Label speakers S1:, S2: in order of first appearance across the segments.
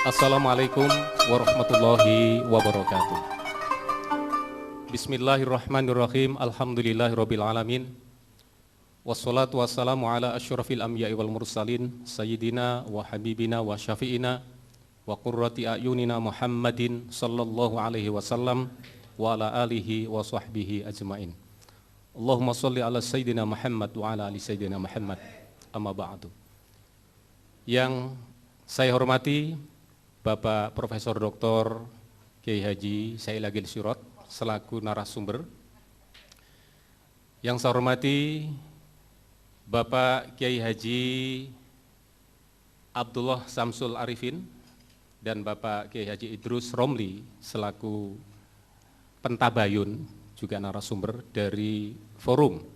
S1: Assalamualaikum warahmatullahi wabarakatuh. Bismillahirrahmanirrahim. Alhamdulillahirabbil alamin. Wassalatu wassalamu ala asyrafil anbiya'i wal mursalin sayyidina wa habibina wa syafi'ina wa qurrati a'yunina Muhammadin sallallahu alaihi wasallam wa ala alihi wa sahbihi ajmain. Allahumma shalli ala sayyidina Muhammad wa ala ali sayyidina Muhammad. Amma ba'du. Yang saya hormati Bapak Profesor Dr. Kiai Haji Said Agil Sirot selaku narasumber. Yang saya hormati Bapak Kiai Haji Abdullah Samsul Arifin dan Bapak Kiai Haji Idrus Romli selaku pentabayun juga narasumber dari Forum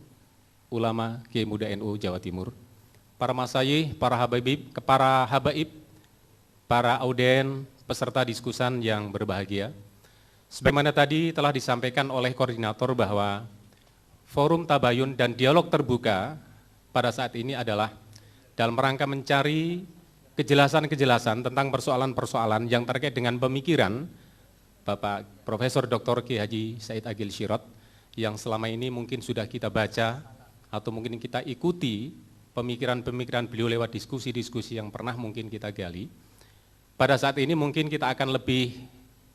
S1: Ulama Kiai Muda NU Jawa Timur. Para masyayikh, para habaib, para auden, peserta diskusan yang berbahagia. Sebagaimana tadi telah disampaikan oleh koordinator bahwa Forum Tabayun dan Dialog Terbuka pada saat ini adalah dalam rangka mencari kejelasan-kejelasan tentang persoalan-persoalan yang terkait dengan pemikiran Bapak Profesor Dr. Kiai Haji Said Agil Sirot yang selama ini mungkin sudah kita baca atau mungkin kita ikuti pemikiran-pemikiran beliau lewat diskusi-diskusi yang pernah mungkin kita gali. Pada saat ini mungkin kita akan lebih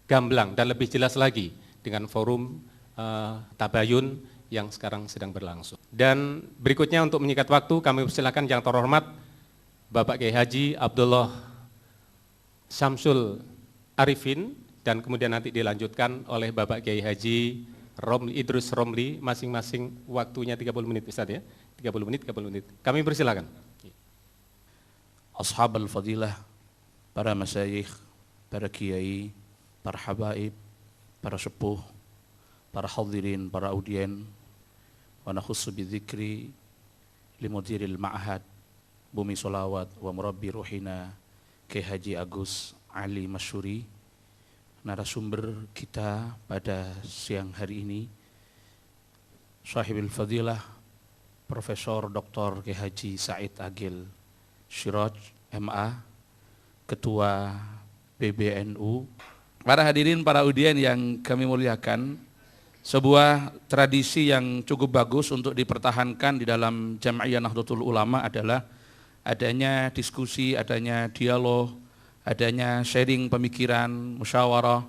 S1: gamblang dan lebih jelas lagi dengan forum Tabayun yang sekarang sedang berlangsung. Dan berikutnya untuk menyikat waktu kami persilakan yang terhormat Bapak Kiai Haji Abdullah Samsul Arifin dan kemudian nanti dilanjutkan oleh Bapak Kiai Haji Idrus Romli, masing-masing waktunya 30 menit Ustaz ya. 30 menit. Kami persilakan.
S2: Ashabul fadilah, para masyayikh, para kiai, para habaib, para sepuh, para hadirin, para audien, wa nakhussu bidzikri limudiril ma'had Bumi Sholawat wa murabbi ruhina Kiai Haji Agus Ali Masyuri, narasumber kita pada siang hari ini, Sahibul Fadilah Profesor Dr. Kiai Haji Said Agil Sirot MA, Ketua PBNU, para hadirin, para audien yang kami muliakan. Sebuah tradisi yang cukup bagus untuk dipertahankan di dalam Jam'iyah Nahdlatul Ulama adalah adanya diskusi, adanya dialog, adanya sharing pemikiran, musyawarah,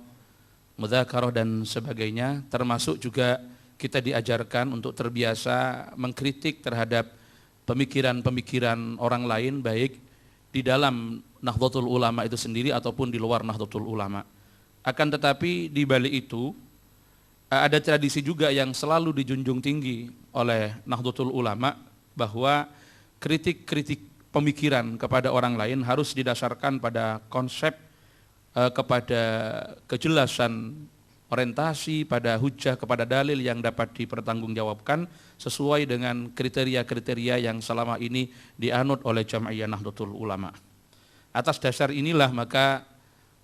S2: mudzakarah dan sebagainya, termasuk juga kita diajarkan untuk terbiasa mengkritik terhadap pemikiran-pemikiran orang lain, baik di dalam Nahdlatul Ulama itu sendiri ataupun di luar Nahdlatul Ulama. Akan tetapi di balik itu ada tradisi juga yang selalu dijunjung tinggi oleh Nahdlatul Ulama, bahwa kritik-kritik pemikiran kepada orang lain harus didasarkan pada konsep, kepada kejelasan orientasi, pada hujah, kepada dalil yang dapat dipertanggungjawabkan sesuai dengan kriteria-kriteria yang selama ini dianut oleh Jam'iyah Nahdlatul Ulama. Atas dasar inilah maka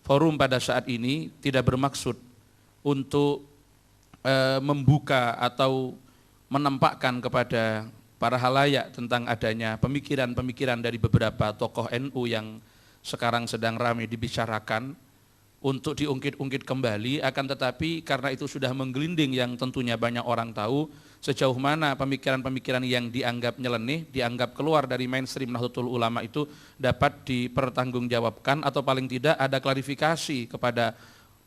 S2: forum pada saat ini tidak bermaksud untuk membuka atau menampakkan kepada para halayak tentang adanya pemikiran-pemikiran dari beberapa tokoh NU yang sekarang sedang ramai dibicarakan untuk diungkit-ungkit kembali, akan tetapi karena itu sudah menggelinding yang tentunya banyak orang tahu sejauh mana pemikiran-pemikiran yang dianggap nyeleneh, dianggap keluar dari mainstream Nahdlatul Ulama itu dapat dipertanggungjawabkan atau paling tidak ada klarifikasi kepada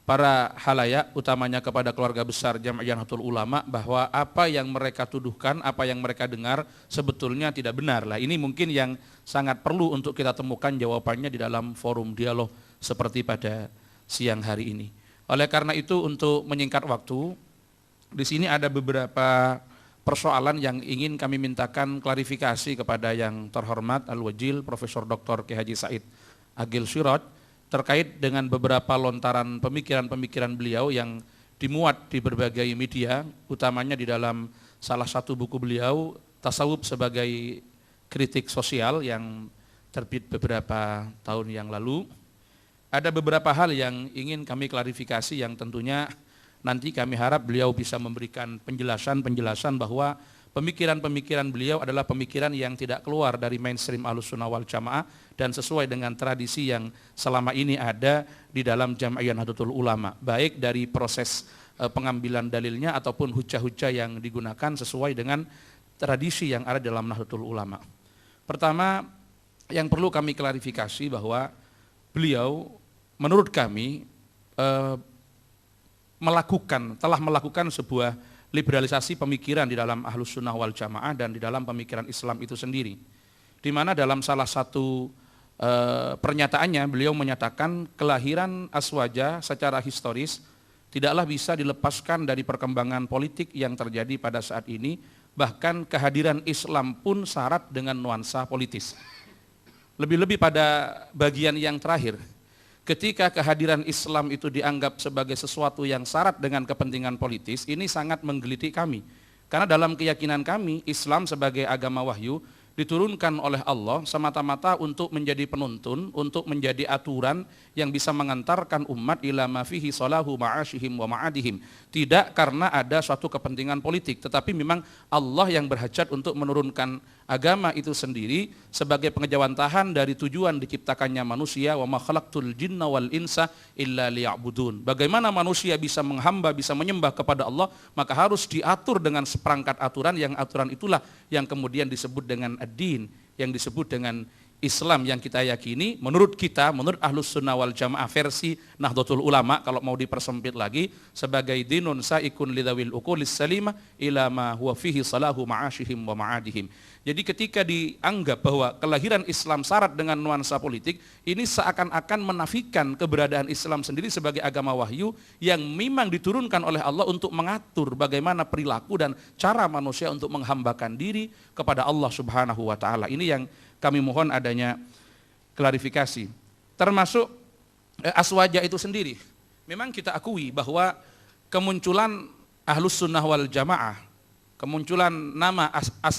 S2: para halayak, utamanya kepada keluarga besar Jam'iyah Nahdlatul Ulama, bahwa apa yang mereka tuduhkan, apa yang mereka dengar sebetulnya tidak benar. Lah ini mungkin yang sangat perlu untuk kita temukan jawabannya di dalam forum dialog seperti pada siang hari ini. Oleh karena itu, untuk menyingkat waktu, di sini ada beberapa persoalan yang ingin kami mintakan klarifikasi kepada yang terhormat Al-Wajil Profesor Dr. Kiai Haji Said Agil Sirot terkait dengan beberapa lontaran pemikiran-pemikiran beliau yang dimuat di berbagai media, utamanya di dalam salah satu buku beliau, Tasawuf sebagai Kritik Sosial, yang terbit beberapa tahun yang lalu. Ada beberapa hal yang ingin kami klarifikasi yang tentunya nanti kami harap beliau bisa memberikan penjelasan bahwa pemikiran-pemikiran beliau adalah pemikiran yang tidak keluar dari mainstream Ahlussunnah wal Jamaah dan sesuai dengan tradisi yang selama ini ada di dalam Jam'iyah Nahdlatul Ulama, baik dari proses pengambilan dalilnya ataupun hujah-hujah yang digunakan sesuai dengan tradisi yang ada dalam Nahdlatul Ulama. Pertama, yang perlu kami klarifikasi bahwa beliau menurut kami telah melakukan sebuah liberalisasi pemikiran di dalam Ahlussunnah wal Jamaah dan di dalam pemikiran Islam itu sendiri. Di mana dalam salah satu pernyataannya beliau menyatakan kelahiran Aswaja secara historis tidaklah bisa dilepaskan dari perkembangan politik yang terjadi pada saat ini, bahkan kehadiran Islam pun syarat dengan nuansa politis. Lebih-lebih pada bagian yang terakhir, ketika kehadiran Islam itu dianggap sebagai sesuatu yang syarat dengan kepentingan politis, ini sangat menggelitik kami. Karena dalam keyakinan kami, Islam sebagai agama wahyu diturunkan oleh Allah semata-mata untuk menjadi penuntun, untuk menjadi aturan yang bisa mengantarkan umat ila ma fihi salahu ma'ashihim wa ma'adihim. Tidak karena ada suatu kepentingan politik, tetapi memang Allah yang berhajat untuk menurunkan agama itu sendiri sebagai pengejawantahan dari tujuan diciptakannya manusia, wa ma khalaqtul jinna wal insa illa liya'budun. Bagaimana manusia bisa menghamba, bisa menyembah kepada Allah, maka harus diatur dengan seperangkat aturan, yang aturan itulah yang kemudian disebut dengan ad-din, yang disebut dengan Islam yang kita yakini, menurut kita, menurut Ahlussunnah wal Jamaah versi Nahdlatul Ulama, kalau mau dipersempit lagi, sebagai dinun sa'ikun lidawil uqulis salimah ila ma huwa fihi salahu ma'ashihim wa ma'adihim. Jadi ketika dianggap bahwa kelahiran Islam syarat dengan nuansa politik, ini seakan-akan menafikan keberadaan Islam sendiri sebagai agama wahyu yang memang diturunkan oleh Allah untuk mengatur bagaimana perilaku dan cara manusia untuk menghambakan diri kepada Allah Subhanahu wa taala. Ini yang kami mohon adanya klarifikasi. Termasuk Aswaja itu sendiri. Memang kita akui bahwa kemunculan Ahlussunnah wal Jamaah, kemunculan nama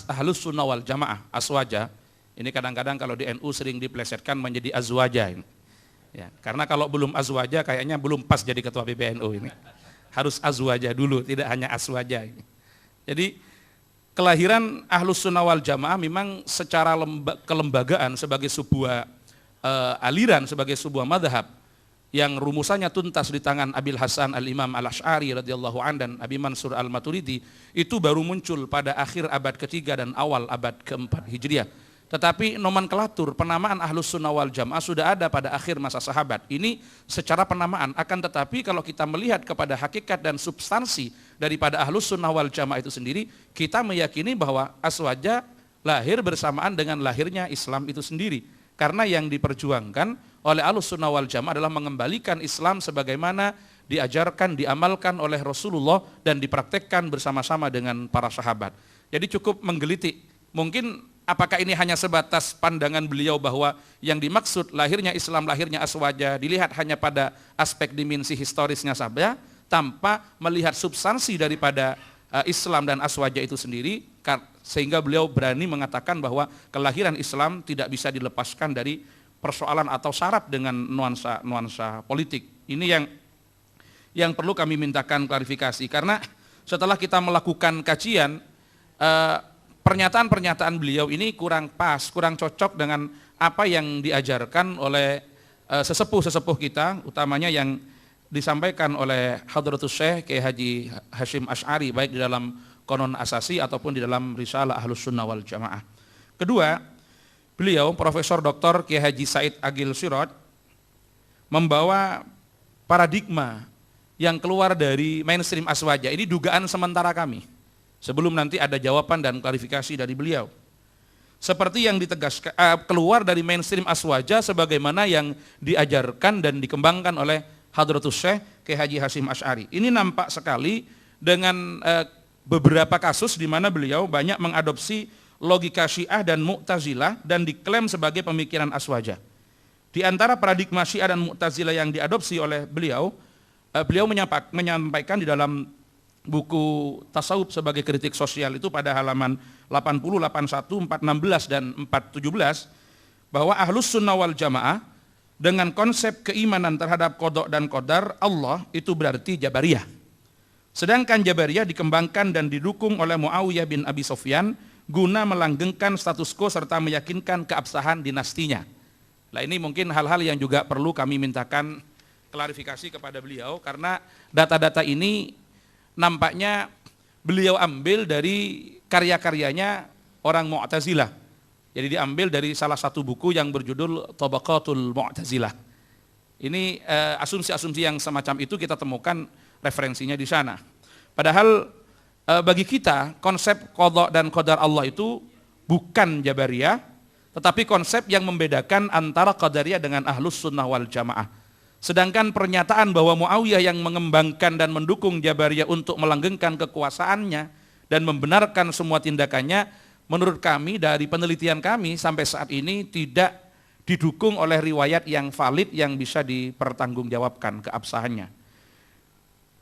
S2: Ahlussunnah wal Jamaah, Aswaja, ini kadang-kadang kalau di NU sering diplesetkan menjadi Azwaja ini. Ya, karena kalau belum Azwaja kayaknya belum pas jadi ketua PBNU ini. Harus Azwaja dulu, tidak hanya Aswaja ini. Jadi kelahiran Ahlussunnah wal Jamaah memang secara kelembagaan sebagai sebuah aliran, sebagai sebuah madhab yang rumusannya tuntas di tangan Abil Hasan al-Imam al-Asy'ari radhiyallahu an dan Abi Mansur al-Maturidi, itu baru muncul pada akhir abad ketiga dan awal abad keempat Hijriah. Tetapi nomenklatur penamaan Ahlussunnah wal Jamaah sudah ada pada akhir masa sahabat. Ini secara penamaan, akan tetapi kalau kita melihat kepada hakikat dan substansi daripada Ahlussunnah wal Jamaah itu sendiri, kita meyakini bahwa Aswaja lahir bersamaan dengan lahirnya Islam itu sendiri. Karena yang diperjuangkan oleh Ahlussunnah wal Jamaah adalah mengembalikan Islam sebagaimana diajarkan, diamalkan oleh Rasulullah dan dipraktekkan bersama-sama dengan para sahabat. Jadi cukup menggelitik. Mungkin apakah ini hanya sebatas pandangan beliau bahwa yang dimaksud lahirnya Islam, lahirnya Aswaja dilihat hanya pada aspek dimensi historisnya saja, tanpa melihat substansi daripada Islam dan Aswaja itu sendiri, sehingga beliau berani mengatakan bahwa kelahiran Islam tidak bisa dilepaskan dari persoalan atau syarat dengan nuansa politik. Ini yang perlu kami mintakan klarifikasi, karena setelah kita melakukan kajian, pernyataan-pernyataan beliau ini kurang pas, kurang cocok dengan apa yang diajarkan oleh sesepuh-sesepuh kita, utamanya yang disampaikan oleh Hadratus Syekh Kiai Haji Hasyim Asy'ari, baik di dalam Qanon Asasi ataupun di dalam Risalah Ahlussunnah wal Jamaah. Kedua, beliau Profesor Dr. Kiai Haji Said Agil Siraj membawa paradigma yang keluar dari mainstream Aswaja. Ini dugaan sementara kami, sebelum nanti ada jawaban dan klarifikasi dari beliau. Seperti yang ditegaskan keluar dari mainstream Aswaja sebagaimana yang diajarkan dan dikembangkan oleh Hadratus Syekh Kiai Haji Hasyim Asy'ari. Ini nampak sekali dengan beberapa kasus di mana beliau banyak mengadopsi logika Syiah dan Mu'tazilah dan diklaim sebagai pemikiran Aswaja. Di antara paradigma Syiah dan Mu'tazilah yang diadopsi oleh beliau, beliau menyampaikan di dalam buku Tasawuf sebagai kritik sosial itu pada halaman 80, 81, 416 dan 417, bahwa Ahlussunnah wal Jamaah dengan konsep keimanan terhadap qada dan qadar Allah itu berarti Jabariyah. Sedangkan Jabariyah dikembangkan dan didukung oleh Muawiyah bin Abi Sufyan guna melanggengkan status quo serta meyakinkan keabsahan dinastinya. Nah, ini mungkin hal-hal yang juga perlu kami mintakan klarifikasi kepada beliau, karena data-data ini nampaknya beliau ambil dari karya-karyanya orang Mu'tazilah. Jadi diambil dari salah satu buku yang berjudul Tabaqatul Mu'tazilah. Ini asumsi-asumsi yang semacam itu kita temukan referensinya di sana. Padahal bagi kita konsep qadha dan qadar Allah itu bukan Jabariyah, tetapi konsep yang membedakan antara Qadariyah dengan Ahlus Sunnah wal Jamaah. Sedangkan pernyataan bahwa Muawiyah yang mengembangkan dan mendukung Jabariyah untuk melanggengkan kekuasaannya dan membenarkan semua tindakannya, menurut kami dari penelitian kami sampai saat ini tidak didukung oleh riwayat yang valid yang bisa dipertanggungjawabkan keabsahannya.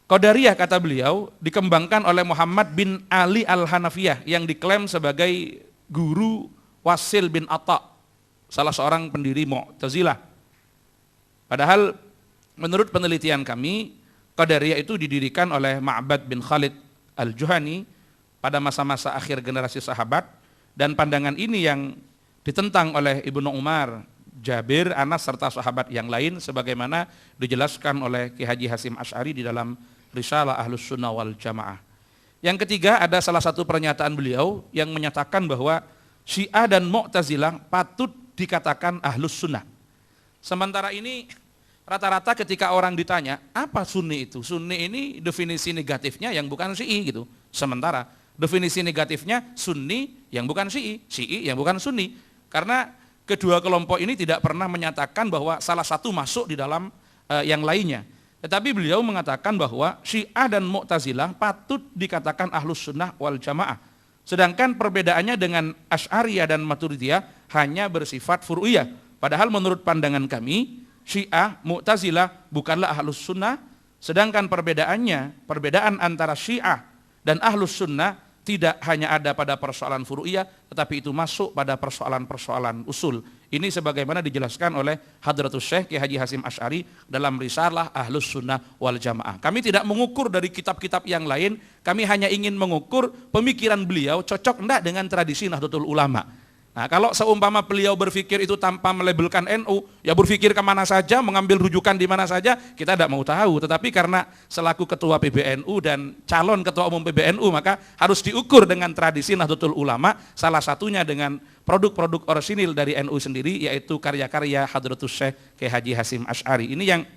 S2: Qadariyah, kata beliau, dikembangkan oleh Muhammad bin Ali al-Hanafiyah yang diklaim sebagai guru Wasil bin Atta, salah seorang pendiri Mu'tazilah. Padahal menurut penelitian kami, Qadariyah itu didirikan oleh Ma'bad bin Khalid al-Juhani pada masa-masa akhir generasi sahabat, dan pandangan ini yang ditentang oleh Ibnu Umar, Jabir, Anas, serta sahabat yang lain sebagaimana dijelaskan oleh Ki Haji Hasyim Asy'ari di dalam Risalah Ahlus Sunnah wal Jamaah. Yang ketiga, ada salah satu pernyataan beliau yang menyatakan bahwa Syiah dan Mu'tazilah patut dikatakan Ahlus Sunnah. Sementara ini rata-rata ketika orang ditanya, apa Sunni itu? Sunni ini definisi negatifnya yang bukan Syi'i gitu. Sementara definisi negatifnya Sunni yang bukan Syi'i, Syi'i yang bukan Sunni. Karena kedua kelompok ini tidak pernah menyatakan bahwa salah satu masuk di dalam yang lainnya. Tetapi beliau mengatakan bahwa Syiah dan Mu'tazilah patut dikatakan Ahlus Sunnah wal Jamaah. Sedangkan perbedaannya dengan Asy'ariyah dan Maturidiyah hanya bersifat furu'iyah. Padahal menurut pandangan kami, Syiah, Mu'tazilah bukanlah Ahlus Sunnah, sedangkan perbedaan antara Syiah dan Ahlus Sunnah tidak hanya ada pada persoalan furu'iyah, tetapi itu masuk pada persoalan-persoalan usul. Ini sebagaimana dijelaskan oleh Hadratus Syekh Ki Haji Hasyim Asy'ari dalam Risalah Ahlus Sunnah wal Jamaah. Kami tidak mengukur dari kitab-kitab yang lain, kami hanya ingin mengukur pemikiran beliau cocok enggak dengan tradisi Nahdlatul Ulama. Nah, kalau seumpama beliau berpikir itu tanpa melabelkan NU, ya berpikir kemana saja, mengambil rujukan di mana saja, kita tidak mau tahu. Tetapi karena selaku ketua PBNU dan calon ketua umum PBNU, maka harus diukur dengan tradisi Nahdlatul Ulama, salah satunya dengan produk-produk orisinil dari NU sendiri, yaitu karya-karya Hadratus Syekh Ki Haji Hasyim Asy'ari. Ini yang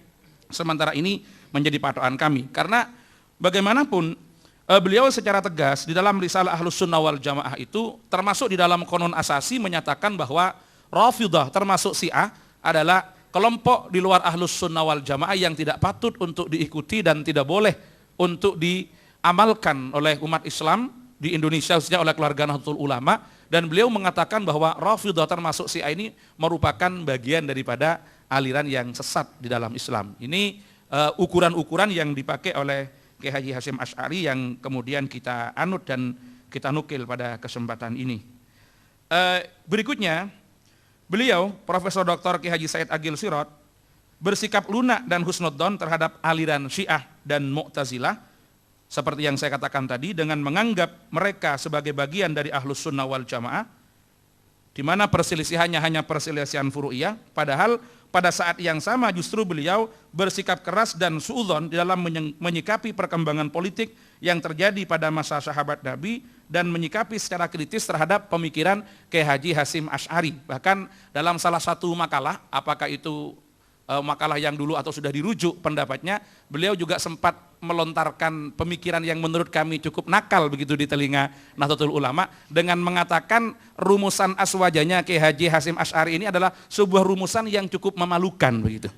S2: sementara ini menjadi patokan kami. Karena bagaimanapun beliau secara tegas di dalam Risalah Ahlus Sunnah wal Jamaah itu termasuk di dalam konon asasi menyatakan bahwa Rafidhah termasuk Syiah adalah kelompok di luar Ahlus Sunnah wal Jamaah yang tidak patut untuk diikuti dan tidak boleh untuk diamalkan oleh umat Islam di Indonesia, khususnya oleh keluarga Nahdlatul Ulama. Dan beliau mengatakan bahwa Rafidhah termasuk Syiah ini merupakan bagian daripada aliran yang sesat di dalam Islam. Ini ukuran-ukuran yang dipakai oleh Ki Haji Hasyim Asy'ari yang kemudian kita anut dan kita nukil pada kesempatan ini. Berikutnya, beliau Profesor Dr. Ki Haji Said Agil Sirot bersikap lunak dan husnudzon terhadap aliran Syiah dan Mu'tazilah seperti yang saya katakan tadi, dengan menganggap mereka sebagai bagian dari Ahlus Sunnah wal Jamaah, di mana perselisihannya hanya perselisihan furu'iyah, padahal pada saat yang sama justru beliau bersikap keras dan suudzon di dalam menyikapi perkembangan politik yang terjadi pada masa sahabat Nabi dan menyikapi secara kritis terhadap pemikiran Ki Haji Hasyim Asy'ari. Bahkan dalam salah satu makalah, apakah itu makalah yang dulu atau sudah dirujuk pendapatnya, beliau juga sempat melontarkan pemikiran yang menurut kami cukup nakal begitu di telinga Nahdlatul Ulama dengan mengatakan rumusan aswajanya Ki Haji Hasyim Asy'ari ini adalah sebuah rumusan yang cukup memalukan begitu.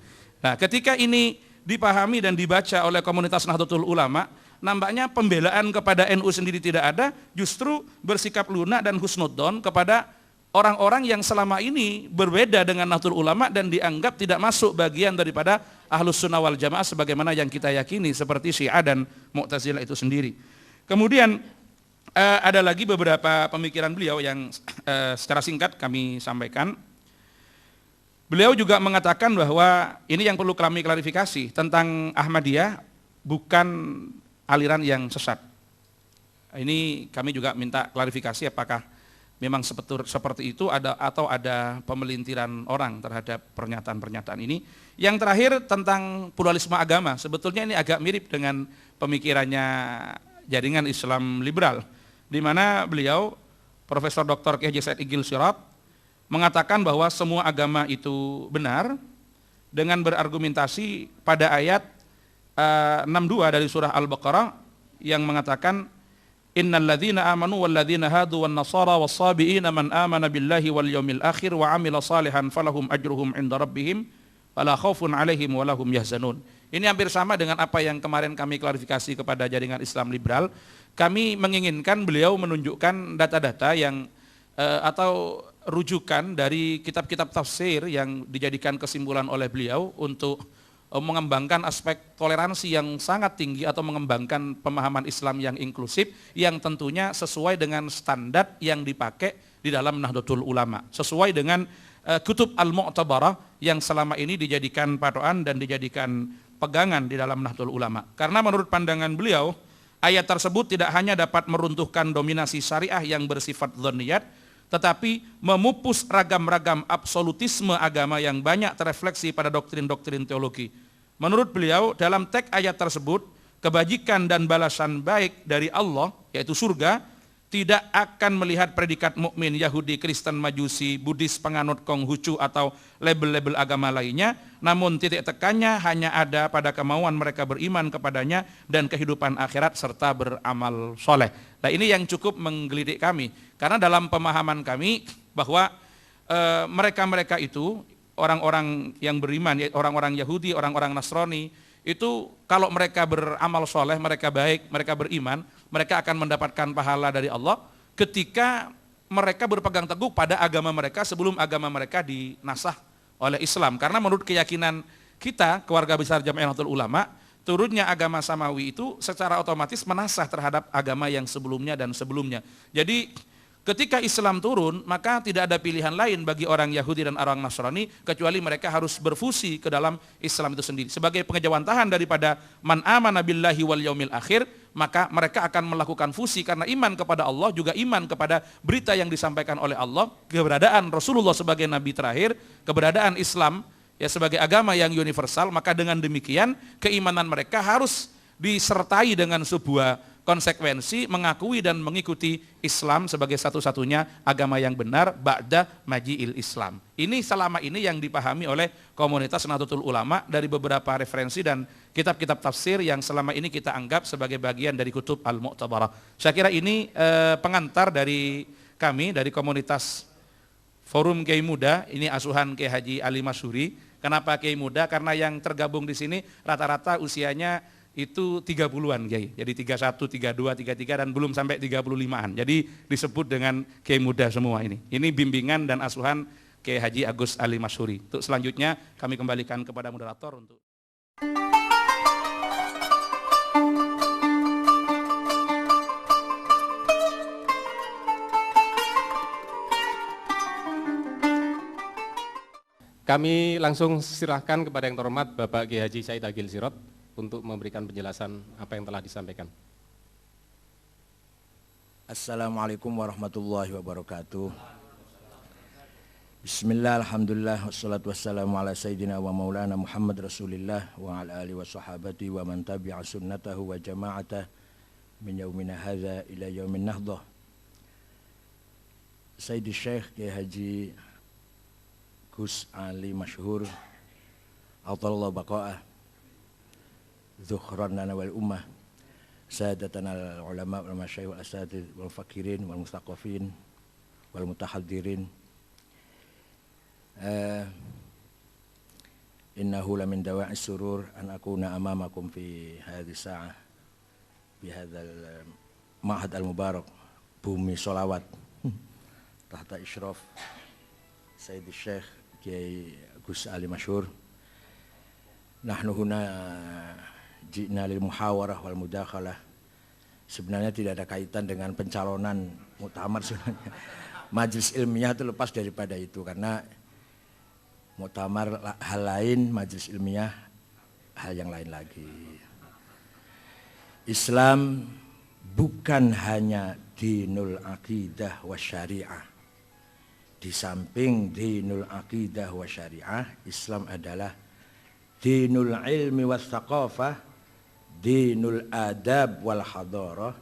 S2: Nah, ketika ini dipahami dan dibaca oleh komunitas Nahdlatul Ulama, nampaknya pembelaan kepada NU sendiri tidak ada, justru bersikap lunak dan husnudzon kepada orang-orang yang selama ini berbeda dengan Nahdlatul Ulama dan dianggap tidak masuk bagian daripada Ahlus Sunnah wal Jamaah sebagaimana yang kita yakini seperti Syiah dan Mu'tazilah itu sendiri. Kemudian ada lagi beberapa pemikiran beliau yang secara singkat kami sampaikan. Beliau juga mengatakan bahwa ini yang perlu kami klarifikasi tentang Ahmadiyah bukan aliran yang sesat. Ini kami juga minta klarifikasi apakah memang seperti itu atau ada pemelintiran orang terhadap pernyataan-pernyataan ini. Yang terakhir tentang pluralisme agama, sebetulnya ini agak mirip dengan pemikirannya jaringan Islam liberal, di mana beliau Profesor Dr. Kiai Haji Said Agil Sirot mengatakan bahwa semua agama itu benar dengan berargumentasi pada ayat 62 dari surah Al-Baqarah yang mengatakan innal ladzina amanu wal ladzina hadu wan nasara was sabiina man amana billahi wal yaumil akhir wa amila salihan falahum ajruhum inda rabbihim wala khaufun alaihim wa lahum yahzanun. Ini hampir sama dengan apa yang kemarin kami klarifikasi kepada jaringan Islam liberal. Kami menginginkan beliau menunjukkan data-data yang atau rujukan dari kitab-kitab tafsir yang dijadikan kesimpulan oleh beliau untuk mengembangkan aspek toleransi yang sangat tinggi atau mengembangkan pemahaman Islam yang inklusif yang tentunya sesuai dengan standar yang dipakai di dalam Nahdlatul Ulama, sesuai dengan kutub al-mu'tabarah yang selama ini dijadikan patokan dan dijadikan pegangan di dalam Nahdlatul Ulama. Karena menurut pandangan beliau, ayat tersebut tidak hanya dapat meruntuhkan dominasi syariah yang bersifat dzanniyat, tetapi memupus ragam-ragam absolutisme agama yang banyak terefleksi pada doktrin-doktrin teologi. Menurut beliau, dalam teks ayat tersebut, kebajikan dan balasan baik dari Allah, yaitu surga, tidak akan melihat predikat mukmin Yahudi, Kristen, Majusi, Buddhis, penganut Konghucu atau label-label agama lainnya, namun titik tekannya hanya ada pada kemauan mereka beriman kepadanya dan kehidupan akhirat serta beramal soleh. Nah, ini yang cukup menggelitik kami, karena dalam pemahaman kami bahwa mereka-mereka itu orang-orang yang beriman, orang-orang Yahudi, orang-orang Nasrani, itu kalau mereka beramal soleh, mereka baik, mereka beriman, mereka akan mendapatkan pahala dari Allah ketika mereka berpegang teguh pada agama mereka sebelum agama mereka dinasah oleh Islam. Karena menurut keyakinan kita, keluarga besar Jami'ah Nahdlatul Ulama, turunnya agama samawi itu secara otomatis menasah terhadap agama yang sebelumnya dan sebelumnya. Jadi ketika Islam turun, maka tidak ada pilihan lain bagi orang Yahudi dan orang Nasrani kecuali mereka harus berfusi ke dalam Islam itu sendiri. Sebagai pengejawantahan daripada man amana billahi wal yaumil akhir, maka mereka akan melakukan fusi karena iman kepada Allah, juga iman kepada berita yang disampaikan oleh Allah, keberadaan Rasulullah sebagai nabi terakhir, keberadaan Islam ya sebagai agama yang universal. Maka dengan demikian keimanan mereka harus disertai dengan sebuah konsekuensi mengakui dan mengikuti Islam sebagai satu-satunya agama yang benar ba'da maji'il Islam. Ini selama ini yang dipahami oleh komunitas Nahdlatul Ulama dari beberapa referensi dan kitab-kitab tafsir yang selama ini kita anggap sebagai bagian dari kutub al-mu'tabarah. Saya kira ini pengantar dari kami, dari komunitas Forum Kiai Muda, ini asuhan Kiai Haji Ali Masyhuri. Kenapa Kiai Muda? Karena yang tergabung di sini rata-rata usianya itu 30-an Kiai. Jadi 31, 32, 33 dan belum sampai 35-an. Jadi disebut dengan Kiai Muda semua ini. Ini bimbingan dan asuhan Kiai Haji Agus Ali Masyhuri. Untuk selanjutnya kami kembalikan kepada moderator untuk
S1: Kami langsung silahkan kepada yang terhormat Bapak Kiai Haji Said Agil Sirot untuk memberikan penjelasan apa yang telah disampaikan.
S3: Assalamualaikum warahmatullahi wabarakatuh. Bismillah, alhamdulillah, wassalatu wassalamu ala sayyidina wa maulana Muhammad Rasulillah wa ala alihi wa sahabati wa man tabi'a sunnatahu wa jama'atah min yaumina hadha ila yaumin nahdah. Sayyidi Syekh Kiai Haji Gus Ali Masyhur Atallah Baqa'ah Zukhranana wal ummah Sadatana al-ulama wal masyayikh wal asatidz wal fakirin wal mustaqafin wal mutahaddirin Innahu lamin dawa'is surur an akuna amamakum fi hadhihi sa'ah bi hadzal ma'had al-mubarak bumi sholawat tahta isyraf Sayyidi Syekh Kiai Gus Ali Masyhur. Nahnu huna ji'na lil muhawarah wal mudakhalah. Sebenarnya tidak ada kaitan dengan pencalonan muktamar sebenarnya. Majelis ilmiah itu lepas daripada itu, karena muktamar hal lain, majelis ilmiah hal yang lain lagi. Islam bukan hanya dinul aqidah wa syariah. Di samping dinul aqidah wa syariah, Islam adalah dinul ilmi wa thaqafah, dinul adab wal hadarah,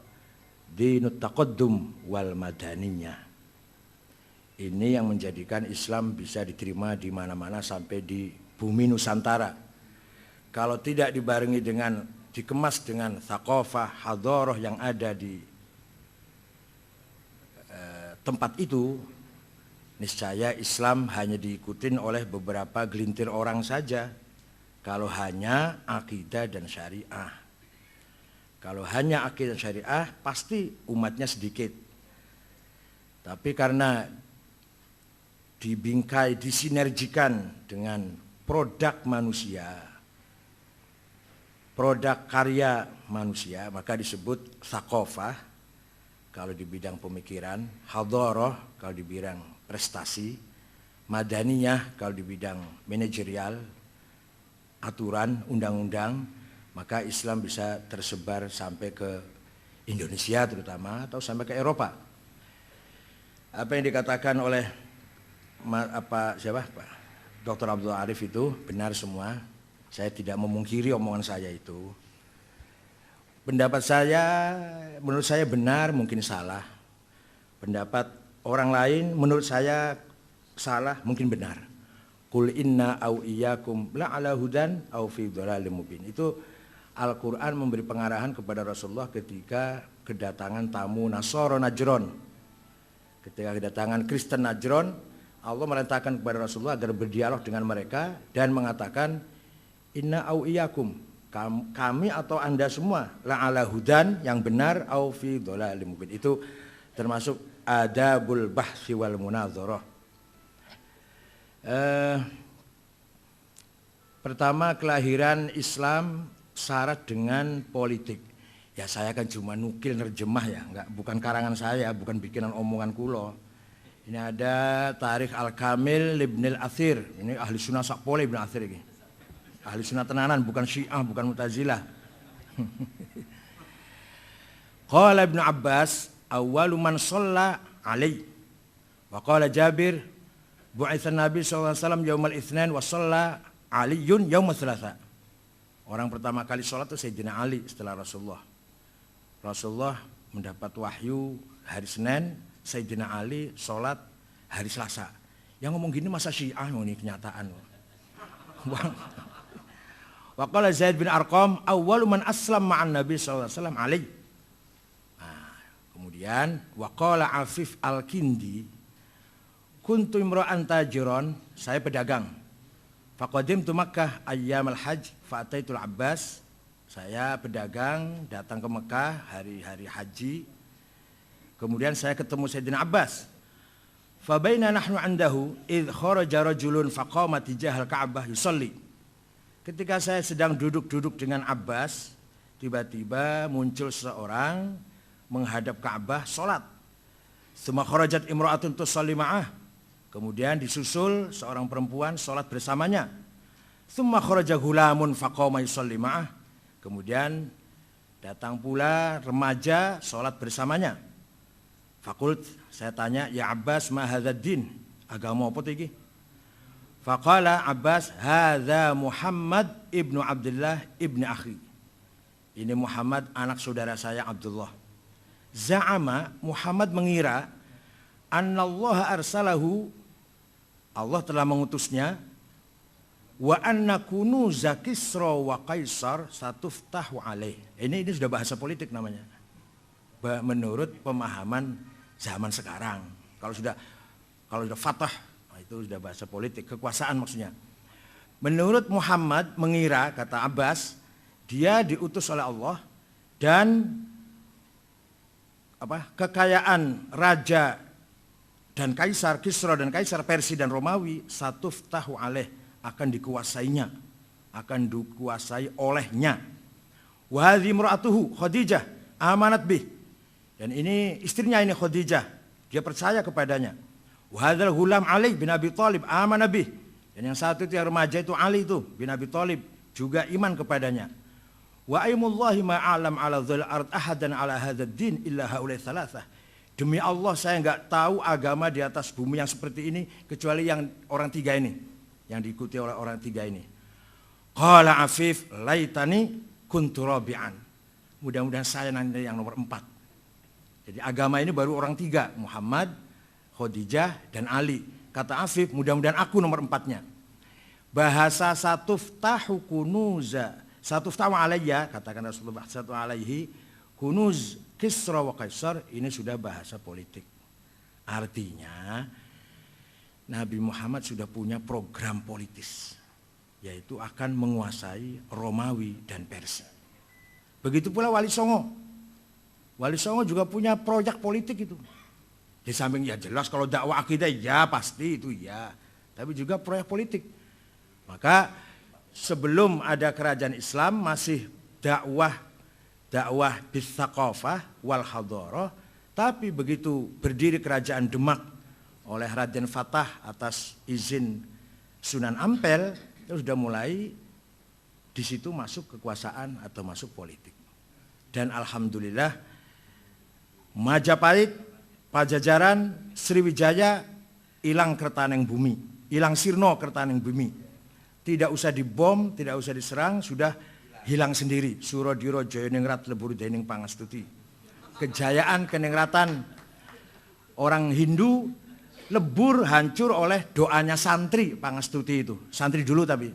S3: dinul taqaddum wal madaniyah. Ini yang menjadikan Islam bisa diterima di mana-mana sampai di bumi Nusantara. Kalau tidak dibarengi dengan, dikemas dengan thaqafah, hadarah yang ada di tempat itu, niscaya Islam hanya diikutin oleh beberapa gelintir orang saja. Kalau hanya akidah dan syariah. Kalau hanya akidah dan syariah, pasti umatnya sedikit. Tapi karena dibingkai, disinergikan dengan produk manusia, produk karya manusia, maka disebut thaqafah kalau di bidang pemikiran, hadarah kalau di bidang prestasi, madaniyah kalau di bidang manajerial, aturan, undang-undang, maka Islam bisa tersebar sampai ke Indonesia terutama atau sampai ke Eropa. Apa yang dikatakan oleh Pak Dr. Abdul Arif itu benar semua. Saya tidak memungkiri omongan saya itu. Pendapat saya, menurut saya benar, mungkin salah. Pendapat orang lain menurut saya salah, mungkin benar. Qul inna au iyyakum la ala hudan au fi dhalalim mubin. Itu Al-Qur'an memberi pengarahan kepada Rasulullah ketika kedatangan tamu Nasara Najron. Ketika kedatangan Kristen Najron, Allah merintahkan kepada Rasulullah agar berdialog dengan mereka dan mengatakan inna au iyyakum, kami atau Anda semua la ala hudan, yang benar, au fi dhalalim mubin. Itu termasuk adabul bahsi wal munadharah. Pertama, kelahiran Islam syarat dengan politik. Ya saya kan cuma nukil nerjemah ya, bukan karangan saya, bukan bikinan omongan kulo. Ini ada Tarikh Al-Kamil Ibn Al-Athir. Ini ahli sunnah sakpole Ibn Al-Athir ini. Ahli sunnah tenanan, bukan Syiah, bukan Mu'tazilah. Qala Ibn Abbas, awwalu man shalla alaihi. Wa qala Jabir, bu'itsan Nabi sallallahu alaihi wasallam yaumal itsnain wa shalla Aliyun yaumal tsalatsa. Orang pertama kali sholat itu Sayyidina Ali setelah Rasulullah. Rasulullah mendapat wahyu hari Senin, Sayyidina Ali sholat hari Selasa. Yang ngomong gini masa Syiah, ini kenyataan. Wa qala Zaid bin Arqam, awwalu man aslam ma'an Nabi sallallahu alaihi wasallam Ali. Nah, kemudian wa qala Afif Al-Kindi, kuntu imra'an tajiron, saya pedagang. Faqadimtu Makkah ayyamal hajj fa'ataitul Abbas. Saya pedagang datang ke Mekah hari-hari haji. Kemudian saya ketemu Sayyidina Abbas. Fa baina nahnu andahu idh kharaja rajulun faqama tijahal Ka'bah yusalli. Ketika saya sedang duduk-duduk dengan Abbas, tiba-tiba muncul seseorang menghadap Ka'bah salat. Tsumma kharajat imra'atun tusalli ma'ah. Kemudian disusul seorang perempuan salat bersamanya. Tsumma kharaja ghulamun faqama yusalli ma'ah. Kemudian datang pula remaja salat bersamanya. Fakult, saya tanya, ya Abbas ma hadzal din? Agama apa iki? Faqala Abbas, hadza Muhammad ibnu Abdullah ibni akhi. Ini Muhammad anak saudara saya Abdullah. Za'ama, Muhammad mengira annallaha arsalahu, Allah telah mengutusnya, wa anna kunuza Kisra wa Kaisar satuftahu alaih. Ini sudah bahasa politik namanya. Menurut pemahaman zaman sekarang. Kalau sudah fatah, itu sudah bahasa politik, kekuasaan maksudnya. Menurut Muhammad mengira, kata Abbas, dia diutus oleh Allah dan kekayaan raja dan kaisar, Kisra dan kaisar Persia dan Romawi, satuftahu alaih, akan dikuasainya, akan dikuasai olehnya. Wa hadhi imra'atuhu Khadijah amanat bih. Dan ini istrinya ini Khadijah, dia percaya kepadanya. Wa hadzal ghulam Ali bin Abi Thalib amana bih. Dan yang satu itu yang remaja itu Ali itu bin Abi Thalib juga iman kepadanya. Wa aimullahi ma'alam ala dhil ard ahadan ala hadzal din illa haulai thalathah. Demi Allah saya enggak tahu agama di atas bumi yang seperti ini kecuali yang orang tiga ini, yang diikuti oleh orang tiga ini. Qala Afif laitani kuntu rabi'an. Mudah-mudahan saya nanti yang nomor 4. Jadi agama ini baru orang tiga, Muhammad, Khadijah dan Ali. Kata Afif, mudah-mudahan aku nomor 4-nya. Bahasa satuftahu kunuza, satuftahu alayya, katakan Rasulullah satu alaihi, kunuz Kisra wa Kaisar, ini sudah bahasa politik. Artinya Nabi Muhammad sudah punya program politis, yaitu akan menguasai Romawi dan Persia. Begitu pula Wali Songo. Wali Songo juga punya proyek politik itu. Di samping ya jelas kalau dakwah akidah ya pasti itu ya, tapi juga proyek politik. Maka sebelum ada kerajaan Islam masih dakwah bis-tsaqafah wal hadarah, tapi begitu berdiri kerajaan Demak oleh Raden Fatah atas izin Sunan Ampel, itu sudah mulai di situ masuk kekuasaan atau masuk politik. Dan alhamdulillah Majapahit, Pajajaran, Sriwijaya hilang kertaneng bumi, hilang sirno kertaneng bumi. Tidak usah dibom, tidak usah diserang, sudah hilang sendiri. Surodiro Jayaningrat lebur dening pangastuti. Kejayaan keningratan orang Hindu lebur hancur oleh doanya santri pangastuti itu. Santri dulu tapi.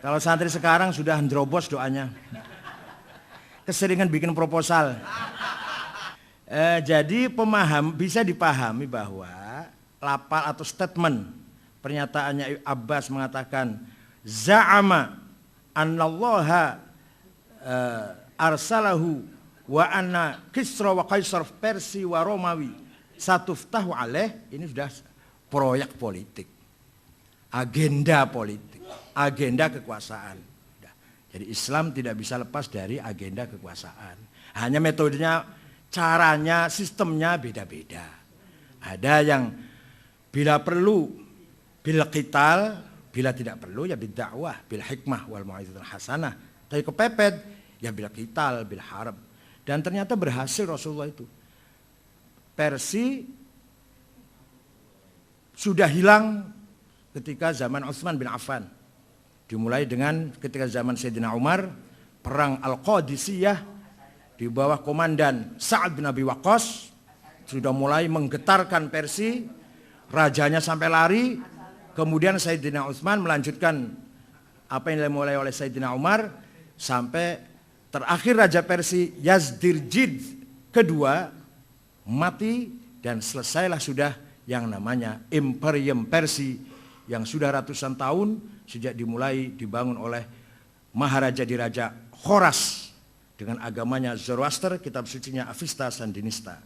S3: Kalau santri sekarang sudah ndrobos doanya. Keseringan bikin proposal. Jadi bisa dipahami bahwa lapal atau statement pernyataannya Abbas mengatakan za'ama annallaha arsalahu wa anna Kisra wa Kaisar Persi wa Romawi satuftahu alaih, ini sudah proyek politik, agenda politik, agenda kekuasaan. Jadi Islam tidak bisa lepas dari agenda kekuasaan. Hanya metodenya, caranya, sistemnya beda-beda. Ada yang bila perlu bil qital, bila tidak perlu ya bidakwah, bil hikmah wal mau'izatul hasanah. Tapi kepepet ya bil qital, bil harb. Dan ternyata berhasil Rasulullah itu. Persi sudah hilang ketika zaman Utsman bin Affan. Dimulai dengan ketika zaman Sayyidina Umar, perang Al-Qadisiyah di bawah komandan Sa'ad bin Abi Waqqas sudah mulai menggetarkan Persi, rajanya sampai lari. Kemudian Sayyidina Utsman melanjutkan apa yang dimulai oleh Sayyidina Umar sampai terakhir Raja Persi Yazdirjid kedua mati dan selesailah sudah yang namanya Imperium Persi yang sudah ratusan tahun sejak dimulai dibangun oleh Maharaja Diraja Khoras dengan agamanya Zoroaster, kitab sucinya Avesta Sandinista.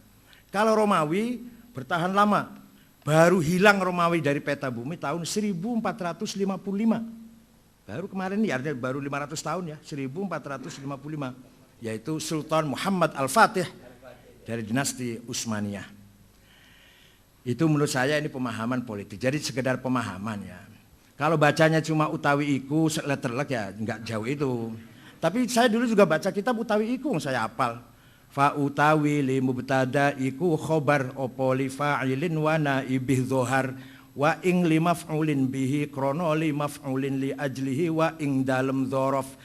S3: Kalau Romawi bertahan lama, baru hilang Romawi dari peta bumi tahun 1455. Baru kemarin ini artinya baru 500 tahun ya, 1455, yaitu Sultan Muhammad Al-Fatih dari dinasti Utsmaniyah. Itu menurut saya ini pemahaman politik. Jadi sekedar pemahaman ya. Kalau bacanya cuma utawi iku letterlek ya enggak jauh itu. Tapi saya dulu juga baca kitab utawi iku saya hafal. Fa utawi li mubtada iku khobar opo li fa'ilin wa naibih dhohar wa ing li maf'ulin bihi krono li maf'ulin li ajlihi wa ing dalem dhorof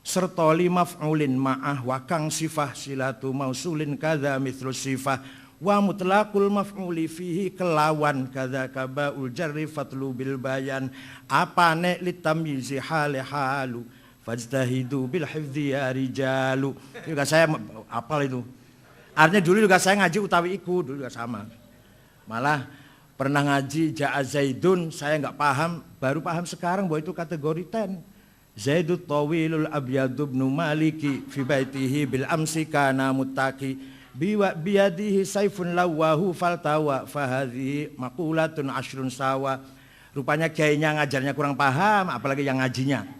S3: serta li maf'ulin ma'ah wa kang sifah silatu mausulin kadza mithlu sifah wa mutlaqul maf'uli fihi kelawan kadza kabaul jarri fatlu bil bayan apane litamyizi hale halu fajtahidu bil hifdzi ya rijalu. Juga saya hafal itu. Artinya dulu juga saya ngaji utawi iku, dulu juga sama. Malah pernah ngaji Ja'a Zaidun, saya enggak paham, baru paham sekarang bahwa itu kategori 10. Zaidut tawilul abyadu ibnu maliki fi baitihi bil amsi kana muttaqi biyadihi saifun lawahu faltawa fahadhihi maqulatun ashrun sawa. Rupanya kiainya ngajarnya kurang paham, apalagi yang ngajinya.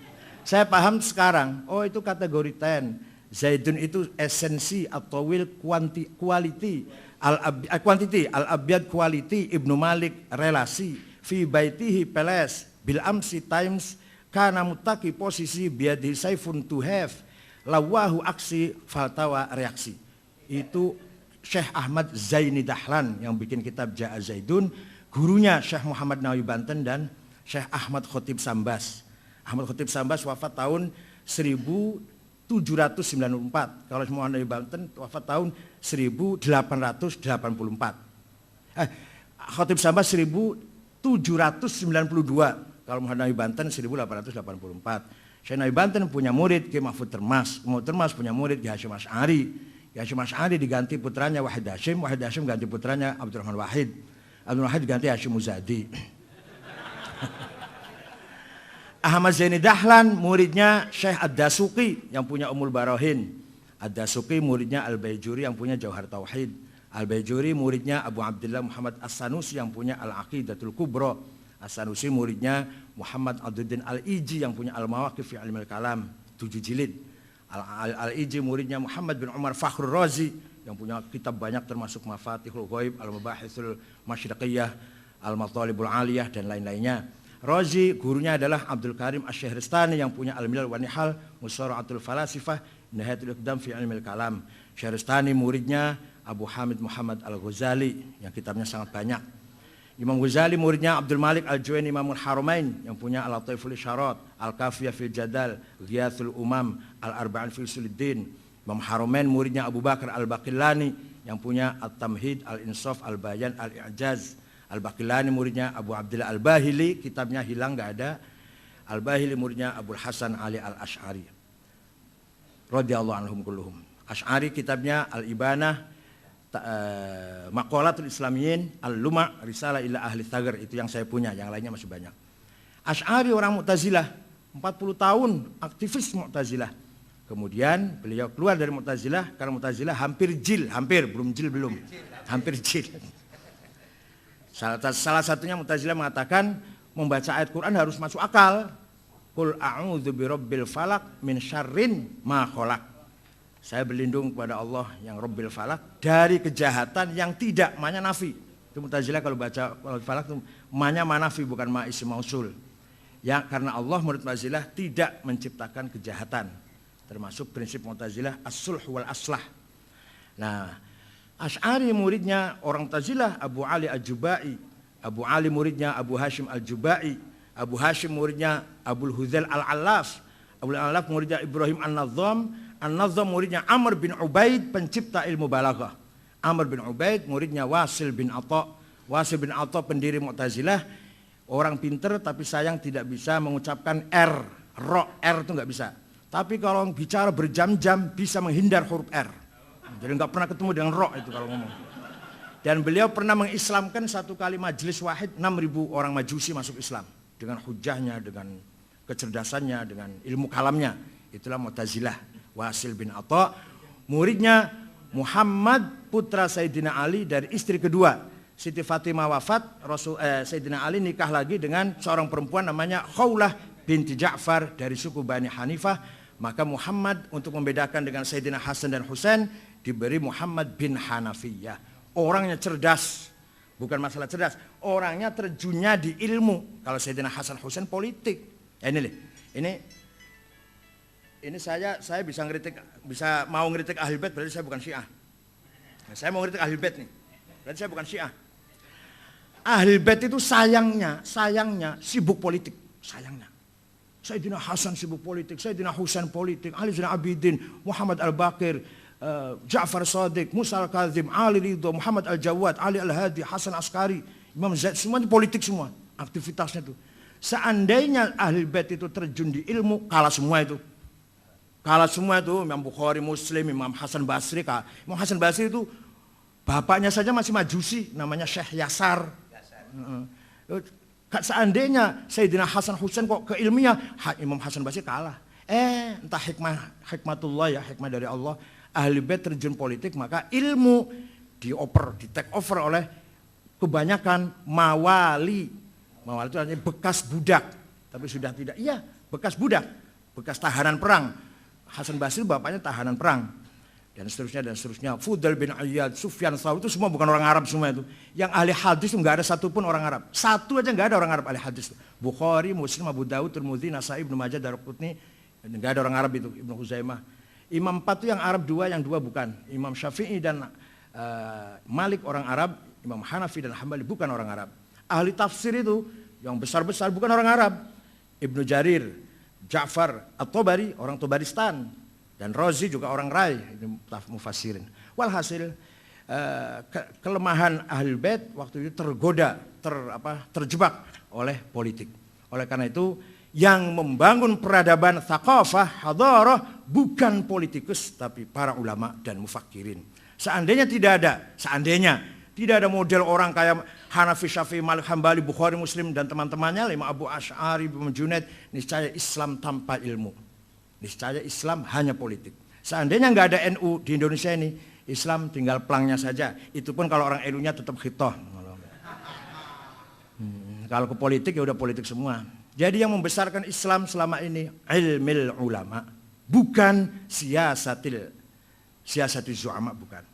S3: Saya paham sekarang, oh itu kategori 10. Zaidun itu esensi atau will quality, al-abyad quality, Ibnu Malik relasi, fi baitihi peles, bil amsi times, kana mutaki posisi biadi saifun to have, lawahu aksi faltawa reaksi. Itu Syekh Ahmad Zaini Dahlan yang bikin kitab Ja'a Zaidun, gurunya Syekh Muhammad Nawawi Banten dan Syekh Ahmad Khotib Sambas. Ahmad Khotib Sambas wafat tahun 1794. Kalau Muhammad Nawawi Banten wafat tahun 1884. Khotib Sambas 1792. Kalau Muhammad Nawawi Banten 1884. Syekh Nawawi Banten punya murid Ki Mahfud Termas. Mahfud Termas punya murid Ki Hasyim Asy'ari. Ki Hasyim Asy'ari diganti putranya Wahid Hasyim. Wahid Hasyim ganti putranya Abdurrahman Wahid. Abdurrahman Wahid diganti Hasyim Muzadi. Ahmad Zaini Dahlan muridnya Syekh Ad-Dasuqi yang punya Ummul Barahin. Ad-Dasuqi muridnya Al-Baijuri yang punya Jauhar Tauhid. Al-Baijuri muridnya Abu Abdullah Muhammad As-Sanusi yang punya Al-Aqidatul Kubra. As-Sanusi muridnya Muhammad Abduddin Al-Iji yang punya Al-Mawaqif fi Ilmil Kalam 7 jilid. Al-Iji muridnya Muhammad bin Umar Fakhrur Razi yang punya kitab banyak termasuk Mafatihul Ghaib, Al-Mabahithul Masyriqiyah, Al-Matalibul Aliyah dan lain-lainnya. Razi gurunya adalah Abdul Karim Asy-Syahristani yang punya Al-Milal wa Nihal, Musara'atul Falasifah, Nihayatul Iqdam fi Ilmil Kalam. Syahristani muridnya Abu Hamid Muhammad Al-Ghazali yang kitabnya sangat banyak. Imam Ghazali muridnya Abdul Malik Al-Juwaini Imamul Haramain yang punya Al-Lataiful Isyarat, Al-Kafiyah fil Jadal, Ghiyathul Umam, Al-Arba'in fil Suluddin. Imam Haramain muridnya Abu Bakar Al-Baqillani yang punya At-Tamhid, Al-Insaf, Al-Bayan, Al-I'jaz. Al-Baqillani muridnya Abu Abdullah Al-Bahili, kitabnya hilang nggak ada. Al-Bahili muridnya Abul Hasan Ali Al-Asy'ari. Radhiyallahu anhum kulluhum. Asy'ari kitabnya Al-Ibanah, Maqalatul Islamiyin, Al-Luma', Risalah ila Ahli Thagar, itu yang saya punya, yang lainnya masih banyak. Asy'ari orang Mu'tazilah, 40 tahun aktivis Mu'tazilah. Kemudian beliau keluar dari Mu'tazilah karena Mu'tazilah hampir jil, hampir jil. Salah satunya Mu'tazilah mengatakan membaca ayat Quran harus masuk akal. Qul a'udzu birabbil falaq min syarrin ma khalaq. Saya berlindung kepada Allah yang Rabbil Falak dari kejahatan yang tidak, ma'nya nafi. Itu Mu'tazilah kalau baca Falak itu ma'nya manafi bukan ma isim mausul. Ya, karena Allah menurut Mu'tazilah tidak menciptakan kejahatan. Termasuk prinsip Mu'tazilah as-sulh wal aslah. Nah, Asy'ari muridnya orang Mu'tazilah Abu Ali Al-Jubai. Abu Ali muridnya Abu Hashim Al-Jubai. Abu Hashim muridnya Abul Huzail Al-Allaf. Abul Allaf muridnya Ibrahim An-Nazzam. An-Nazzam muridnya Amr bin Ubaid, pencipta ilmu balaghah. Amr bin Ubaid muridnya Wasil bin Atha. Wasil bin Atha pendiri Mu'tazilah, orang pinter tapi sayang tidak bisa mengucapkan R, R itu nggak bisa. Tapi kalau bicara berjam-jam bisa menghindar huruf R. Jadi nggak pernah ketemu dengan ro itu kalau ngomong. Dan beliau pernah mengislamkan satu kali majelis wahid 6.000 orang majusi masuk Islam dengan hujahnya, dengan kecerdasannya, dengan ilmu kalamnya. Itulah Mu'tazilah. Wasil bin Atha, muridnya Muhammad putra Sayyidina Ali dari istri kedua. Siti Fatimah wafat, Sayyidina Ali nikah lagi dengan seorang perempuan namanya Khawlah binti Ja'far dari suku Bani Hanifah. Maka Muhammad untuk membedakan dengan Sayyidina Hasan dan Husain diberi Muhammad bin Hanafiyah. Orangnya cerdas, bukan masalah cerdas, orangnya terjunnya di ilmu. Kalau Sayyidina Hasan Husain politik. Ini saya bisa mau ngeritik Ahlul Bait, berarti saya bukan Syiah. Nah, saya mau ngeritik Ahlul Bait nih, berarti saya bukan Syiah. Ahlul Bait itu sayangnya sibuk politik, sayangnya. Sayyidina Hasan sibuk politik, Sayyidina Husain politik, Ali Zainal Abidin, Muhammad Al-Baqir, Ja'far Shadiq, Musa Al-Kazim, Ali Ridho, Muhammad Al-Jawad, Ali Al-Hadi, Hasan Askari, Imam Zaid, semuanya politik semua, aktivitasnya itu. Seandainya Ahlul Bait itu terjun di ilmu, kalah semua itu. Kalah semua itu, Imam Bukhari, Muslim, Imam Hasan Basri. Imam Hasan Basri itu bapaknya saja masih majusi, namanya Syekh Yasar. Seandainya Sayyidina Hasan Husain kok ke ilmiah, Imam Hasan Basri kalah. Entah hikmatullah ya, hikmah dari Allah. Ahli Bait terjun politik, maka ilmu di take over oleh kebanyakan mawali. Mawali itu artinya bekas budak, tapi sudah tidak. Iya, bekas budak, bekas tahanan perang. Hasan Basri bapaknya tahanan perang dan seterusnya. Fudail bin Iyad, Sufyan Tsauri itu semua bukan orang Arab semua itu. Yang ahli hadis itu nggak ada satupun orang Arab. Satu aja nggak ada orang Arab ahli hadis. Bukhari, Muslim, Abu Dawud, Tirmidzi, Nasai, Ibnu Majah, Daruqutni, nggak ada orang Arab itu. Ibnu Huzaimah. Imam 4 itu yang Arab 2, yang 2 bukan. Imam Syafi'i dan Malik orang Arab, Imam Hanafi dan Hambali bukan orang Arab. Ahli tafsir itu yang besar-besar bukan orang Arab. Ibnu Jarir, Ja'far At-Tabari orang Tabaristan, dan Razi juga orang Rai, ini mufassirin. Walhasil kelemahan Ahlul Bait waktu itu tergoda, terjebak oleh politik. Oleh karena itu yang membangun peradaban thaqafah, hadarah bukan politikus tapi para ulama dan mufakkirin. Seandainya tidak ada model orang kayak Hanafi, Syafi'i, Malik, Hambali, Bukhari, Muslim dan teman-temannya, Imam Abu Asy'ari, Imam Junaid, niscaya Islam tanpa ilmu. Niscaya Islam hanya politik. Seandainya nggak ada NU di Indonesia ini, Islam tinggal pelangnya saja. Itu pun kalau orang NU-nya tetap khitoh. Kalau ke politik ya udah politik semua. Jadi yang membesarkan Islam selama ini ilmil ulama, bukan siasatil zu'ama, bukan.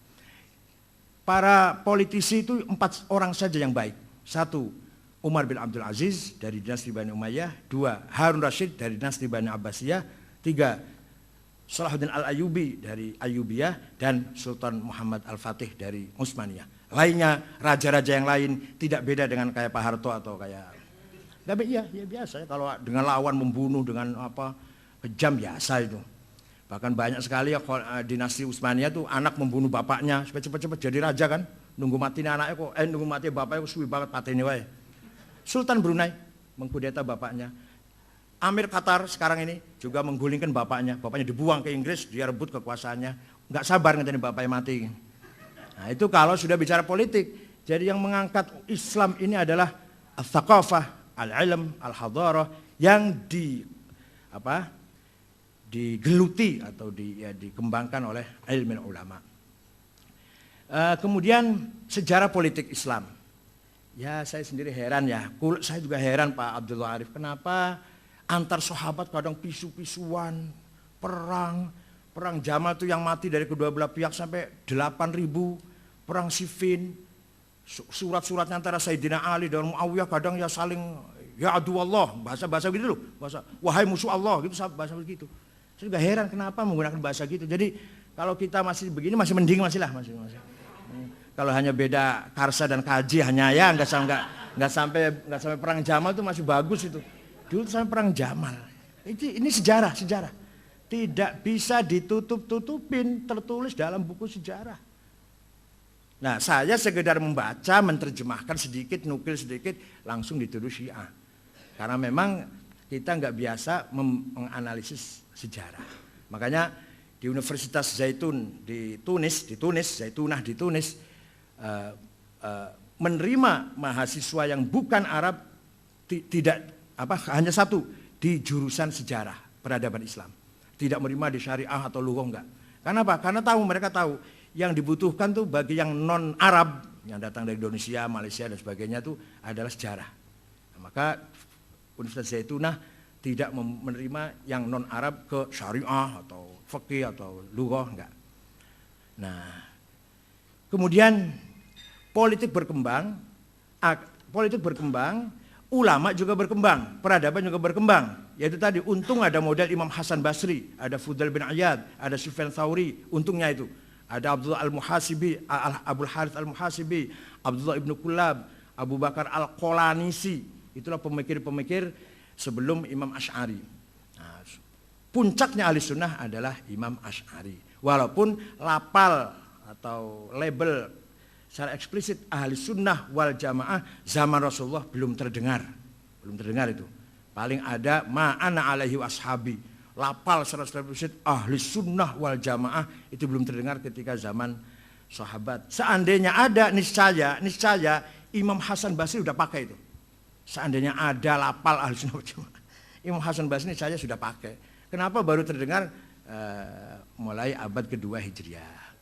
S3: Para politisi itu 4 orang saja yang baik. 1, Umar bin Abdul Aziz dari dinasti Bani Umayyah. 2, Harun Rashid dari dinasti Bani Abbasiyah. 3, Salahuddin Al-Ayyubi dari Ayyubiyah. Dan Sultan Muhammad Al-Fatih dari Utsmaniyah. Lainnya, raja-raja yang lain tidak beda dengan kayak Pak Harto atau kayak... Ya biasa ya, kalau dengan lawan membunuh dengan kejam biasa itu. Bahkan banyak sekali ya dinasti Utsmaniyah tuh anak membunuh bapaknya supaya cepat-cepat jadi raja kan. Nunggu mati anaknya kok, nunggu mati bapaknya kok suwi banget pateni wae. Sultan Brunei mengkudeta bapaknya. Amir Qatar sekarang ini juga menggulingkan bapaknya. Bapaknya dibuang ke Inggris, dia rebut kekuasaannya. Nggak sabar ngenteni bapaknya mati. Nah itu kalau sudah bicara politik. Jadi yang mengangkat Islam ini adalah al-thaqafah, al-ilm, al-hadarah yang digeluti atau dikembangkan oleh ilmu ulama. Kemudian sejarah politik Islam. Ya saya sendiri heran ya, saya juga heran Pak Abdullah Arif, kenapa antar sahabat kadang pisu-pisuan, perang Jamal itu yang mati dari kedua belah pihak sampai 8.000, perang Siffin, surat-suratnya antara Sayyidina Ali dan Muawiyah kadang ya saling ya adu Allah, bahasa gitu loh, bahasa wahai musuh Allah gitu, bahasa begitu. Saya juga heran kenapa menggunakan bahasa gitu. Jadi kalau kita masih begini masih mending masih. Kalau hanya beda Karsa dan Kaji hanya ya nggak sampai perang Jamal itu masih bagus itu. Dulu sampai perang Jamal. Ini sejarah. Tidak bisa ditutup-tutupin, tertulis dalam buku sejarah. Nah, saya sekedar membaca, menerjemahkan sedikit, nukil sedikit, langsung dituduh Syiah. Karena memang kita nggak biasa menganalisis sejarah. Makanya di Universitas Zaitun di Tunis, Zaitunah di Tunis, menerima mahasiswa yang bukan Arab hanya 1 di jurusan sejarah peradaban Islam. Tidak menerima di syariah atau lughah enggak. Karena apa? Karena mereka tahu yang dibutuhkan tuh bagi yang non Arab yang datang dari Indonesia, Malaysia dan sebagainya itu adalah sejarah. Nah, maka Universitas Zaitunah tidak menerima yang non Arab ke syariah atau fikih atau lughah enggak. Nah, kemudian politik berkembang, ulama juga berkembang, peradaban juga berkembang. Yaitu tadi untung ada model Imam Hasan Basri, ada Fudail bin Iyad, ada Sufyan Tsauri, untungnya itu. Ada Abdullah Al-Muhasibi, Abdul Harith Al-Muhasibi, Abdullah Ibnu Kullab, Abu Bakar Al-Qolanisi. Itulah pemikir-pemikir sebelum Imam Asy'ari. Nah, puncaknya ahli sunnah adalah Imam Asy'ari. Walaupun lapal atau label secara eksplisit ahli sunnah wal jamaah zaman Rasulullah belum terdengar itu. Paling ada ma'ana alaihi washabi, lapal secara eksplisit ahli sunnah wal jamaah itu belum terdengar ketika zaman sahabat. Seandainya ada niscaya Imam Hasan Basri sudah pakai itu. Seandainya ada lapal ahli sunnah wal jamaah, Imam Hasan Basri niscaya sudah pakai. Kenapa baru terdengar mulai abad kedua Hijriah?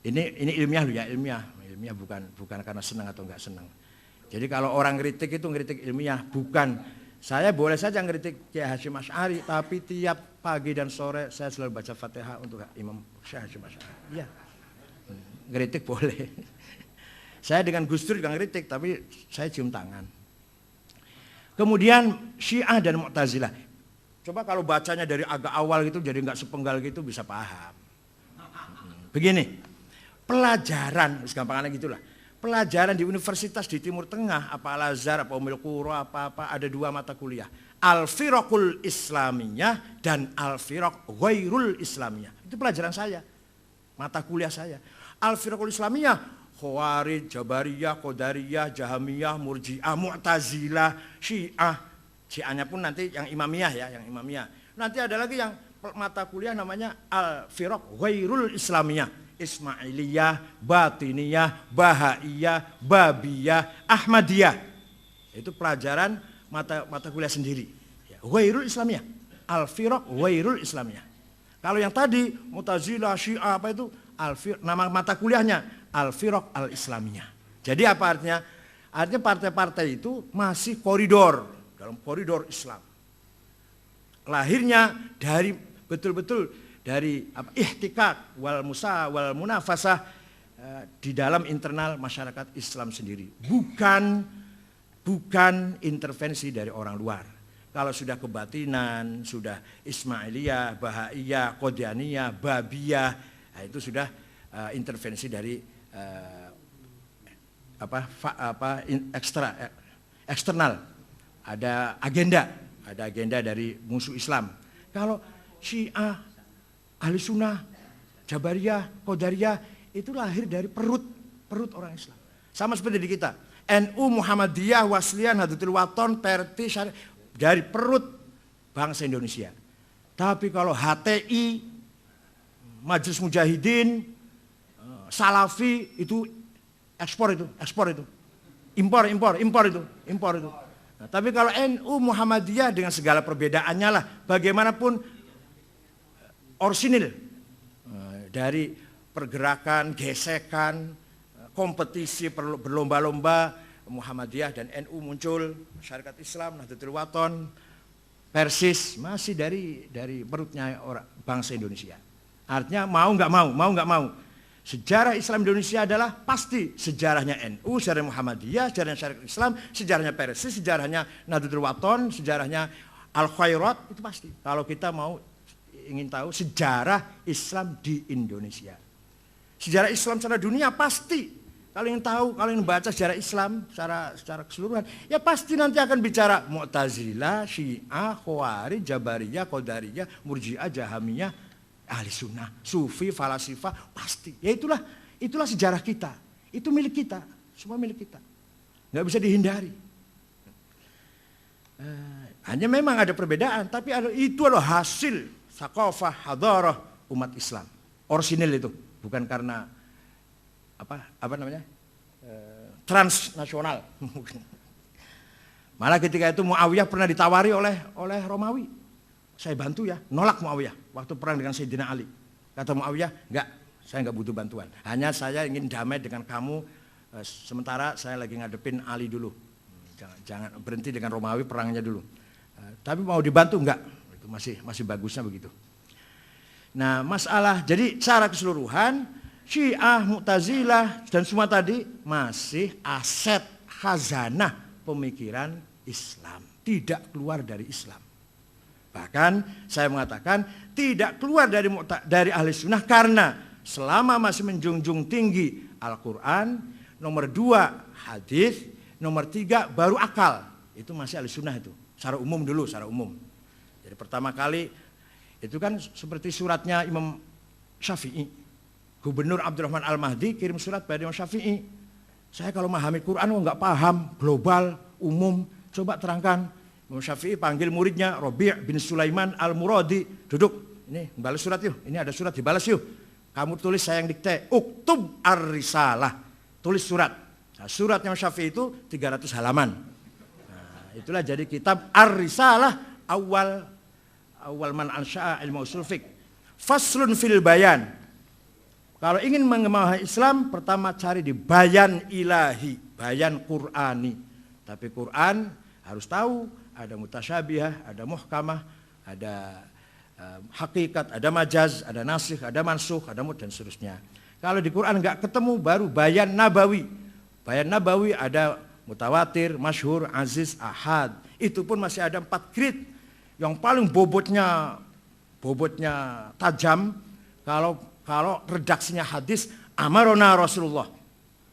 S3: Ini ilmiah loh ya, ilmiah bukan karena senang atau enggak senang. Jadi kalau orang ngeritik itu ngeritik ilmiah, bukan. Saya boleh saja ngeritik Kiai Hasyim Asy'ari, tapi tiap pagi dan sore saya selalu baca Fatihah untuk Imam Hasyim Asy'ari. Iya. Ngeritik boleh. Saya dengan Gus Dur juga ngeritik, tapi saya cium tangan. Kemudian Syiah dan Mu'tazilah. Coba kalau bacanya dari agak awal gitu jadi nggak sepenggal gitu bisa paham. Begini, pelajaran, gampangannya gitulah. Pelajaran di universitas di Timur Tengah, apa Al-Azhar, apa Ummul Qura, apa ada 2 mata kuliah. Al-Firaqul Islamiyah dan Al-Firaq Ghairul Islamiyah. Itu pelajaran saya, mata kuliah saya. Al-Firaqul Islamiyah, Khawarij, Jabariyah, Qadariyah, Jahamiyah, Murji'ah, Mu'tazilah, Syiah. Syiahnya pun nanti yang Imamiyah ya, yang Imamiyah. Nanti ada lagi yang mata kuliah namanya Al-Firaq Ghairul Islamiyah. Ismailiyah, Batiniyah, Bahaiyah, Babiyah, Ahmadiyah. Itu pelajaran mata kuliah sendiri. Ghairul Islamiyah, Al-Firaq Ghairul Islamiyah. Kalau yang tadi Mu'tazilah, Syiah apa itu? Nama mata kuliahnya Al-Firaq Al-Islamiyah. Jadi apa artinya? Artinya partai-partai itu masih koridor, dalam koridor Islam. Lahirnya dari betul-betul dari ihtikak wal munafasah di dalam internal masyarakat Islam sendiri, bukan intervensi dari orang luar. Kalau sudah kebatinan, sudah Ismailiyah, Bahaiyah, Qadianiyah, Babiyah, nah itu sudah intervensi dari eksternal. Ada agenda dari musuh Islam. Kalau Syiah, Ahli Sunnah, Jabariyah, Qadariyah itu lahir dari perut orang Islam. Sama seperti di kita. NU, Muhammadiyah, Wasliyah, Nahdlatul Wathon, Perti, Syariah, dari perut bangsa Indonesia. Tapi kalau HTI, Majelis Mujahidin, Salafi itu ekspor itu. Impor itu. Nah, tapi kalau NU, Muhammadiyah dengan segala perbedaannya lah, bagaimanapun orsinil dari pergerakan, gesekan, kompetisi, berlomba-lomba, Muhammadiyah dan NU muncul, Masyarakat Islam, Nahdlatul Wathon, Persis masih dari perutnya orang bangsa Indonesia. Artinya mau nggak mau, sejarah Islam Indonesia adalah pasti sejarahnya NU, sejarahnya Muhammadiyah, sejarahnya Syarikat Islam, sejarahnya Persis, sejarahnya Nahdlatul Wathon, sejarahnya Al-Khairat, itu pasti. Kalau kita mau ingin tahu sejarah Islam di Indonesia. Sejarah Islam secara dunia pasti. Kalau ingin tahu, kalau ingin baca sejarah Islam secara keseluruhan, ya pasti nanti akan bicara Mu'tazilah, Syiah, Khawarij, Jabariyah, Qadariyah, Murji'ah, Jahamiyah, Ahli Sunnah, Sufi, Falasifah, pasti. Ya itulah sejarah kita. Itu milik kita, semua milik kita. Nggak bisa dihindari. Hanya memang ada perbedaan, tapi itu adalah hasil Thaqafah, hadarah umat Islam. Orsinil itu, bukan karena apa namanya? Transnasional. Malah ketika itu Muawiyah pernah ditawari oleh Romawi. Saya bantu ya, nolak Muawiyah waktu perang dengan Sayyidina Ali. Kata Muawiyah, enggak, saya enggak butuh bantuan. Hanya saya ingin damai dengan kamu, sementara saya lagi ngadepin Ali dulu. Jangan berhenti dengan Romawi perangnya dulu. Tapi mau dibantu enggak? Masih bagusnya begitu. Nah, masalah jadi secara keseluruhan Syiah, Mu'tazilah dan semua tadi masih aset khazanah pemikiran Islam, tidak keluar dari Islam. Bahkan saya mengatakan tidak keluar dari Ahli Sunnah karena selama masih menjunjung tinggi Al-Quran, nomor 2 hadis, nomor 3 baru akal. Itu masih Ahli Sunnah itu. Secara umum dulu, secara umum. Jadi pertama kali itu kan seperti suratnya Imam Syafi'i. Gubernur Abdurrahman Al-Mahdi kirim surat pada Imam Syafi'i. Saya kalau memahami Quran nggak paham, global, umum, coba terangkan. Imam Syafi'i panggil muridnya Rabi' bin Sulaiman Al-Muradi, duduk. Ini balas surat yuk, ini ada surat dibalas yuk. Kamu tulis, saya yang dikte. Uktub ar-risalah, tulis surat. Nah, surat Imam Syafi'i itu 300 halaman. Nah, itulah jadi kitab ar-risalah awal man ansya'a ilmu usul fiqh. Faslun fil bayan. Kalau ingin memahami Islam, pertama cari di bayan ilahi, bayan Qur'ani. Tapi Quran harus tahu ada mutasyabihah, ada muhkamah, ada hakikat, ada majaz, ada nasikh, ada mansukh, ada dan seterusnya. Kalau di Quran enggak ketemu, baru bayan nabawi. Bayan nabawi ada mutawatir, masyhur, aziz, ahad. Itu pun masih ada 4 grade. yang paling bobotnya tajam, kalau redaksinya hadis, amarona Rasulullah,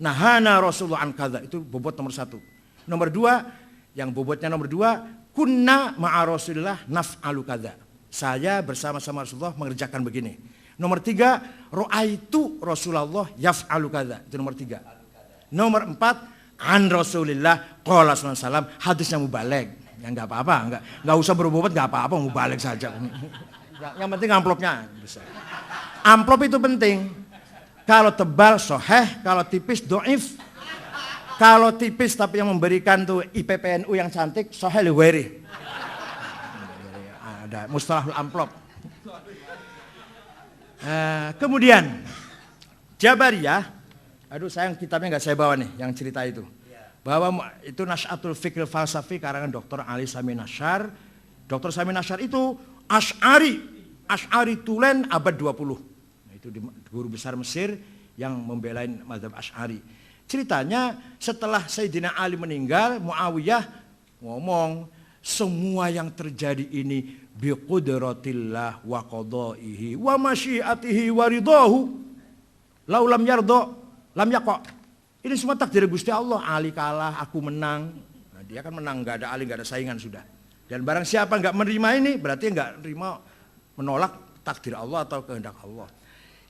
S3: nahana Rasulullah an kadza, itu bobot nomor 1. Nomor 2, yang bobotnya nomor 2, kunna ma'a Rasulillah naf'alu kadza. Saya bersama-sama Rasulullah mengerjakan begini. Nomor 3, ra'aitu Rasulullah yaf'alu kadza. Itu nomor 3. Nomor 4, an Rasulillah qala sallallahu alaihi wasallam, hadisnya mubaligh. Ya enggak apa-apa, enggak usah berbobot, enggak apa-apa, mubaligh saja. Yang penting amplopnya besar. Amplop itu penting. Kalau tebal sahih, kalau tipis dhaif. Kalau tipis tapi yang memberikan tuh IPPNU yang cantik, sahih li ghairi. Ada mustalahul amplop. Kemudian Jabariyah, aduh sayang kitabnya nggak saya bawa nih yang cerita itu. Bahwa itu Nasy'atul Fikr Falsafi karangan Dr. Ali Sami Nasyar. Dr. Sami Nasyar itu Asy'ari Tulen abad 20. Nah, itu guru besar Mesir yang membelain mazhab Asy'ari. Ceritanya setelah Sayyidina Ali meninggal, Muawiyah ngomong, semua yang terjadi ini biqudratillah wa qadaihi wa masyiatihi wa ridahu. Lau lam yardo lam yaqa. Ini semua takdir Gusti Allah. Ali kalah, aku menang. Nah, dia kan menang, enggak ada Ali, enggak ada saingan sudah. Dan barang siapa enggak menerima ini, berarti enggak menerima, menolak takdir Allah atau kehendak Allah.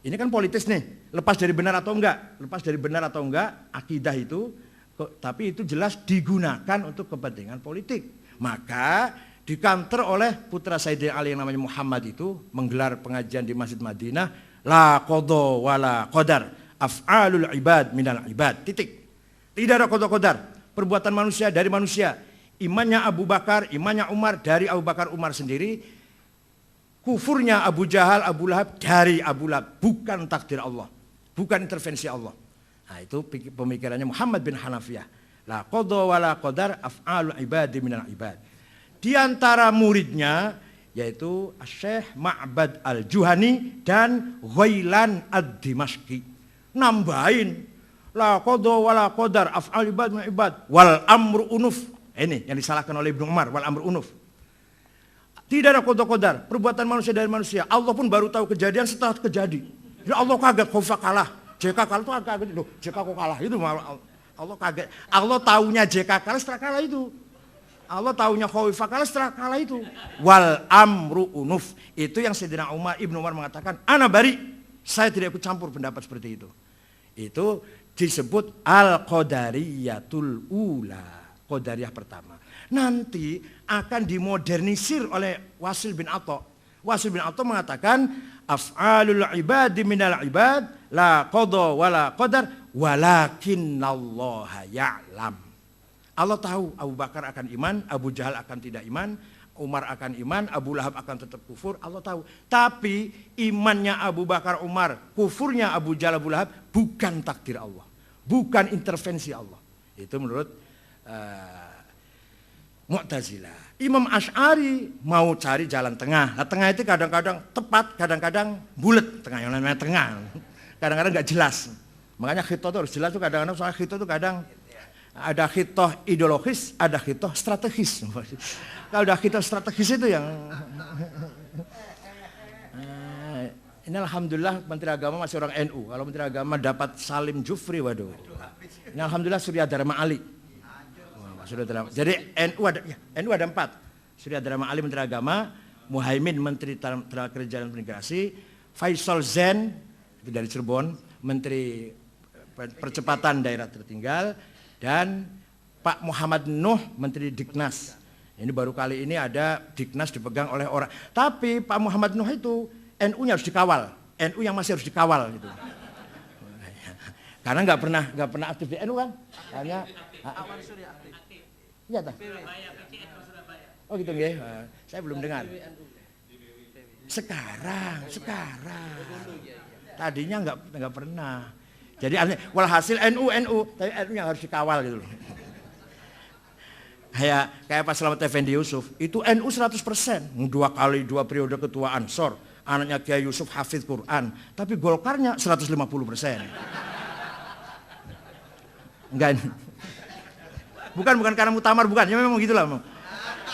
S3: Ini kan politis nih, lepas dari benar atau enggak, akidah itu, tapi itu jelas digunakan untuk kepentingan politik. Maka dikanter oleh putra Sayyidina Ali yang namanya Muhammad itu menggelar pengajian di Masjid Madinah, la qadha wala qadar, af'alul ibad minal ibad, titik. Tidak ada qadha qadar, perbuatan manusia dari manusia. Imannya Abu Bakar, imannya Umar dari Abu Bakar Umar sendiri. Kufurnya Abu Jahal, Abu Lahab dari Abu Lahab, bukan takdir Allah, bukan intervensi Allah. Nah, itu pemikirannya Muhammad bin Hanafiyah. La qadha wa la qadar af'alul ibadi minal ibad. Di antara muridnya yaitu Syekh Ma'bad Al-Juhani dan Ghailan Ad-Dimashqi. Nambahin la qadha wa la qadar af'alul ibad minal ibad wal amru unuf. Ini yang disalahkan oleh Ibnu Umar, wal amru unuf. Tidak ada qadar, perbuatan manusia dari manusia. Allah pun baru tahu kejadian setelah terjadi. Ya Allah kaget, Khaufah kalah. JK kalah itu kaget. Loh, JK kok kalah? Itu Allah kaget. Allah taunya JK kalah setelah kalah itu. Allah taunya Khaufah kalah setelah kalah itu. Wal amru unuf. Itu yang Sayyidina Ibnu Umar mengatakan, ana bari. Saya tidak ikut campur pendapat seperti itu. Itu disebut al-qadariyatul ula. Qadariyah pertama. Nanti akan dimodernisir oleh Wasil bin Atha. Wasil bin Atha mengatakan af'alul ibadi minal ibad la qadha wa la qadar walakinallaha ya'lam. Allah tahu Abu Bakar akan iman, Abu Jahal akan tidak iman, Umar akan iman, Abu Lahab akan tetap kufur, Allah tahu. Tapi imannya Abu Bakar Umar, kufurnya Abu Jahal Abu Lahab bukan takdir Allah, bukan intervensi Allah. Itu menurut Mu'tazilah. Imam Asy'ari mau cari jalan tengah. Nah, tengah itu kadang-kadang tepat, kadang-kadang bulat. Tengah yang namanya tengah. Kadang-kadang nggak jelas. Makanya khitoh itu harus jelas tuh kadang-kadang. Soalnya khitoh itu kadang ada khitoh ideologis, ada khitoh strategis. Kalau ada khitoh strategis itu yang ini alhamdulillah Menteri Agama masih orang NU. Kalau Menteri Agama dapat Salim Jufri, waduh. Ini alhamdulillah Surya Dharma Ali. Jadi NU ada 4. Surya Dharma Ali Menteri Agama, Muhaimin Menteri Tenaga Kerja dan Imigrasi, Faisal Zen itu dari Cirebon, Menteri Percepatan Daerah Tertinggal, dan Pak Muhammad Nuh Menteri Diknas. Ini baru kali ini ada Diknas dipegang oleh orang. Tapi Pak Muhammad Nuh itu NU-nya harus dikawal, NU yang masih harus dikawal gitu. Karena nggak pernah aktif di NU kan? Hanya iya tak? Oh gitu nggih. Saya belum dengar. Sekarang. Tadinya nggak pernah. Jadi walhasil NU, tapi NU yang harus dikawal gitu loh. Kayak Pak Slamet Effendi Yusuf, itu NU 100%. 2 periode ketua Ansor, anaknya Kiai Yusuf hafidz Quran, tapi Golkarnya 150%. Enggak. Bukan karena muktamar, bukan. Ya memang gitulah.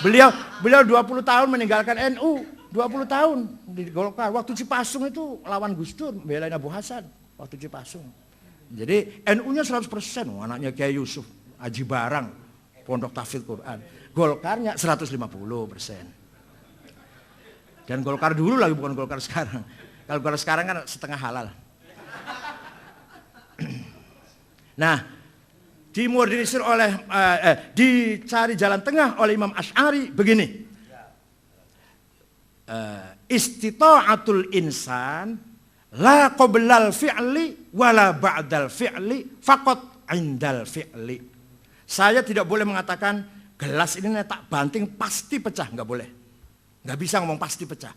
S3: Beliau 20 tahun meninggalkan NU, 20 tahun di Golkar. Waktu Cipasung itu lawan Gus Dur, belain Abu Hasan waktu Cipasung. Jadi NU-nya 100%, anaknya Kiai Yusuf, Haji Barang, Pondok Tahfidz Quran. Golkarnya 150%. Dan Golkar dulu lagi, bukan Golkar sekarang. Kalau Golkar sekarang kan setengah halal. Nah, dimorganisir oleh dicari jalan tengah oleh Imam Asy'ari begini. Istita'atul insan la qoblal fi'li wala ba'dal fi'li faqat indal fi'li. Saya tidak boleh mengatakan gelas ini tak banting pasti pecah, nggak boleh. Nggak bisa ngomong pasti pecah.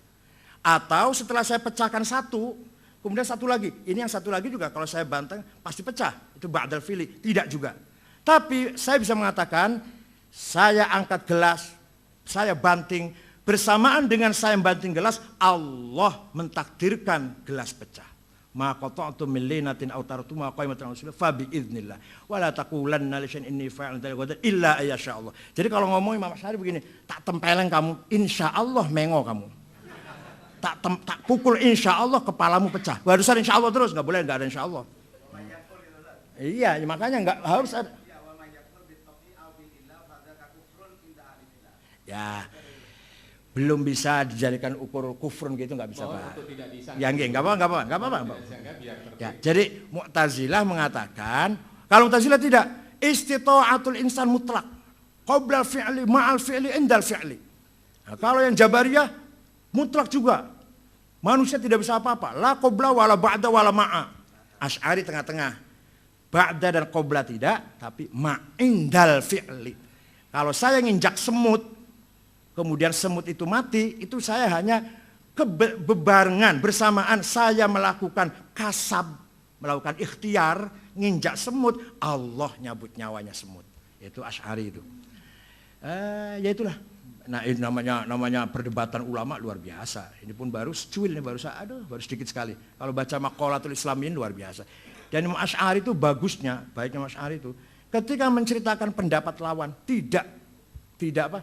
S3: Atau setelah saya pecahkan satu, kemudian satu lagi. Ini yang satu lagi juga kalau saya banteng pasti pecah. Itu ba'dal fi'li, tidak juga. Tapi saya bisa mengatakan saya angkat gelas, saya banting, bersamaan dengan saya banting gelas, Allah mentakdirkan gelas pecah. Ma qata'tu min linatin aw taratu ma qaimatan rasulillah fa bi idznillah wa la taqulanna li syai'in inni fa'ilun dzalika illa ayyasha Allah. Jadi kalau ngomong Imam Asy'ari begini, tak tempeleng kamu, insyaallah mengo kamu. Tak pukul insyaallah kepalamu pecah. Barusan insyaallah terus, enggak boleh enggak ada insyaallah. Iya, makanya enggak harus ada. Ya, belum bisa dijadikan ukur kufrun gitu, nggak bisa Pak. Ya nggak apa-apa. Ya, jadi Mu'tazilah mengatakan, kalau Mu'tazilah tidak, istita'atul insan mutlak, qoblal fi'li ma'al fi'li indal fi'li. Nah, kalau yang Jabariyah mutlak juga, manusia tidak bisa apa-apa, la qobla wala ba'da wala ma'a. Asy'ari tengah-tengah, ba'da dan qobla tidak, tapi ma'indal fi'li. Kalau saya nginjak semut, kemudian semut itu mati, itu saya hanya bebarengan, bersamaan saya melakukan kasab, melakukan ikhtiar, nginjak semut, Allah nyabut nyawanya semut. Itu Asy'ari itu. Ya itulah. Nah ini namanya perdebatan ulama luar biasa. Ini pun baru secuil, ini baru sedikit sekali. Kalau baca Maqalatul Islamin luar biasa. Dan Imam Asy'ari itu bagusnya, baiknya Imam Asy'ari itu, ketika menceritakan pendapat lawan, tidak apa?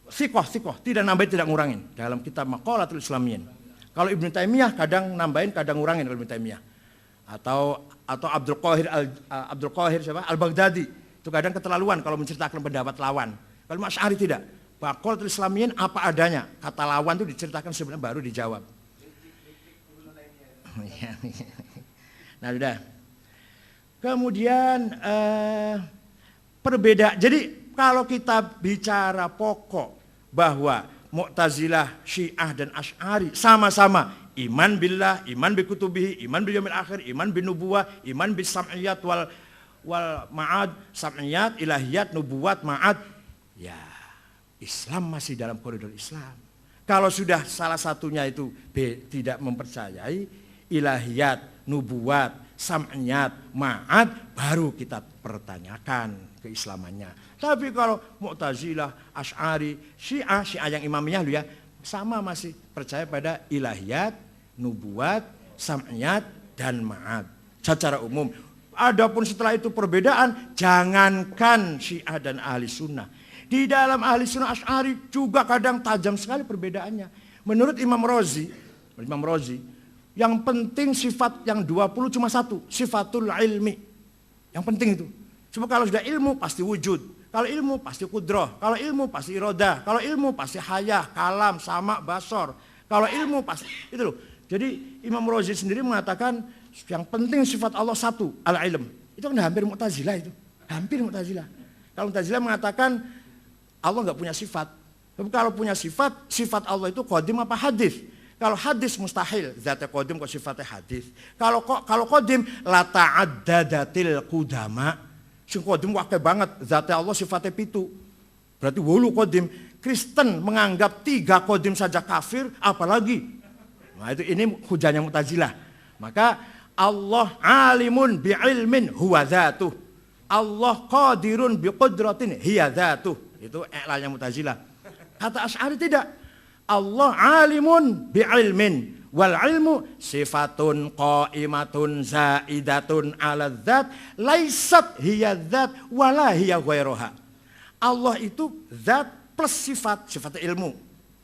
S3: Sikoh, tidak nambahin, tidak ngurangin dalam kitab Maqalatul Islamiyin. Kalau Ibnu Taimiyah kadang nambahin, kadang ngurangin kalau Ibnu Taimiyah. Atau Abdul Qahir siapa? Al-Baghdadi itu kadang keterlaluan kalau menceritakan pendapat lawan. Kalau Asy'ari tidak. Maqalatul Islamiyin apa adanya. Kata lawan itu diceritakan sebenarnya baru dijawab. Nah, sudah. Kemudian perbedaan. Jadi kalau kita bicara pokok bahwa Mu'tazilah, Syiah dan Asy'ari sama-sama iman billah, iman bi kutubihi, iman bil yaumil akhir, iman bin nubuwah, iman bis sam'iyat wal ma'ad, sam'iyat, ilahiyat, nubuwat, ma'ad. Ya, Islam masih dalam koridor Islam. Kalau sudah salah satunya itu tidak mempercayai ilahiyat, nubuwat, sam'iyat, ma'ad, baru kita pertanyakan keislamannya. Tapi kalau Mu'tazilah, Asy'ari, Syiah yang imamiyah lu ya, sama masih percaya pada ilahiyat, nubuwat, sam'iyat, dan ma'ad. Secara umum. Adapun setelah itu perbedaan, jangankan Syiah dan Ahli Sunnah. Di dalam Ahli Sunnah Asy'ari juga kadang tajam sekali perbedaannya. Menurut Imam Razi, yang penting sifat yang 20 cuma satu, sifatul ilmi. Yang penting itu. Cuma kalau sudah ilmu pasti wujud. Kalau ilmu pasti kudrah, kalau ilmu pasti irodah, kalau ilmu pasti hayah, kalam, sama, basor. Kalau ilmu pasti, itu loh. Jadi Imam Razi sendiri mengatakan yang penting sifat Allah satu, al-ilm. Itu kan hampir Mu'tazilah itu, hampir Mu'tazilah. Kalau Mu'tazilah mengatakan Allah nggak punya sifat. Tapi kalau punya sifat, sifat Allah itu qadim apa hadis? Kalau hadis mustahil, zatnya qadim kok sifatnya hadis. Kalau qadim la ta'addadatil qudama. Sing qadim wakil banget, zatnya Allah sifatnya pitu. Berarti wulu qadim. Kristen menganggap 3 qadim saja kafir, apalagi. Nah itu ini hujahnya Mu'tazilah. Maka Allah alimun bi'ilmin huwa dzatuh. Allah qadirun biqudratin hiya dzatuh. Itu i'lalnya Mu'tazilah. Kata Asy'ari tidak. Allah alimun bi'ilmin. Wal ilmu sifatun qaimatun zaidatun ala dzat laisat hiya dzat wala hiya ghairuha. Allah itu zat plus sifat ilmu.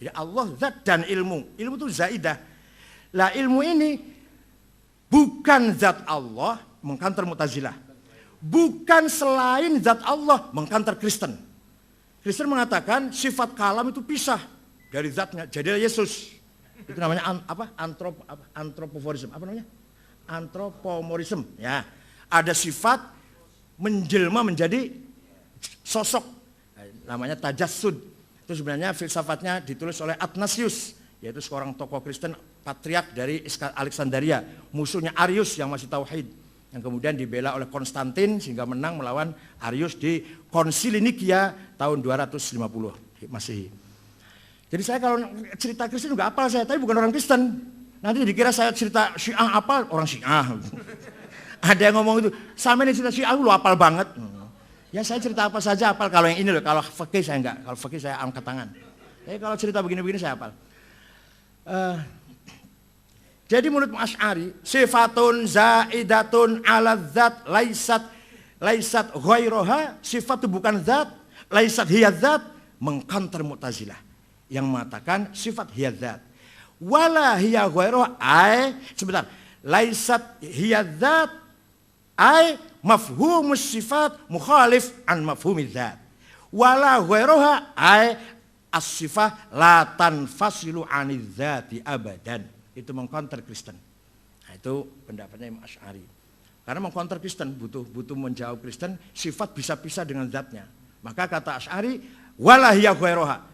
S3: Jadi Allah zat dan ilmu. Ilmu itu zaidah. Lah ilmu ini bukan zat Allah, mengkantar Mu'tazilah. Bukan selain zat Allah, mengkantar Kristen. Kristen mengatakan sifat kalam itu pisah dari zatnya. Jadilah Yesus. Itu namanya antropoforisme. Apa namanya? Antropomorfisme. Ya. Ada sifat menjelma menjadi sosok. Namanya tajassud. Itu sebenarnya filsafatnya ditulis oleh Athanasius, yaitu seorang tokoh Kristen patriark dari Alexandria, musuhnya Arius yang masih tauhid, yang kemudian dibela oleh Konstantin sehingga menang melawan Arius di Konsili Nikia tahun 250 Masehi. Jadi saya kalau cerita Kristen juga apal saya, tapi bukan orang Kristen. Nanti dikira saya cerita Syiah apal, orang Syiah. Ada yang ngomong itu, sama ini cerita Syiah lu apal banget. Ya saya cerita apa saja apal, kalau yang ini loh, kalau fikih saya enggak, kalau fikih saya angkat tangan. Tapi kalau cerita begini-begini saya apal. Jadi menurut Asy'ari, sifatun zaidatun ala zat laisat ghairoha, sifat itu bukan zat, laisat hiya zat, mengkantar Mu'tazilah yang mengatakan sifat hiya zat. Wala hiya ghairoha sebentar, laisat hiya zat mafhumus sifat mukhalif an mafhumiz zat. Wala ghairoha as-sifah la tanfasilu aniz zati abadan. Itu mengkonter Kristen. Nah, itu pendapatnya Imam Asy'ari. Karena mengkonter Kristen butuh menjawab Kristen, sifat bisa pisah dengan zatnya. Maka kata Asy'ari, wala hiya ghairoha,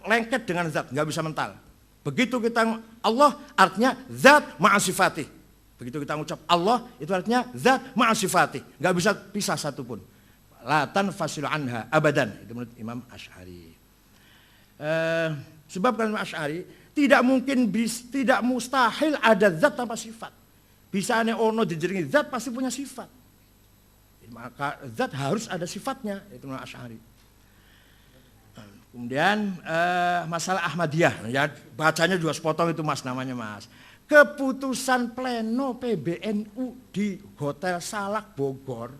S3: lengket dengan zat, nggak bisa mental. Begitu kita Allah artinya zat ma'a sifatih. Begitu kita ngucap Allah itu artinya zat ma'a sifatih, nggak bisa pisah satupun. La tanfasilu anha abadan. Itu menurut Imam Asy'ari. Sebab kan Imam Asy'ari tidak mustahil ada zat tanpa sifat. Bisa ane ono dijeringi zat pasti punya sifat. Maka zat harus ada sifatnya, itu Imam Asy'ari. Kemudian masalah Ahmadiyah, ya bacanya juga sepotong itu Mas namanya Mas. Keputusan pleno PBNU di Hotel Salak Bogor.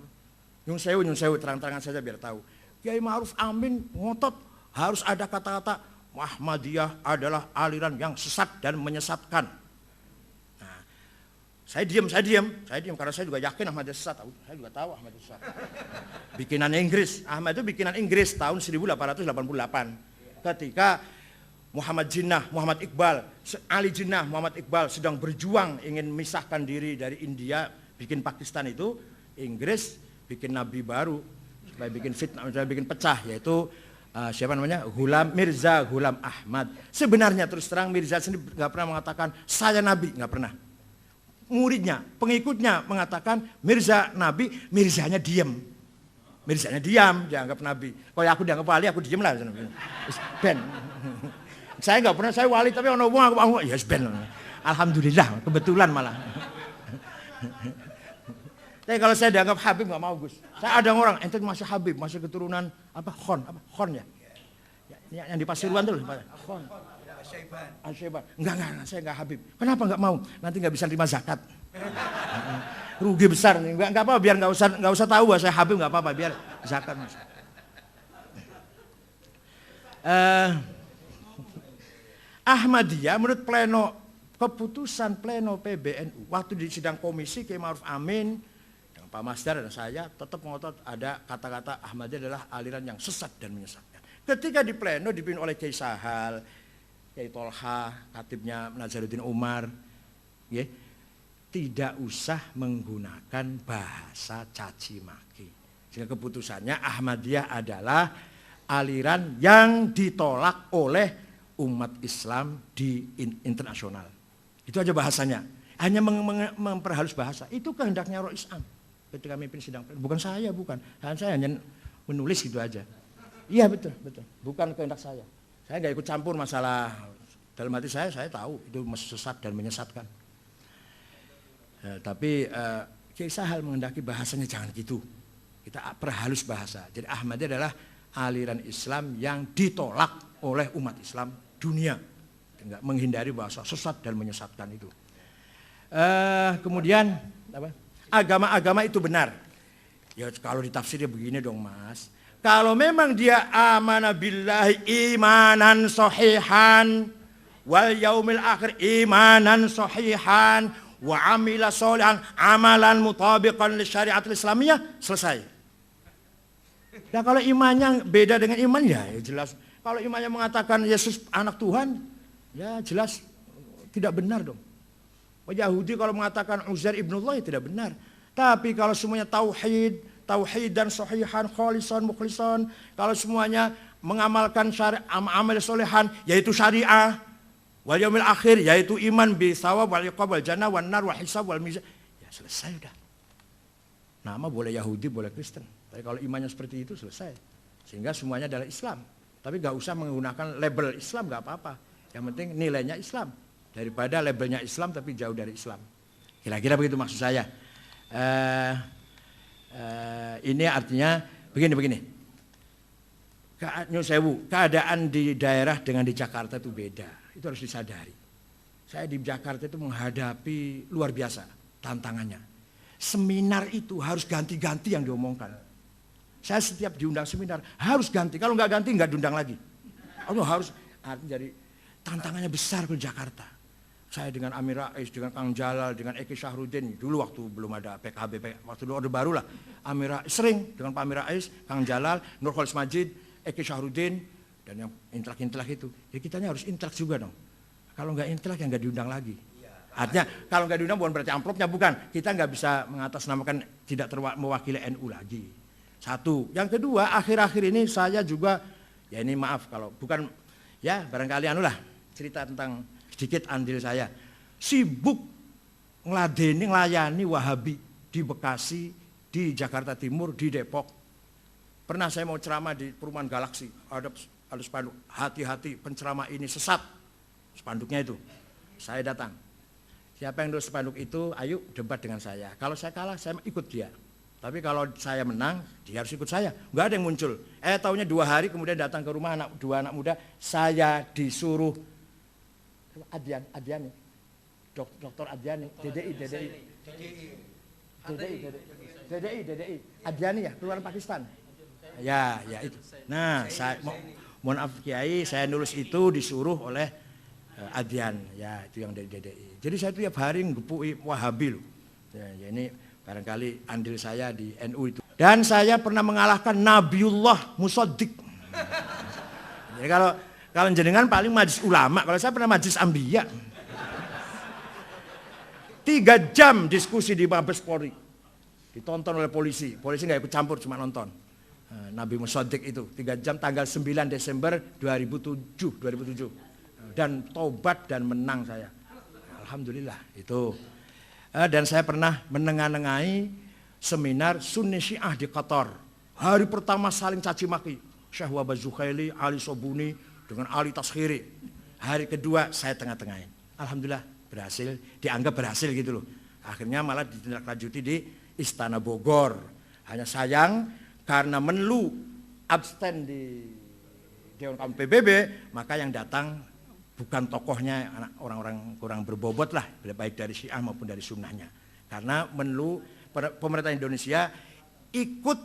S3: Nyun sewu terang-terangan saja biar tahu. Kiai Ma'ruf Amin ngotot harus ada kata-kata Ahmadiyah adalah aliran yang sesat dan menyesatkan. Nah, saya diam karena saya juga yakin Ahmadiyah sesat. Saya juga tahu Ahmadiyah sesat. Bikinan Inggris, Ahmad itu bikinan Inggris tahun 1888. Ketika Muhammad Jinnah, Muhammad Iqbal, Ali Jinnah, Muhammad Iqbal sedang berjuang ingin memisahkan diri dari India, bikin Pakistan itu, Inggris bikin nabi baru supaya bikin fitnah, supaya bikin pecah, yaitu siapa namanya? Mirza Ghulam Ahmad. Sebenarnya terus terang Mirza sendiri nggak pernah mengatakan saya nabi, nggak pernah. Muridnya, pengikutnya mengatakan Mirza nabi, Mirzanya diam. Mirzanya diam, dianggap nabi. Kalau aku dianggap wali, aku diam lah. Ben. Saya nggak pernah, saya wali tapi ono wong aku ya ben. Alhamdulillah, kebetulan malah. Tapi kalau saya dianggap Habib nggak mau Gus. Saya ada orang, ente masih Habib, masih keturunan Khon ya. Yang di Pasuruan tuh, Khon. Syaiban. Enggak, saya nggak Habib. Kenapa nggak mau? Nanti nggak bisa terima zakat. Rugi besar nih. Nggak apa, biar nggak usah tahu bahwa saya Habib nggak apa-apa, biar zakat masuk. Ahmadiyah menurut keputusan pleno PBNU waktu di sidang komisi Kiai Ma'ruf Amin, Pak Masdar dan saya tetap ngotot ada kata-kata Ahmadiyah adalah aliran yang sesat dan menyesatkan. Ketika di pleno dipimpin oleh Kiai Sahal, Kiai Tolha, katibnya Nazaruddin Umar, ya, tidak usah menggunakan bahasa caci maki. Sehingga keputusannya Ahmadiyah adalah aliran yang ditolak oleh umat Islam di internasional. Itu aja bahasanya. Hanya memperhalus bahasa. Itu kehendaknya Rois Am ketika memimpin sidang. Bukan saya, bukan. Saya hanya menulis gitu aja. Iya betul. Bukan kehendak saya. Saya nggak ikut campur masalah. Dalam hati saya tahu itu sesat dan menyesatkan. Tapi Kiai Sahal menghendaki bahasanya jangan gitu. Kita perhalus bahasa. Jadi Ahmadiyah adalah aliran Islam yang ditolak oleh umat Islam dunia. Enggak menghindari bahasa sesat dan menyesatkan itu. Kemudian apa? Agama-agama itu benar. Ya kalau ditafsirnya begini dong Mas. Kalau memang dia amana billahi imanan sahihan wal yaumil akhir imanan sahihan wa amila sholihan amalan mutabiqan li syariatil islamiyah, selesai. Nah kalau imannya beda dengan iman ya jelas. Kalau imannya mengatakan Yesus anak Tuhan, ya jelas tidak benar dong. Yahudi kalau mengatakan Uzair ibnullah ya tidak benar. Tapi kalau semuanya tauhid dan sahihan, khalisan, mukhlisan, kalau semuanya mengamalkan amal solehan, yaitu syariah, wal yaumil akhir, yaitu iman bi thawab wal iqab wal jannah wan nar wal hisab wal mizan, ya selesai udah. Nama boleh Yahudi, boleh Kristen, tapi kalau imannya seperti itu selesai. Sehingga semuanya adalah Islam. Tapi gak usah menggunakan label Islam, gak apa-apa. Yang penting nilainya Islam, daripada labelnya Islam tapi jauh dari Islam. Kira-kira begitu maksud saya. Ini artinya begini. Keadaan di daerah dengan di Jakarta itu beda. Itu harus disadari. Saya di Jakarta itu menghadapi luar biasa tantangannya. Seminar itu harus ganti-ganti yang diomongkan. Saya setiap diundang seminar harus ganti. Kalau nggak ganti nggak diundang lagi. Harus jadi tantangannya besar ke Jakarta. Saya dengan Amir Rais, dengan Kang Jalal, dengan Eki Syahrudin, dulu waktu belum ada PKB, waktu dulu Orde Baru lah. Amir Rais, sering dengan Pak Amir Rais, Kang Jalal, Nurholis Majid, Eki Syahrudin, dan yang intelek-intelek itu. Jadi kitanya harus intelek juga dong. Kalau nggak intelek ya nggak diundang lagi. Artinya kalau nggak diundang bukan berarti amplopnya, bukan. Kita nggak bisa mengatasnamakan tidak mewakili NU lagi. Satu. Yang kedua, akhir-akhir ini saya juga, ya ini maaf kalau bukan, ya barangkali cerita tentang sedikit andil saya, sibuk ngelayani Wahabi di Bekasi, di Jakarta Timur, di Depok. Pernah saya mau ceramah di Perumahan Galaksi, ada spanduk, hati-hati penceramah ini sesat, spanduknya itu. Saya datang, siapa yang nulis spanduk itu, ayo debat dengan saya. Kalau saya kalah, saya ikut dia. Tapi kalau saya menang, dia harus ikut saya. Nggak ada yang muncul. Taunya 2 hari kemudian datang ke rumah dua anak muda, saya disuruh Adiani, Dr. Adiani, DDI, Adiani ya, keluaran Pakistan. Ya itu. Nah, saya mohon maaf Kiai, saya nulis itu disuruh oleh Adian, ya itu yang dari DDI. Jadi saya tiap hari ngepui Wahabi loh. Ya, ini barangkali andil saya di NU itu. Dan saya pernah mengalahkan Nabiullah Musaddiq. Jadi kalau jenengan paling majelis ulama, kalau saya pernah majelis Ambiya. 3 jam diskusi di Mabes Polri. Ditonton oleh polisi nggak ikut campur, cuma nonton. Nabi Musaddiq itu 3 jam tanggal 9 Desember 2007. Dan tobat dan menang saya. Alhamdulillah itu. Dan saya pernah menengah-nengahi seminar Sunni Syiah di Qatar. Hari pertama saling caci maki. Syekh Wahbah Zuhaili, Ali Sobuni, dengan Ali Taskhiri. Hari kedua saya tengah-tengahin. Alhamdulillah berhasil, dianggap berhasil gitu loh. Akhirnya malah ditindaklanjuti di Istana Bogor. Hanya sayang karena Menlu abstain di Dewan Kaum PBB, maka yang datang bukan tokohnya, orang-orang kurang berbobot lah, baik dari Syiah maupun dari Sunnahnya. Karena Menlu pemerintah Indonesia ikut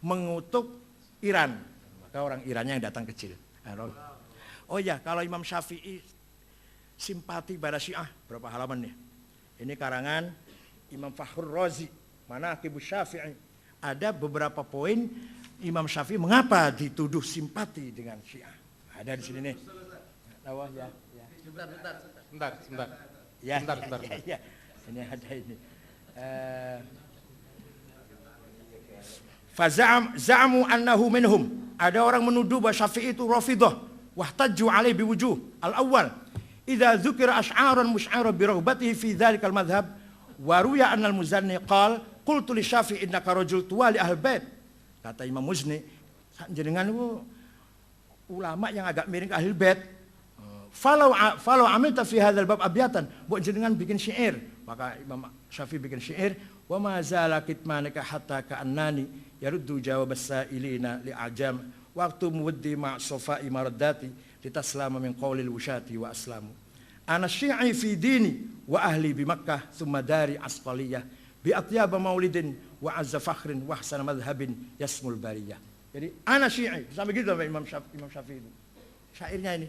S3: mengutuk Iran, maka orang Irannya yang datang kecil. Oh ya, kalau Imam Syafi'i simpati pada Syiah, berapa halaman nih? Ini karangan Imam Fakhrur Razi, Manaqibus Syafi'i. Ada beberapa poin Imam Syafi'i mengapa dituduh simpati dengan Syiah. Ada di sini nih. Ya. Sebentar. Ya. Ini ada ini. Za'amu annahu minhum. Ada orang menuduh bahwa Syafi'i itu Rafidhah. Wahtajju alaihi biwujuh. Al-awwal, idza dzukira asy'aran musy'ara bi raghbatihi fi dzalikal madhhab wa ruya anna al-Muzanni qala qultu li Syafi'i innaka rajul tuwali ahlul bait. Kata Imam Muzni, jenengan itu ulama yang agak miring ke ahlul bait. Falau amilta fi hadzal bab abyatan, buat jenengan bikin syair. Maka Imam Syafi'i bikin syair, wa ma zala kitmanika hatta ka'annani yaruddu jawab as-sa'ilina li'ajam waktu muwaddi ma' sofai maradati litaslama min qawlil wushati wa aslamu. Ana syi'i fi dini wa ahli bi Makkah thumma dari asqaliyah bi atyaba maulidin wa azza fakhrin wa ahsana madhhabin yasmul bariyah. Jadi ana Syi'i, sampai gitu sampai Imam Syafi'i itu. Syairnya ini.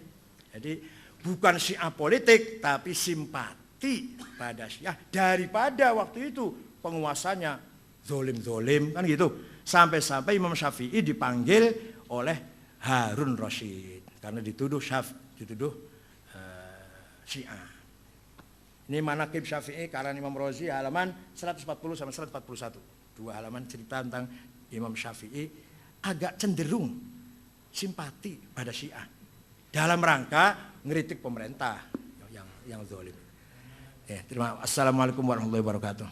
S3: Jadi bukan Syiah politik tapi simpati pada Syiah daripada waktu itu penguasanya zolim-zolim kan gitu. Sampai-sampai Imam Syafi'i dipanggil oleh Harun Rasyid karena dituduh Syiah. Ini Manaqib Syafi'i karangan Imam Razi halaman 140 sampai 141. 2 halaman cerita tentang Imam Syafi'i agak cenderung simpati pada Syiah dalam rangka ngeritik pemerintah yang zalim. Terima kasih. Assalamualaikum warahmatullahi wabarakatuh.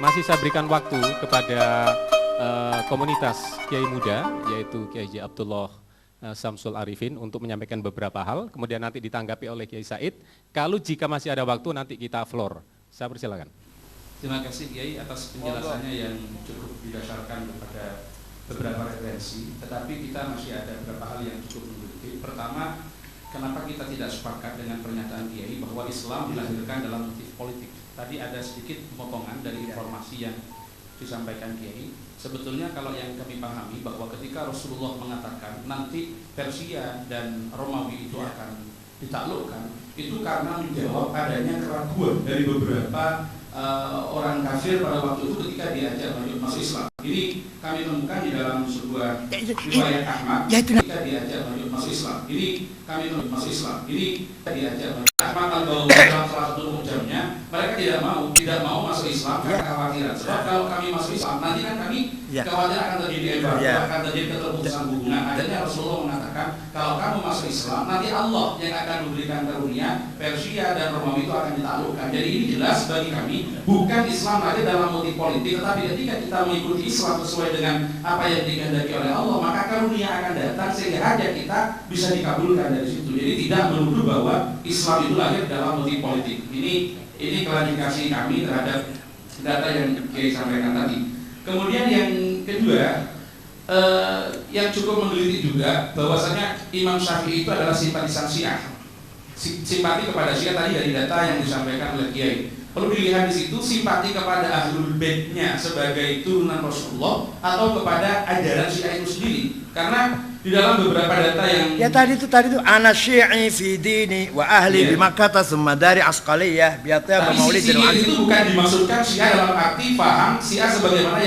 S1: Masih saya berikan waktu kepada komunitas Kiai Muda, yaitu Kiai Haji Abdullah Samsul Arifin untuk menyampaikan beberapa hal, kemudian nanti ditanggapi oleh Kiai Said. Kalau jika masih ada waktu nanti kita floor. Saya persilakan.
S2: Terima kasih Kiai atas penjelasannya yang cukup didasarkan kepada beberapa referensi, tetapi kita masih ada beberapa hal yang cukup mengikuti. Pertama, kenapa kita tidak sepakat dengan pernyataan Kiai bahwa Islam dilahirkan dalam motif politik? Tadi ada sedikit pemotongan dari informasi yang disampaikan Kiai. Sebetulnya kalau yang kami pahami bahwa ketika Rasulullah mengatakan nanti Persia dan Romawi itu akan ditaklukkan, itu karena menjawab adanya keraguan dari beberapa orang kafir pada waktu itu ketika diajak masuk Islam. Ini kami temukan di dalam sebuah riwayat Ahmad ketika diajak masuk Islam. Ini kami temukan masuk Islam. Ini diajak Ahmad al-Bawi dalam salah satu jamnya, mereka tidak mau masuk Islam karena kekhawatiran. Sebab kalau kami masuk Islam nanti kan kami khawatir akan terjadi embargo, akan terjadi keterputusan hubungan. Akhirnya Rasulullah mengatakan kalau kamu masuk Islam nanti Allah yang akan memberikan karunia, Persia dan Romawi itu akan ditaklukkan. Jadi ini jelas bagi kami bukan Islam lagi dalam motif politik, tetapi ketika kita mengikuti Islam sesuai dengan apa yang dikehendaki oleh Allah, maka karunia akan datang sehingga hajat kita bisa dikabulkan dari situ. Jadi tidak menuduh bahwa Islam itu lahir dalam motif politik. Ini klarifikasi kami terhadap data yang Kiai sampaikan tadi. Kemudian yang kedua, yang cukup menggelitik juga bahwasanya Imam Syafi'i itu adalah simpatisan Syiah. Simpati kepada Syiah tadi dari data yang disampaikan oleh Kiai. Perlu dilihat di situ simpati kepada Ahlul Baitnya sebagai turunan Rasulullah atau kepada ajaran Syiah itu sendiri. Karena di dalam beberapa data yang
S3: tadi itu ana Syi'i fi dini wa ahli bi Makkah tsumma dari Asqaliyah biatnya maulid
S2: itu bukan dimaksudkan Syiah dalam arti paham Syiah sebagaimana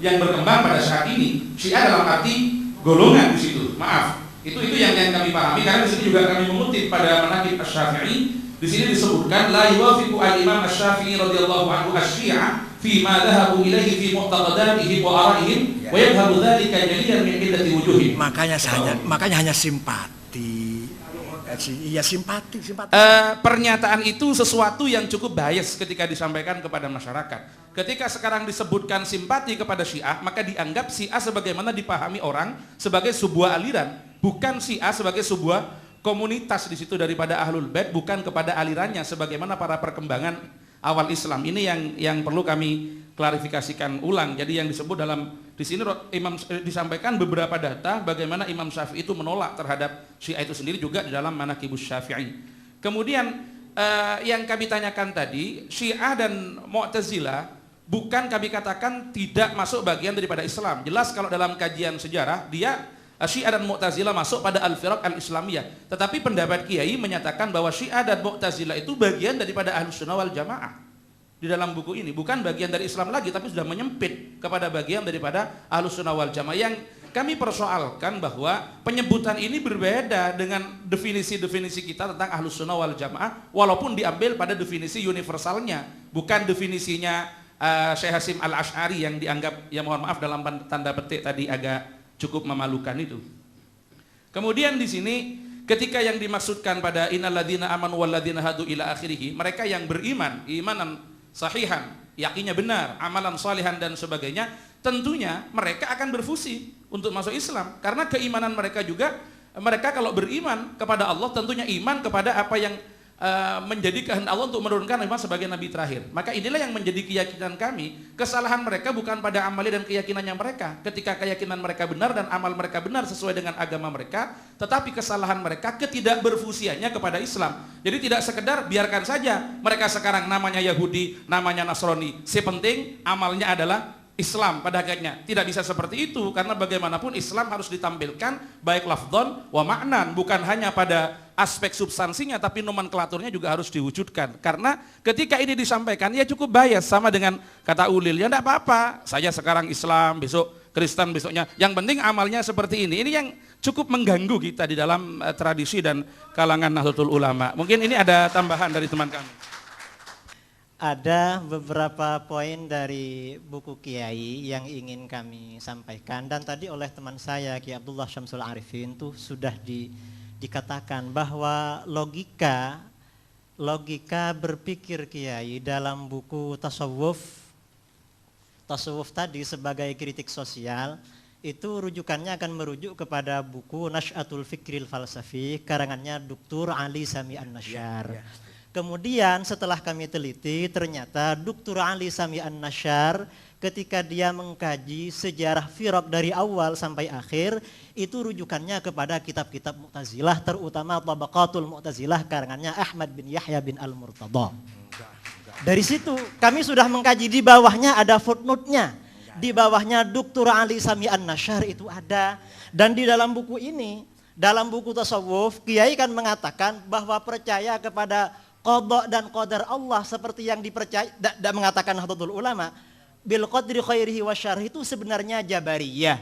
S2: yang berkembang pada saat ini. Syiah dalam arti golongan di situ. Maaf. Itu yang kami pahami karena di sini juga kami mengutip pada Manaqib Asy-Syafi'i. Di sini disebutkan la yuwafiqu al-Imam Asy-Syafi'i radhiyallahu anhu asy-Syi'a fi ma dhahabu ilaihi fi mu'taqadatihim wa ara'ihim wa yadhhabu dzalika jaliyan min illati wujuhihim. Makanya hanya simpati. Iya simpati. Pernyataan itu sesuatu yang cukup bias ketika disampaikan kepada masyarakat. Ketika sekarang disebutkan simpati kepada Syiah, maka dianggap Syiah sebagaimana dipahami orang sebagai sebuah aliran, bukan Syiah sebagai sebuah komunitas di situ daripada Ahlul Bait, bukan kepada alirannya sebagaimana para perkembangan awal Islam. Ini yang perlu kami klarifikasikan ulang. Jadi yang disebut dalam di sini Imam disampaikan beberapa data bagaimana Imam Syafi'i itu menolak terhadap Syiah itu sendiri juga di dalam Manaqibus Syafi'i. Kemudian yang kami tanyakan tadi, Syiah dan Mu'tazilah bukan kami katakan tidak masuk bagian daripada Islam. Jelas kalau dalam kajian sejarah dia Syiah dan Mu'tazilah masuk pada al-firaq al-islamiyah. Tetapi pendapat Kiai menyatakan bahwa Syiah dan Mu'tazilah itu bagian daripada Ahlus Sunnah wal Jamaah. Di dalam buku ini bukan bagian dari Islam lagi, tapi sudah menyempit kepada bagian daripada Ahlus Sunnah wal Jamaah. Yang kami persoalkan bahwa penyebutan ini berbeda dengan definisi-definisi kita tentang Ahlus Sunnah wal Jamaah, walaupun diambil pada definisi universalnya, bukan definisinya Syekh Hasim Al-Asy'ari yang dianggap, ya mohon maaf dalam tanda petik tadi agak cukup memalukan itu. Kemudian di sini ketika yang dimaksudkan pada innalladzina amanu walladzina hadu ila akhirih, mereka yang beriman, imanan sahihan, yakinnya benar, amalan salihan dan sebagainya, tentunya mereka akan berfusi untuk masuk Islam karena keimanan mereka juga, mereka kalau beriman kepada Allah tentunya iman kepada apa yang menjadi kehendak Allah untuk menurunkan Nabi Muhammad sebagai nabi terakhir. Maka inilah yang menjadi keyakinan kami. Kesalahan mereka bukan pada amalia dan keyakinannya mereka. Ketika keyakinan mereka benar dan amal mereka benar sesuai dengan agama mereka, tetapi kesalahan mereka ketidakberfusiannya kepada Islam. Jadi tidak sekedar biarkan saja mereka sekarang namanya Yahudi, namanya Nasrani. Sepenting amalnya adalah Islam. Pada hakikatnya tidak bisa seperti itu, karena bagaimanapun Islam harus ditampilkan baik lafdzon wa ma'nan, bukan hanya pada aspek substansinya tapi nomenklaturnya juga harus diwujudkan. Karena ketika ini disampaikan ya cukup bias, sama dengan kata Ulil, ya enggak apa-apa, saya sekarang Islam, besok Kristen, besoknya, yang penting amalnya seperti ini. Ini yang cukup mengganggu kita di dalam tradisi dan kalangan Nahdlatul Ulama. Mungkin ini ada tambahan dari teman kami.
S4: Ada beberapa poin dari buku Kiai yang ingin kami sampaikan, dan tadi oleh teman saya Kiai Abdullah Syamsul Arifin tuh sudah dikatakan bahwa logika berpikir Kiai dalam buku tasawuf tadi sebagai kritik sosial itu rujukannya akan merujuk kepada buku Nash'atul Fikril Falsafi karangannya Dr. Ali Sami An-Nasyar. Kemudian setelah kami teliti, ternyata Dr. Ali Sami An-Nasyar ketika dia mengkaji sejarah firaq dari awal sampai akhir, itu rujukannya kepada kitab-kitab Mu'tazilah, terutama Tabaqatul Mu'tazilah karangannya Ahmad bin Yahya bin Al-Murtada. Dari situ kami sudah mengkaji, di bawahnya ada footnote-nya. Di bawahnya Dr. Ali Sami An-Nasyar itu ada. Dan di dalam buku ini, dalam buku tasawuf, Kiai kan mengatakan bahwa percaya kepada qada dan qadar Allah seperti yang dipercaya, dan mengatakan Nahdlatul Ulama bil qadri khairihi wa syarrihi itu sebenarnya Jabariyah.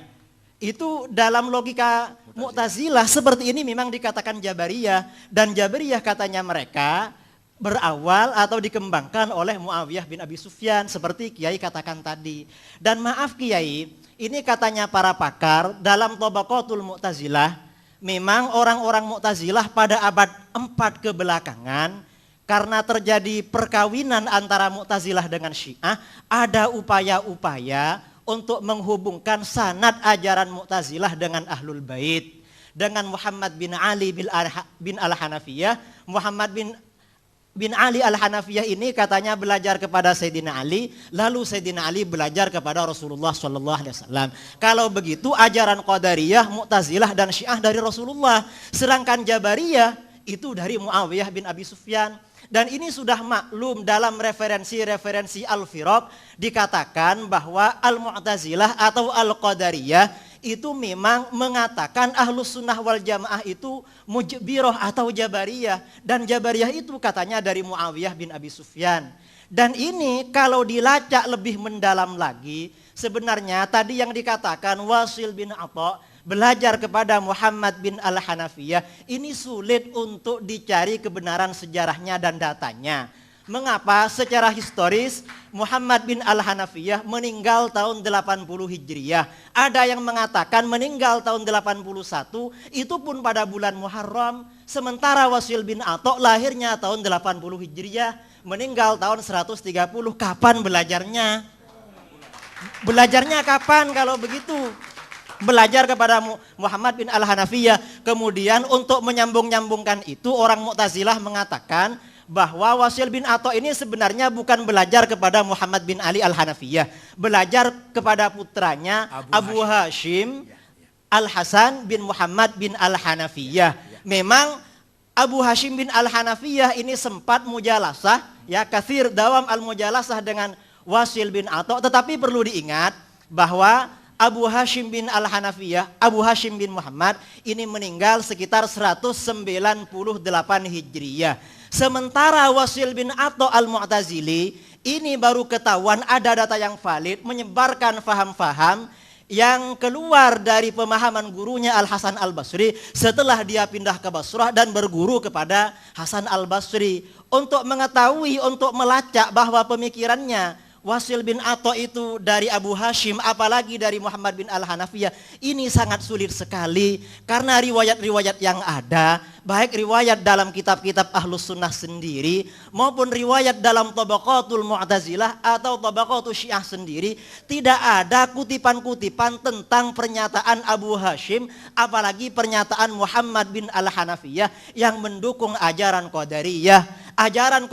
S4: Itu dalam logika Mu'tazilah seperti ini memang dikatakan Jabariyah, dan Jabariyah katanya mereka berawal atau dikembangkan oleh Muawiyah bin Abi Sufyan seperti Kiai katakan tadi. Dan maaf Kiai, ini katanya para pakar dalam Tabaqatul Mu'tazilah, memang orang-orang Mu'tazilah pada abad 4 kebelakangan karena terjadi perkawinan antara Mu'tazilah dengan Syiah, ada upaya-upaya untuk menghubungkan sanad ajaran Mu'tazilah dengan Ahlul Bait, dengan Muhammad bin Ali bin Al-Hanafiyah. Muhammad bin Ali Al-Hanafiyah ini katanya belajar kepada Sayyidina Ali, lalu Sayyidina Ali belajar kepada Rasulullah SAW. Kalau begitu ajaran Qadariyah, Mu'tazilah dan Syiah dari Rasulullah, sedangkan Jabariyah itu dari Muawiyah bin Abi Sufyan. Dan ini sudah maklum dalam referensi-referensi Al-Firaq, dikatakan bahwa Al-Mu'tazilah atau Al-Qadariyah itu memang mengatakan Ahlus Sunnah wal Jamaah itu Mujbirah atau Jabariyah. Dan Jabariyah itu katanya dari Muawiyah bin Abi Sufyan. Dan ini kalau dilacak lebih mendalam lagi, sebenarnya tadi yang dikatakan Wasil bin Atha belajar kepada Muhammad bin Al-Hanafiyah, ini sulit untuk dicari kebenaran sejarahnya dan datanya. Mengapa? Secara historis Muhammad bin Al-Hanafiyah meninggal tahun 80 Hijriyah. Ada yang mengatakan meninggal tahun 81, itu pun pada bulan Muharram. Sementara Wasil bin Atha lahirnya tahun 80 Hijriyah, meninggal tahun 130. Kapan belajarnya? Belajarnya kapan kalau begitu? Belajar kepada Muhammad bin Al-Hanafiyah. Kemudian untuk menyambung-nyambungkan itu, orang Mu'tazilah mengatakan bahwa Wasil bin Atha ini sebenarnya bukan belajar kepada Muhammad bin Ali Al-Hanafiyah, belajar kepada putranya Abu Hashim Al-Hasan bin Muhammad bin Al-Hanafiyah. Memang Abu Hashim bin Al-Hanafiyah ini sempat mujalasah, ya, kathir dawam al-mujalasah dengan Wasil bin Atha, tetapi perlu diingat bahwa Abu Hashim bin Al-Hanafiyah, Abu Hashim bin Muhammad ini meninggal sekitar 198 Hijriyah. Sementara Wasil bin Atha Al-Mu'tazili ini baru ketahuan ada data yang valid, menyebarkan faham-faham yang keluar dari pemahaman gurunya Al-Hasan Al-Basri setelah dia pindah ke Basrah dan berguru kepada Hasan Al-Basri. Untuk mengetahui, untuk melacak bahwa pemikirannya Wasil bin Atha itu dari Abu Hashim, apalagi dari Muhammad bin Al-Hanafiyah, ini sangat sulit sekali karena riwayat-riwayat yang ada, baik riwayat dalam kitab-kitab Ahlus Sunnah sendiri maupun riwayat dalam Tabaqatul Mu'tazilah atau Tabaqatul Syiah sendiri, tidak ada kutipan-kutipan tentang pernyataan Abu Hashim, apalagi pernyataan Muhammad bin Al-Hanafiyah yang mendukung ajaran Qadariyah. Ajaran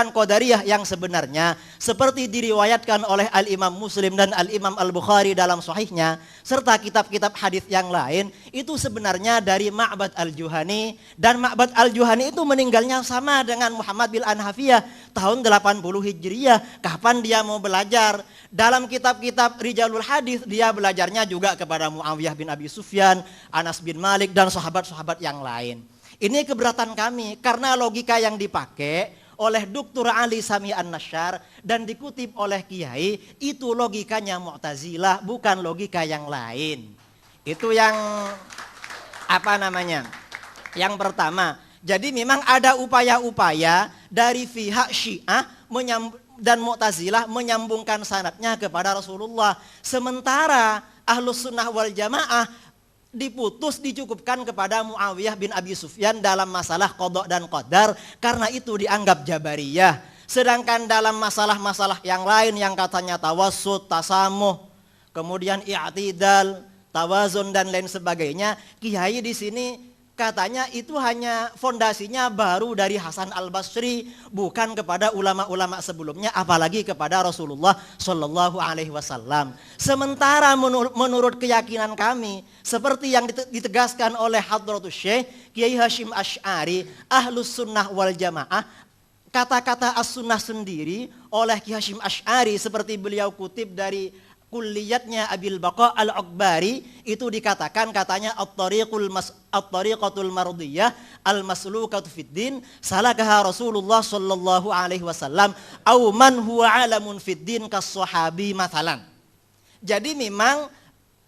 S4: Qadariyah yang sebenarnya seperti diriwayatkan oleh Al-Imam Muslim dan Al-Imam Al-Bukhari dalam sahihnya serta kitab-kitab hadis yang lain, itu sebenarnya dari Ma'bad Al-Juhani, dan Ma'bad Al-Juhani itu meninggalnya sama dengan Muhammad bin Al-Hanafiyah tahun 80 Hijriyah. Kapan dia mau belajar? Dalam kitab-kitab Rijalul Hadis dia belajarnya juga kepada Muawiyah bin Abi Sufyan, Anas bin Malik dan sahabat-sahabat yang lain. Ini keberatan kami karena logika yang dipakai oleh Dr. Ali Sami An-Nasyar dan dikutip oleh Kiai itu logikanya Mu'tazilah, bukan logika yang lain. Itu yang yang pertama. Jadi memang ada upaya-upaya dari pihak Syiah dan Mu'tazilah menyambungkan sanadnya kepada Rasulullah. Sementara Ahlus Sunnah wal Jamaah dicukupkan kepada Muawiyah bin Abi Sufyan dalam masalah qada dan qadar, karena itu dianggap Jabariyah. Sedangkan dalam masalah-masalah yang lain yang katanya tawassut, tasamuh, kemudian i'tidal, tawazun dan lain sebagainya, Kiai di sini katanya itu hanya fondasinya baru dari Hasan Al-Basri, bukan kepada ulama-ulama sebelumnya, apalagi kepada Rasulullah Shallallahu Alaihi Wasallam. Sementara menurut keyakinan kami, seperti yang ditegaskan oleh Hadratus Syekh Kiai Hashim Asy'ari, Ahlus Sunnah wal Jamaah, kata-kata as-sunnah sendiri oleh Kiai Hashim Asy'ari seperti beliau kutip dari kulliyatnya Abil Baqa Al-Akbari, itu dikatakan katanya at-tariqatul mardiyah al-maslukatu fid din salakaha Rasulullah sallallahu alaihi wasallam au man huwa alamun fid din kas-sahabi mathalan. Jadi memang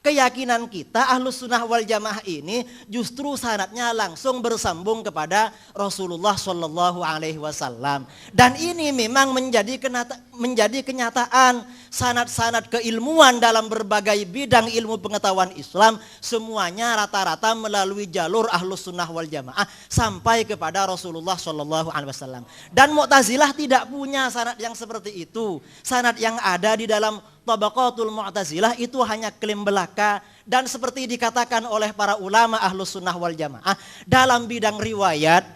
S4: keyakinan kita Ahlus Sunnah wal Jamaah ini justru sanadnya langsung bersambung kepada Rasulullah Shallallahu Alaihi Wasallam, dan ini memang menjadi kenyataan. Sanad-sanad keilmuan dalam berbagai bidang ilmu pengetahuan Islam semuanya rata-rata melalui jalur Ahlus Sunnah wal Jamaah sampai kepada Rasulullah Shallallahu Alaihi Wasallam. Dan Mu'tazilah tidak punya sanad yang seperti itu. Sanad yang ada di dalam Tabaqatul Mu'tazilah itu hanya klaim belaka, dan seperti dikatakan oleh para ulama Ahlus Sunnah wal Jamaah dalam bidang riwayat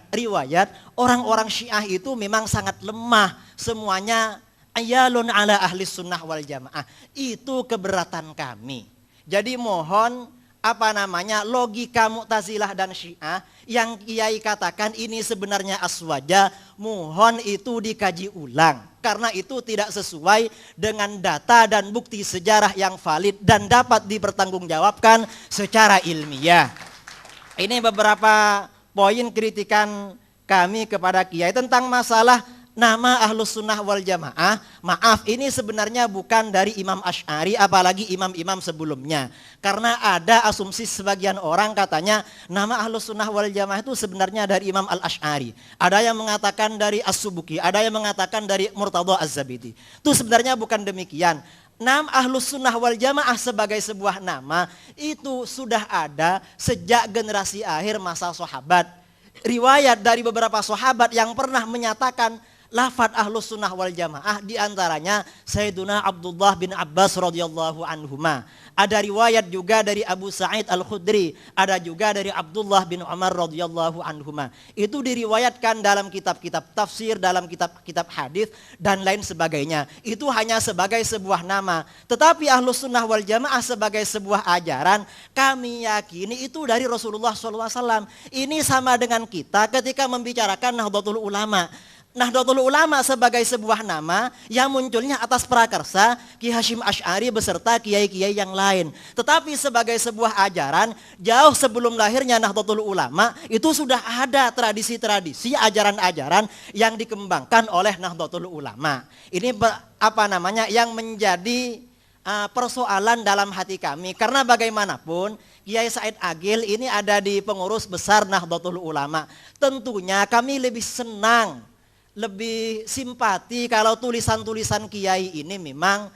S4: orang-orang Syiah itu memang sangat lemah, semuanya ayalun ala ahli sunnah wal jamaah. Itu keberatan kami. Jadi mohon logika Mu'tazilah dan Syiah yang Kiai katakan ini sebenarnya aswaja, mohon itu dikaji ulang, karena itu tidak sesuai dengan data dan bukti sejarah yang valid dan dapat dipertanggungjawabkan secara ilmiah. Ini beberapa poin kritikan kami kepada Kiai tentang masalah nama Ahlus Sunnah wal Jamaah. Maaf, ini sebenarnya bukan dari Imam Asy'ari apalagi imam-imam sebelumnya. Karena ada asumsi sebagian orang katanya nama Ahlus Sunnah wal Jamaah itu sebenarnya dari Imam Al-Asy'ari. Ada yang mengatakan dari As-Subuki, ada yang mengatakan dari Murtadha Az-Zabidi. Itu sebenarnya bukan demikian. Nama Ahlus Sunnah wal Jamaah sebagai sebuah nama itu sudah ada sejak generasi akhir masa sahabat. Riwayat dari beberapa sahabat yang pernah menyatakan lafadz Ahlus Sunnah wal Jamaah, diantaranya Sayyiduna Abdullah bin Abbas radhiyallahu anhuma. Ada riwayat juga dari Abu Sa'id Al-Khudri, ada juga dari Abdullah bin Umar radhiyallahu anhuma. Itu diriwayatkan dalam kitab-kitab tafsir, dalam kitab-kitab hadis dan lain sebagainya. Itu hanya sebagai sebuah nama. Tetapi Ahlus Sunnah wal Jamaah sebagai sebuah ajaran, kami yakini itu dari Rasulullah SAW. Ini sama dengan kita ketika membicarakan Nahdlatul Ulama. Nahdlatul Ulama sebagai sebuah nama yang munculnya atas prakarsa Ki Hashim Asy'ari beserta kiai-kiai yang lain. Tetapi sebagai sebuah ajaran, jauh sebelum lahirnya Nahdlatul Ulama itu sudah ada tradisi-tradisi, ajaran-ajaran yang dikembangkan oleh Nahdlatul Ulama. Ini yang menjadi persoalan dalam hati kami, karena bagaimanapun Kiai Said Agil ini ada di pengurus besar Nahdlatul Ulama. Tentunya kami lebih senang lebih simpati kalau tulisan-tulisan kiai ini memang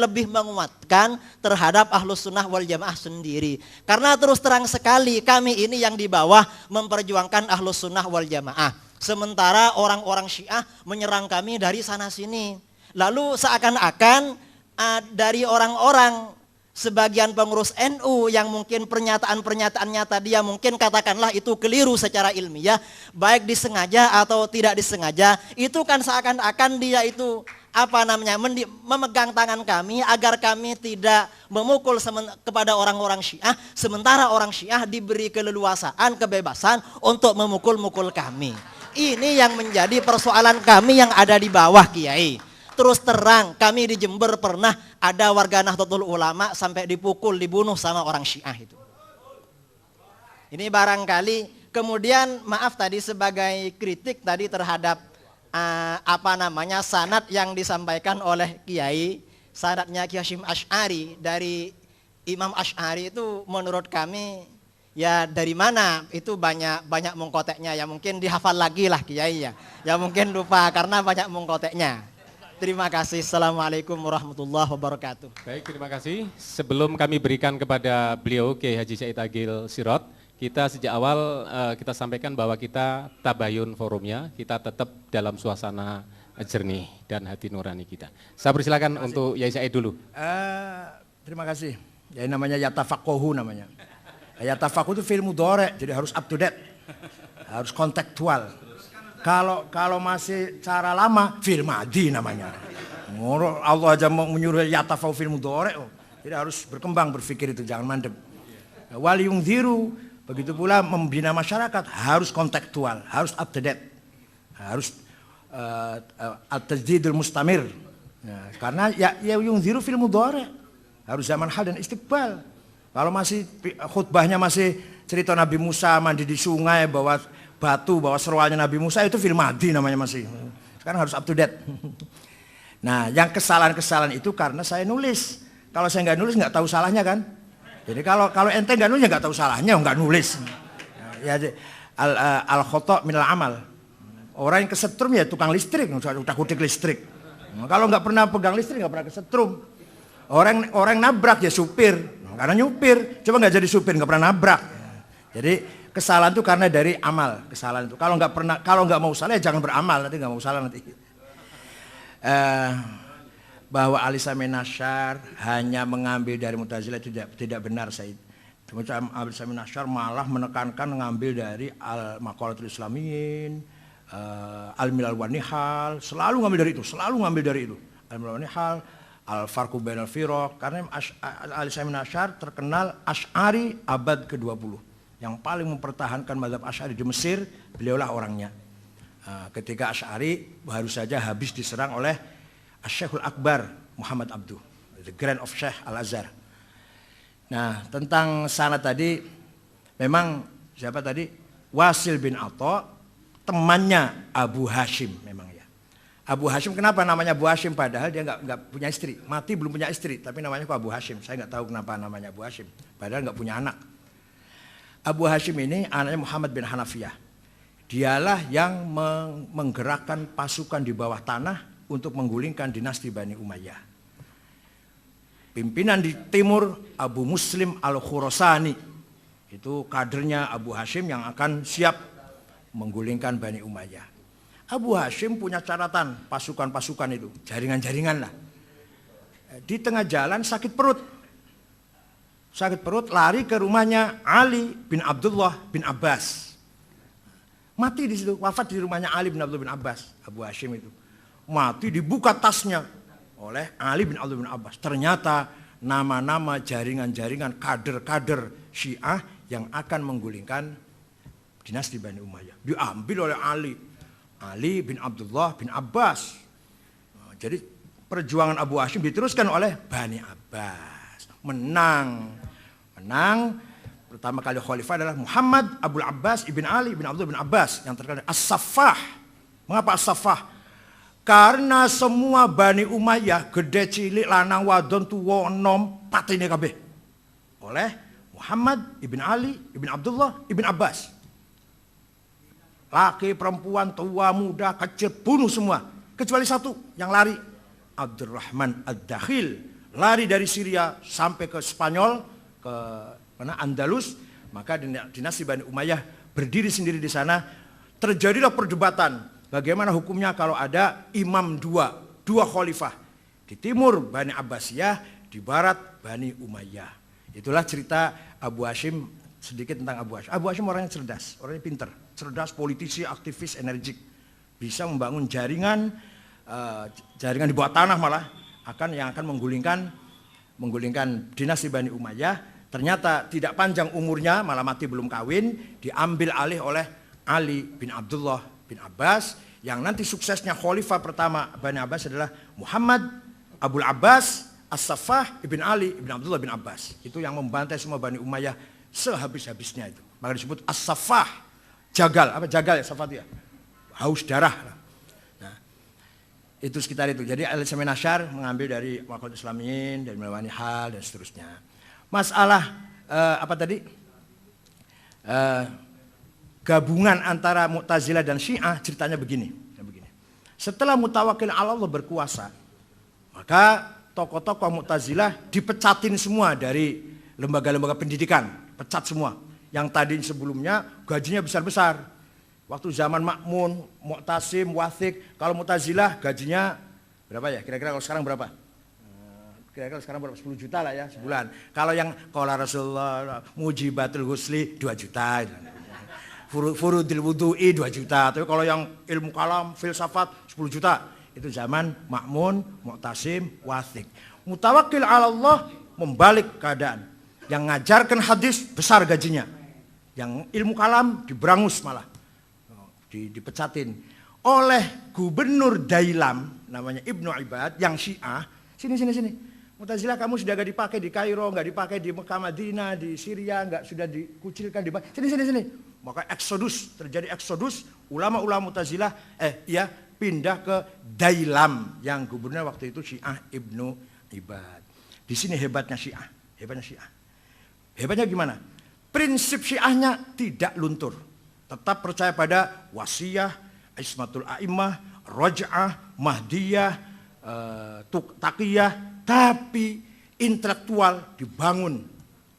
S4: lebih menguatkan terhadap Ahlus Sunnah wal Jamaah sendiri. Karena terus terang sekali kami ini yang di bawah memperjuangkan Ahlus Sunnah wal Jamaah. Sementara orang-orang Syiah menyerang kami dari sana sini. Lalu seakan-akan dari orang-orang sebagian pengurus NU yang mungkin pernyataan-pernyataannya tadi yang mungkin katakanlah itu keliru secara ilmiah, baik disengaja atau tidak disengaja, itu kan seakan-akan dia itu memegang tangan kami agar kami tidak memukul kepada orang-orang Syiah, sementara orang Syiah diberi keleluasaan, kebebasan untuk memukul-mukul kami. Ini yang menjadi persoalan kami yang ada di bawah, Kiai. Terus terang, kami di Jember pernah ada warga Nahdlatul Ulama sampai dipukul, dibunuh sama orang Syiah itu. Ini barangkali, kemudian maaf tadi sebagai kritik tadi terhadap sanad yang disampaikan oleh Kiai, sanadnya Kiai Hasyim Asy'ari dari Imam Asy'ari itu menurut kami ya dari mana itu banyak mengkoteknya ya, mungkin dihafal lagi lah Kiai ya mungkin lupa karena banyak mengkoteknya. Terima kasih. Assalamualaikum warahmatullahi wabarakatuh.
S1: Baik, terima kasih. Sebelum kami berikan kepada beliau Kiai Haji Said Agil Sirot, kita sejak awal kita sampaikan bahwa kita tabayun forumnya, kita tetap dalam suasana jernih dan hati nurani kita. Saya persilakan untuk Yai Said dulu.
S3: Terima kasih. Ya namanya yatafaqahu namanya. Yatafaqahu itu fi'il mudhari', jadi harus up to date. Harus kontekstual. Kalau masih cara lama, fi'il madhi namanya. Allah aja mau menyuruh yatafaqahu fi'il mudhari'. Jadi harus berkembang berpikir itu, jangan mandek. Wal yungdhiru, begitu pula membina masyarakat harus kontekstual, harus up to date, harus at-tajdidul mustamir. Nah, karena ya yungdhiru fil mudhari', harus zaman hal dan istiqbal. Kalau masih khutbahnya masih cerita Nabi Musa mandi di sungai bawa batu, bawa seruannya Nabi Musa, itu fil madhi namanya masih. Sekarang harus up to date. Nah, yang kesalahan-kesalahan itu karena saya nulis. Kalau saya nggak nulis nggak tahu salahnya kan. Jadi kalau ente nggak nulis nggak tahu salahnya, nggak nulis. Ya, al khoto minal amal. Orang yang kesetrum ya tukang listrik, udah kutik listrik. Kalau nggak pernah pegang listrik nggak pernah kesetrum. Orang nabrak ya supir, karena nyupir. Coba nggak jadi supir nggak pernah nabrak. Jadi kesalahan itu karena dari amal, kesalahan itu. Kalau nggak mau salah ya jangan beramal, nanti nggak mau salah nanti. Bahwa Ali Sami Nasyar hanya mengambil dari Mu'tazilah itu tidak benar, Said. Ali Sami Nasyar malah menekankan mengambil dari Al-Maqalatul Islamiyyin, Al-Milal wa Nihal, selalu ngambil dari itu. Al-Milal wa Nihal, Al-Farqu Bainal Firaq, karena Ali Sami Nasyar terkenal Asy'ari abad ke-20. Yang paling mempertahankan mazhab Asy'ari di Mesir, beliaulah orangnya. Ketika Asy'ari baru saja habis diserang oleh Syekhul Akbar Muhammad Abduh, the Grand of Sheikh Al-Azhar. Nah, tentang sanad tadi, memang siapa tadi? Wasil bin Atha, temannya Abu Hashim memang ya. Abu Hashim kenapa namanya Abu Hashim padahal dia nggak punya istri, mati belum punya istri, tapi namanya kok Abu Hashim. Saya nggak tahu kenapa namanya Abu Hashim, padahal nggak punya anak. Abu Hashim ini anaknya Muhammad bin Hanafiyah. Dialah yang menggerakkan pasukan di bawah tanah untuk menggulingkan dinasti Bani Umayyah. Pimpinan di timur Abu Muslim Al-Khurasani, itu kadernya Abu Hashim yang akan siap menggulingkan Bani Umayyah. Abu Hashim punya catatan pasukan-pasukan itu, jaringan-jaringan lah. Di tengah jalan sakit perut, lari ke rumahnya Ali bin Abdullah bin Abbas. Mati di situ, wafat di rumahnya Ali bin Abdullah bin Abbas, Abu Hashim itu. Mati dibuka tasnya oleh Ali bin Abdullah bin Abbas. Ternyata nama-nama jaringan-jaringan kader-kader Syiah yang akan menggulingkan dinasti Bani Umayyah diambil oleh Ali bin Abdullah bin Abbas. Jadi perjuangan Abu Hashim diteruskan oleh Bani Abbas. Menang. Pertama kali khalifah adalah Muhammad Abul Abbas ibn Ali bin Abdullah bin Abbas yang terkenal As-Saffah. Mengapa As-Saffah? Karena semua Bani Umayyah gede cilik lanang wadon tuwa enom patine kabeh oleh Muhammad ibn Ali ibn Abdullah ibn Abbas. Laki, perempuan, tua, muda, kecil, bunuh semua. Kecuali satu yang lari, Abdurrahman Ad-Dakhil, lari dari Syria sampai ke Spanyol, ke mana Andalus. Maka dinasti Bani Umayyah berdiri sendiri di sana. Terjadilah perdebatan bagaimana hukumnya kalau ada imam dua khalifah. Di timur Bani Abbasiyah, di barat Bani Umayyah. Itulah cerita Abu Hashim, sedikit tentang Abu Hashim. Abu Hashim orangnya cerdas, orangnya pinter, cerdas, politisi, aktivis, energik. Bisa membangun jaringan di bawah tanah malah yang akan menggulingkan dinasti Bani Umayyah. Ternyata tidak panjang umurnya, malah mati belum kawin, diambil alih oleh Ali bin Abdullah bin Abbas, yang nanti suksesnya khalifah pertama Bani Abbas adalah Muhammad Abul Abbas As-Saffah ibn Ali ibn Abdullah bin Abbas. Itu yang membantai semua Bani Umayyah sehabis-habisnya itu. Maka disebut As-Saffah, jagal, apa jagal ya Saffah itu ya? Haus darah. Nah, itu sekitar itu. Jadi Al-Islam Nasyar mengambil dari Waqatul Islamiyin, dari Melawani Hal dan seterusnya. Masalah apa tadi? Gabungan antara Mu'tazilah dan Syiah ceritanya begini. Setelah Mutawakkil 'ala Allah berkuasa, maka tokoh-tokoh Mu'tazilah dipecatin semua dari lembaga-lembaga pendidikan, pecat semua. Yang tadi sebelumnya gajinya besar-besar. Waktu zaman Ma'mun, Mu'tasim, Wathiq, kalau Mu'tazilah gajinya berapa ya? Kira-kira kalau sekarang berapa? Kira-kira sekarang berapa? 10 juta lah ya sebulan. Kalau yang qala Rasulullah Mujibatul Husli 2 juta. Furudil Wudu'i 2 juta. Tapi kalau yang ilmu kalam, filsafat 10 juta. Itu zaman Ma'mun, Mu'tasim, Wathiq. Mutawakkil 'ala Allah membalik keadaan. Yang ngajarkan hadis besar gajinya. Yang ilmu kalam diberangus malah. Dipecatin. Oleh gubernur Dailam, namanya Ibnu Ibad, yang Syiah. Sini. Mu'tazilah kamu sudah gak dipakai di Kairo, gak dipakai di Mekah Madinah, di Syria, sudah dikucilkan di sini. Maka terjadi eksodus, ulama-ulama Mu'tazilah pindah ke Dailam yang gubernur waktu itu Syiah Ibnu Ibad. Di sini hebatnya Syiah. Hebatnya gimana? Prinsip Syiahnya tidak luntur. Tetap percaya pada wasiyah, ismatul a'immah, raj'ah, mahdiyah, taqiyah, tapi intelektual dibangun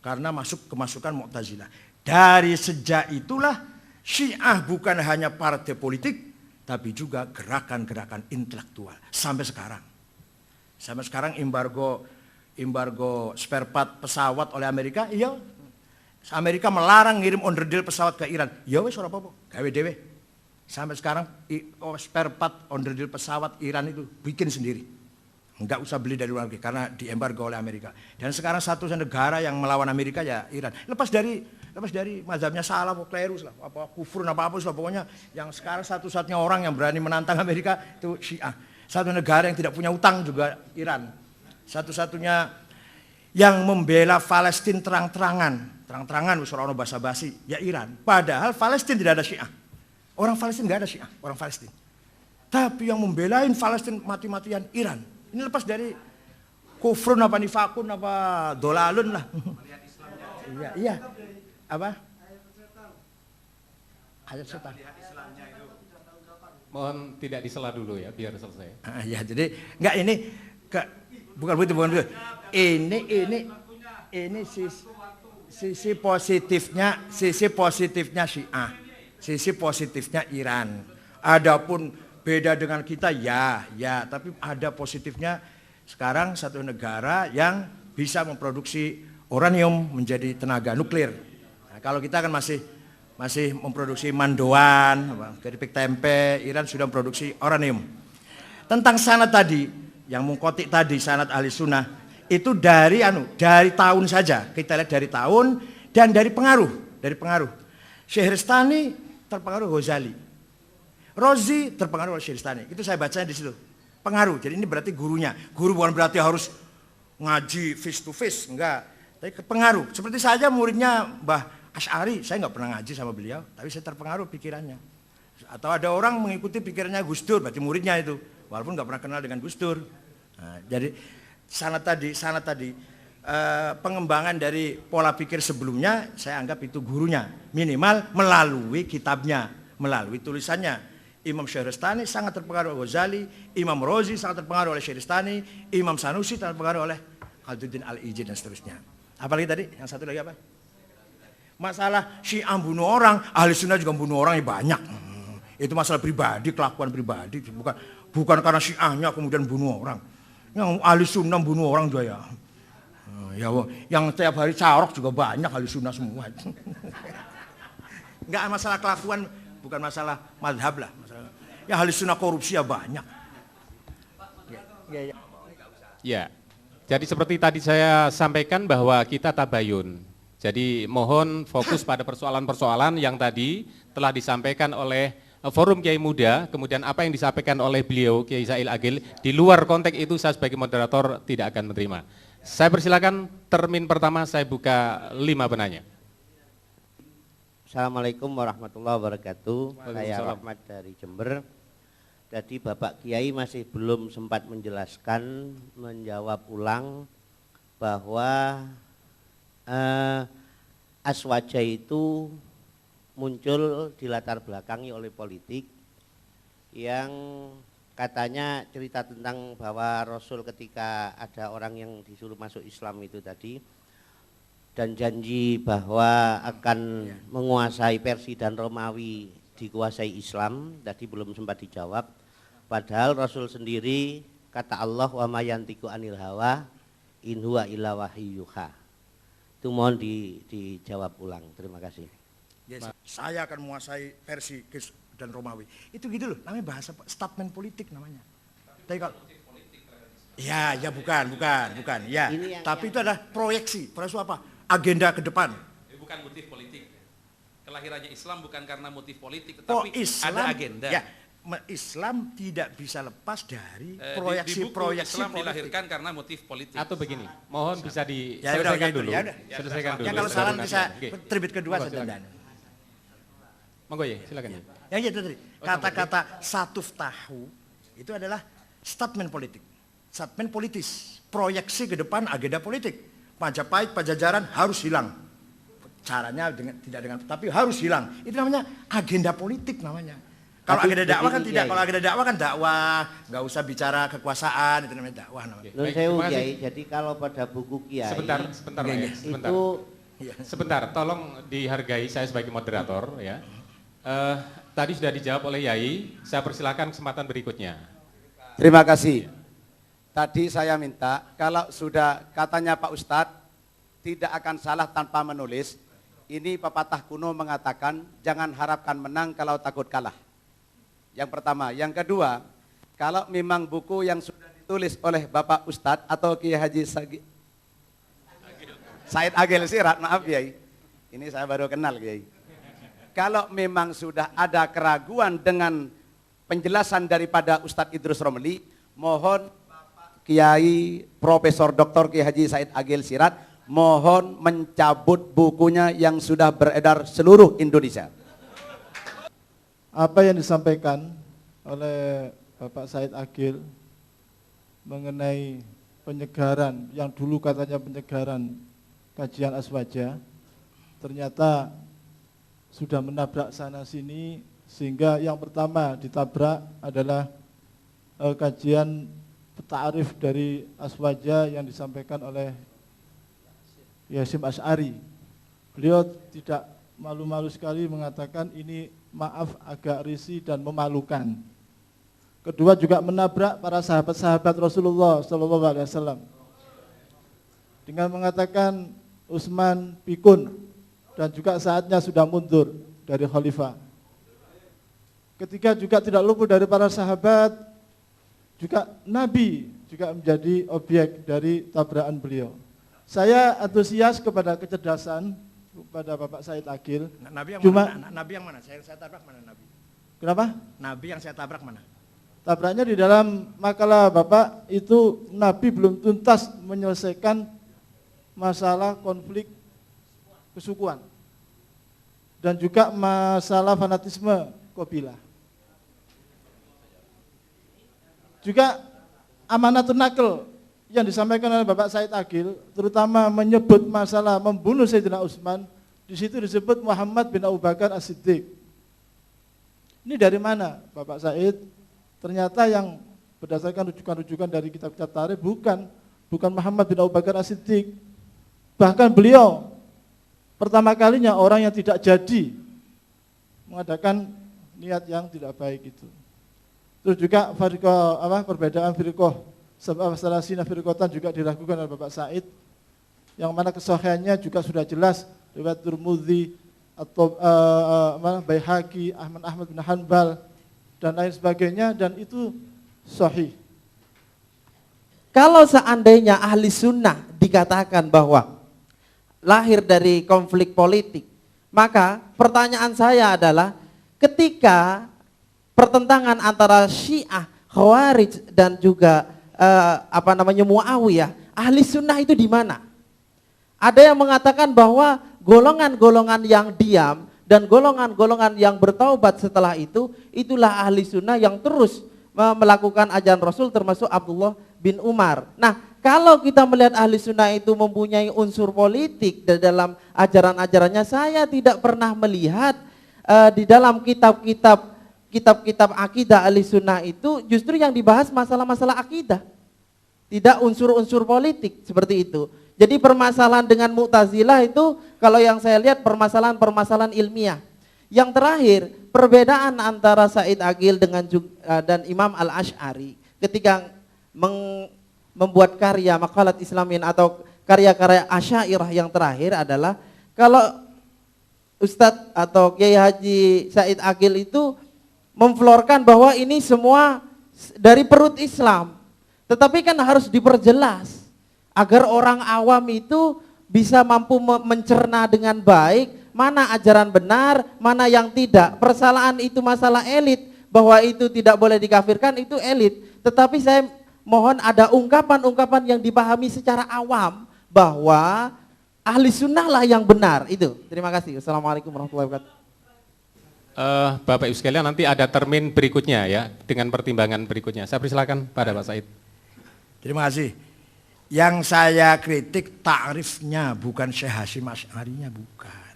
S3: karena kemasukan Mu'tazilah. Dari sejak itulah Syiah bukan hanya partai politik, tapi juga gerakan-gerakan intelektual sampai sekarang. Sampai sekarang embargo spare part pesawat oleh Amerika, iya. Amerika melarang ngirim onderdil pesawat ke Iran. Ya wes ora apa-apa, gawe dhewe. Sampai sekarang spare part onderdil pesawat Iran itu bikin sendiri. Enggak usah beli dari luar negeri karena diembargo oleh Amerika. Dan sekarang satu negara yang melawan Amerika ya Iran. Lepas dari mazhabnya salah, klerus lah, apa kufur apa pokoknya yang sekarang satu-satunya orang yang berani menantang Amerika itu Syiah. Satu negara yang tidak punya utang juga Iran. Satu-satunya yang membela Palestina terang-terangan wis ora ono basa-basi ya Iran. Padahal Palestina tidak ada Syiah. Orang Palestina enggak ada Syiah, orang Palestina. Tapi yang membelain Palestina mati-matian Iran. Ini lepas dari kufrun apa nifakun apa dolalun lah. Iya. Apa? Ayat setan.
S1: Mohon tidak disela dulu ya biar selesai.
S3: Ya jadi enggak ini bukan begitu. Ini sisi positifnya Syiah. Sisi positifnya Iran. Adapun beda dengan kita ya, tapi ada positifnya sekarang satu negara yang bisa memproduksi uranium menjadi tenaga nuklir. Nah, kalau kita kan masih memproduksi mandoan, keripik tempe, Iran sudah memproduksi uranium. Tentang sanad tadi, yang mengkotik tadi sanad ahli sunnah, itu dari tahun saja, kita lihat dari tahun dan dari pengaruh. Syehristani terpengaruh Ghazali. Rozi terpengaruh oleh Syehristani. Itu saya bacanya di situ. Pengaruh. Jadi ini berarti gurunya. Guru bukan berarti harus ngaji face to face, enggak. Tapi pengaruh. Seperti saja muridnya Mbah Asy'ari, saya enggak pernah ngaji sama beliau, tapi saya terpengaruh pikirannya. Atau ada orang mengikuti pikirannya Gus Dur, berarti muridnya itu, walaupun enggak pernah kenal dengan Gus Dur. Nah, jadi sanad tadi pengembangan dari pola pikir sebelumnya saya anggap itu gurunya, minimal melalui kitabnya. melalui tulisannya. Imam Syahristani sangat terpengaruh oleh Ghazali, Imam Rozi sangat terpengaruh oleh Syahristani, Imam Sanusi terpengaruh oleh Khalduddin Al-Ijid dan seterusnya. Apalagi tadi? Yang satu lagi apa? Masalah Syiah bunuh orang, Ahli Sunnah juga bunuh orang banyak. Itu masalah pribadi, kelakuan pribadi, bukan karena Syiahnya kemudian bunuh orang. Yang Ahli Sunnah bunuh orang juga ya. Ya, yang tiap hari carok juga banyak Ahli Sunnah semua. Enggak masalah kelakuan, bukan masalah madhab lah. Yang Ahli Sunnah korupsi ya banyak.
S1: Ya, jadi seperti tadi saya sampaikan bahwa kita tabayun. Jadi mohon fokus pada persoalan-persoalan yang tadi telah disampaikan oleh Forum Kiai Muda, kemudian apa yang disampaikan oleh beliau Kiai Said Agil, di luar konteks itu saya sebagai moderator tidak akan menerima. Saya persilakan termin pertama, saya buka 5 penanya.
S5: Assalamualaikum warahmatullahi wabarakatuh. Saya Rahmat dari Jember. Jadi Bapak Kiai masih belum sempat menjelaskan, menjawab ulang bahwa Aswaja itu muncul dilatar belakangi oleh politik yang katanya cerita tentang bahwa Rasul ketika ada orang yang disuruh masuk Islam itu tadi dan janji bahwa akan menguasai Persia dan Romawi dikuasai Islam, tadi belum sempat dijawab. Padahal Rasul sendiri kata Allah wa ma yantiqu anil hawa in huwa illa wahyuha. Itu mohon dijawab ulang. Terima kasih.
S3: Yes, saya akan menguasai Persia dan Romawi. Itu gitu loh, namanya bahasa statement politik namanya. Tapi kalau ya bukan. Ya, tapi itu adalah proyeksi. Proyeksi apa? Agenda ke depan.
S2: Bukan motif politik. Kelahirannya Islam bukan karena motif politik, tetapi
S3: Islam,
S2: ada agenda.
S3: Ya, Islam tidak bisa lepas dari proyeksi-proyeksi
S2: Islam dilahirkan karena motif politik.
S1: Atau begini, mohon bisa diselesaikan dulu. Selesaikan dulu.
S3: Ya kalau saran bisa terbit kedua saja.
S1: Monggo ya, silakan.
S3: Yang itu tadi, kata-kata satuf tahu itu adalah statement politik. Statement politis, proyeksi ke depan agenda politik. Majapahit, Pajajaran harus hilang. Caranya tapi harus hilang. Itu namanya agenda politik namanya. Kalau agenda dakwah kan tidak, kalau agenda dakwah kan dakwah, nggak usah bicara kekuasaan, itu namanya dakwah namanya.
S5: Nun sewu Kiai, jadi kalau pada buku Kiai
S1: sebentar,
S5: itu
S1: sebentar, tolong dihargai saya sebagai moderator ya. Tadi sudah dijawab oleh Yai, saya persilakan kesempatan berikutnya.
S6: Terima kasih. Tadi saya minta kalau sudah katanya Pak Ustadz tidak akan salah tanpa menulis. Ini pepatah kuno mengatakan jangan harapkan menang kalau takut kalah. Yang pertama. Yang kedua, kalau memang buku yang sudah ditulis oleh Bapak Ustadz atau Kiai Haji Said Agil Sirat, maaf Kiai, ini saya baru kenal Kiai. Kalau memang sudah ada keraguan dengan penjelasan daripada Ustadz Idrus Romli, mohon Bapak Kiai Profesor Dr. Kiai Haji Said Agil Sirat mohon mencabut bukunya yang sudah beredar seluruh Indonesia.
S7: Apa yang disampaikan oleh Bapak Said Agil mengenai penyegaran, yang dulu katanya penyegaran kajian Aswaja, ternyata sudah menabrak sana sini, sehingga yang pertama ditabrak adalah kajian ta'arif dari Aswaja yang disampaikan oleh Hasyim Asy'ari. Beliau tidak malu-malu sekali mengatakan ini maaf agak risih dan memalukan. Kedua juga menabrak para sahabat-sahabat Rasulullah SAW dengan mengatakan Utsman pikun dan juga saatnya sudah mundur dari khalifah. Ketiga juga tidak luput dari para sahabat, juga Nabi juga menjadi objek dari tabrakan beliau. Saya antusias kepada kecerdasan kepada Bapak Said Agil.
S3: Nabi yang
S7: Cuma,
S3: mana? Nabi yang mana? Saya tabrak mana Nabi?
S7: Kenapa?
S3: Nabi yang saya tabrak mana?
S7: Tabraknya di dalam makalah Bapak itu Nabi belum tuntas menyelesaikan masalah konflik kesukuan dan juga masalah fanatisme qabilah. Juga amanatun naql yang disampaikan oleh Bapak Said Agil, terutama menyebut masalah membunuh Sayyidina Utsman, di situ disebut Muhammad bin Abu Bakar As-Siddiq. Ini dari mana Bapak Said? Ternyata yang berdasarkan rujukan-rujukan dari kitab-kitab tarikh bukan Muhammad bin Abu Bakar As-Siddiq. Bahkan beliau pertama kalinya orang yang tidak jadi mengadakan niat yang tidak baik itu. Terus juga perbedaan firqah salasina firqatan juga diragukan oleh Bapak Said, yang mana kesahihannya juga sudah jelas riwayat Tirmidzi atau Baihaqi, Ahmad bin Hanbal dan lain sebagainya, dan itu sahih.
S8: Kalau seandainya ahli sunnah dikatakan bahwa lahir dari konflik politik, maka pertanyaan saya adalah ketika pertentangan antara Syiah, Khawarij dan juga Muawiyah, ahli sunnah itu di mana? Ada yang mengatakan bahwa golongan-golongan yang diam dan golongan-golongan yang bertaubat setelah itu, itulah ahli sunnah yang terus melakukan ajaran Rasul, termasuk Abdullah bin Umar. Nah, kalau kita melihat ahli sunnah itu mempunyai unsur politik dalam ajaran-ajarannya, saya tidak pernah melihat di dalam kitab-kitab akidah ahli sunnah itu justru yang dibahas masalah-masalah akidah, tidak unsur-unsur politik seperti itu. Jadi permasalahan dengan Mu'tazilah itu kalau yang saya lihat permasalahan ilmiah. Yang terakhir, perbedaan antara Said Aqil dan Imam Al-Asy'ari ketika membuat karya maqalat Islamin atau karya-karya Asy'ariyah yang terakhir adalah kalau Ustadz atau Kiai Haji Said Aqil itu memflorkan bahwa ini semua dari perut Islam. Tetapi kan harus diperjelas agar orang awam itu bisa mampu mencerna dengan baik mana ajaran benar, mana yang tidak. Persalahan itu masalah elit, bahwa itu tidak boleh dikafirkan, itu elit. Tetapi saya mohon ada ungkapan-ungkapan yang dipahami secara awam bahwa ahli sunnah lah yang benar. Itu. Terima kasih. Assalamualaikum warahmatullahi wabarakatuh.
S1: Bapak Ibu sekalian, nanti ada termin berikutnya ya, dengan pertimbangan berikutnya. Saya persilakan pada Pak Said.
S3: Terima kasih. Yang saya kritik takrifnya, bukan Syekh Hasyim Asy'arinya, bukan.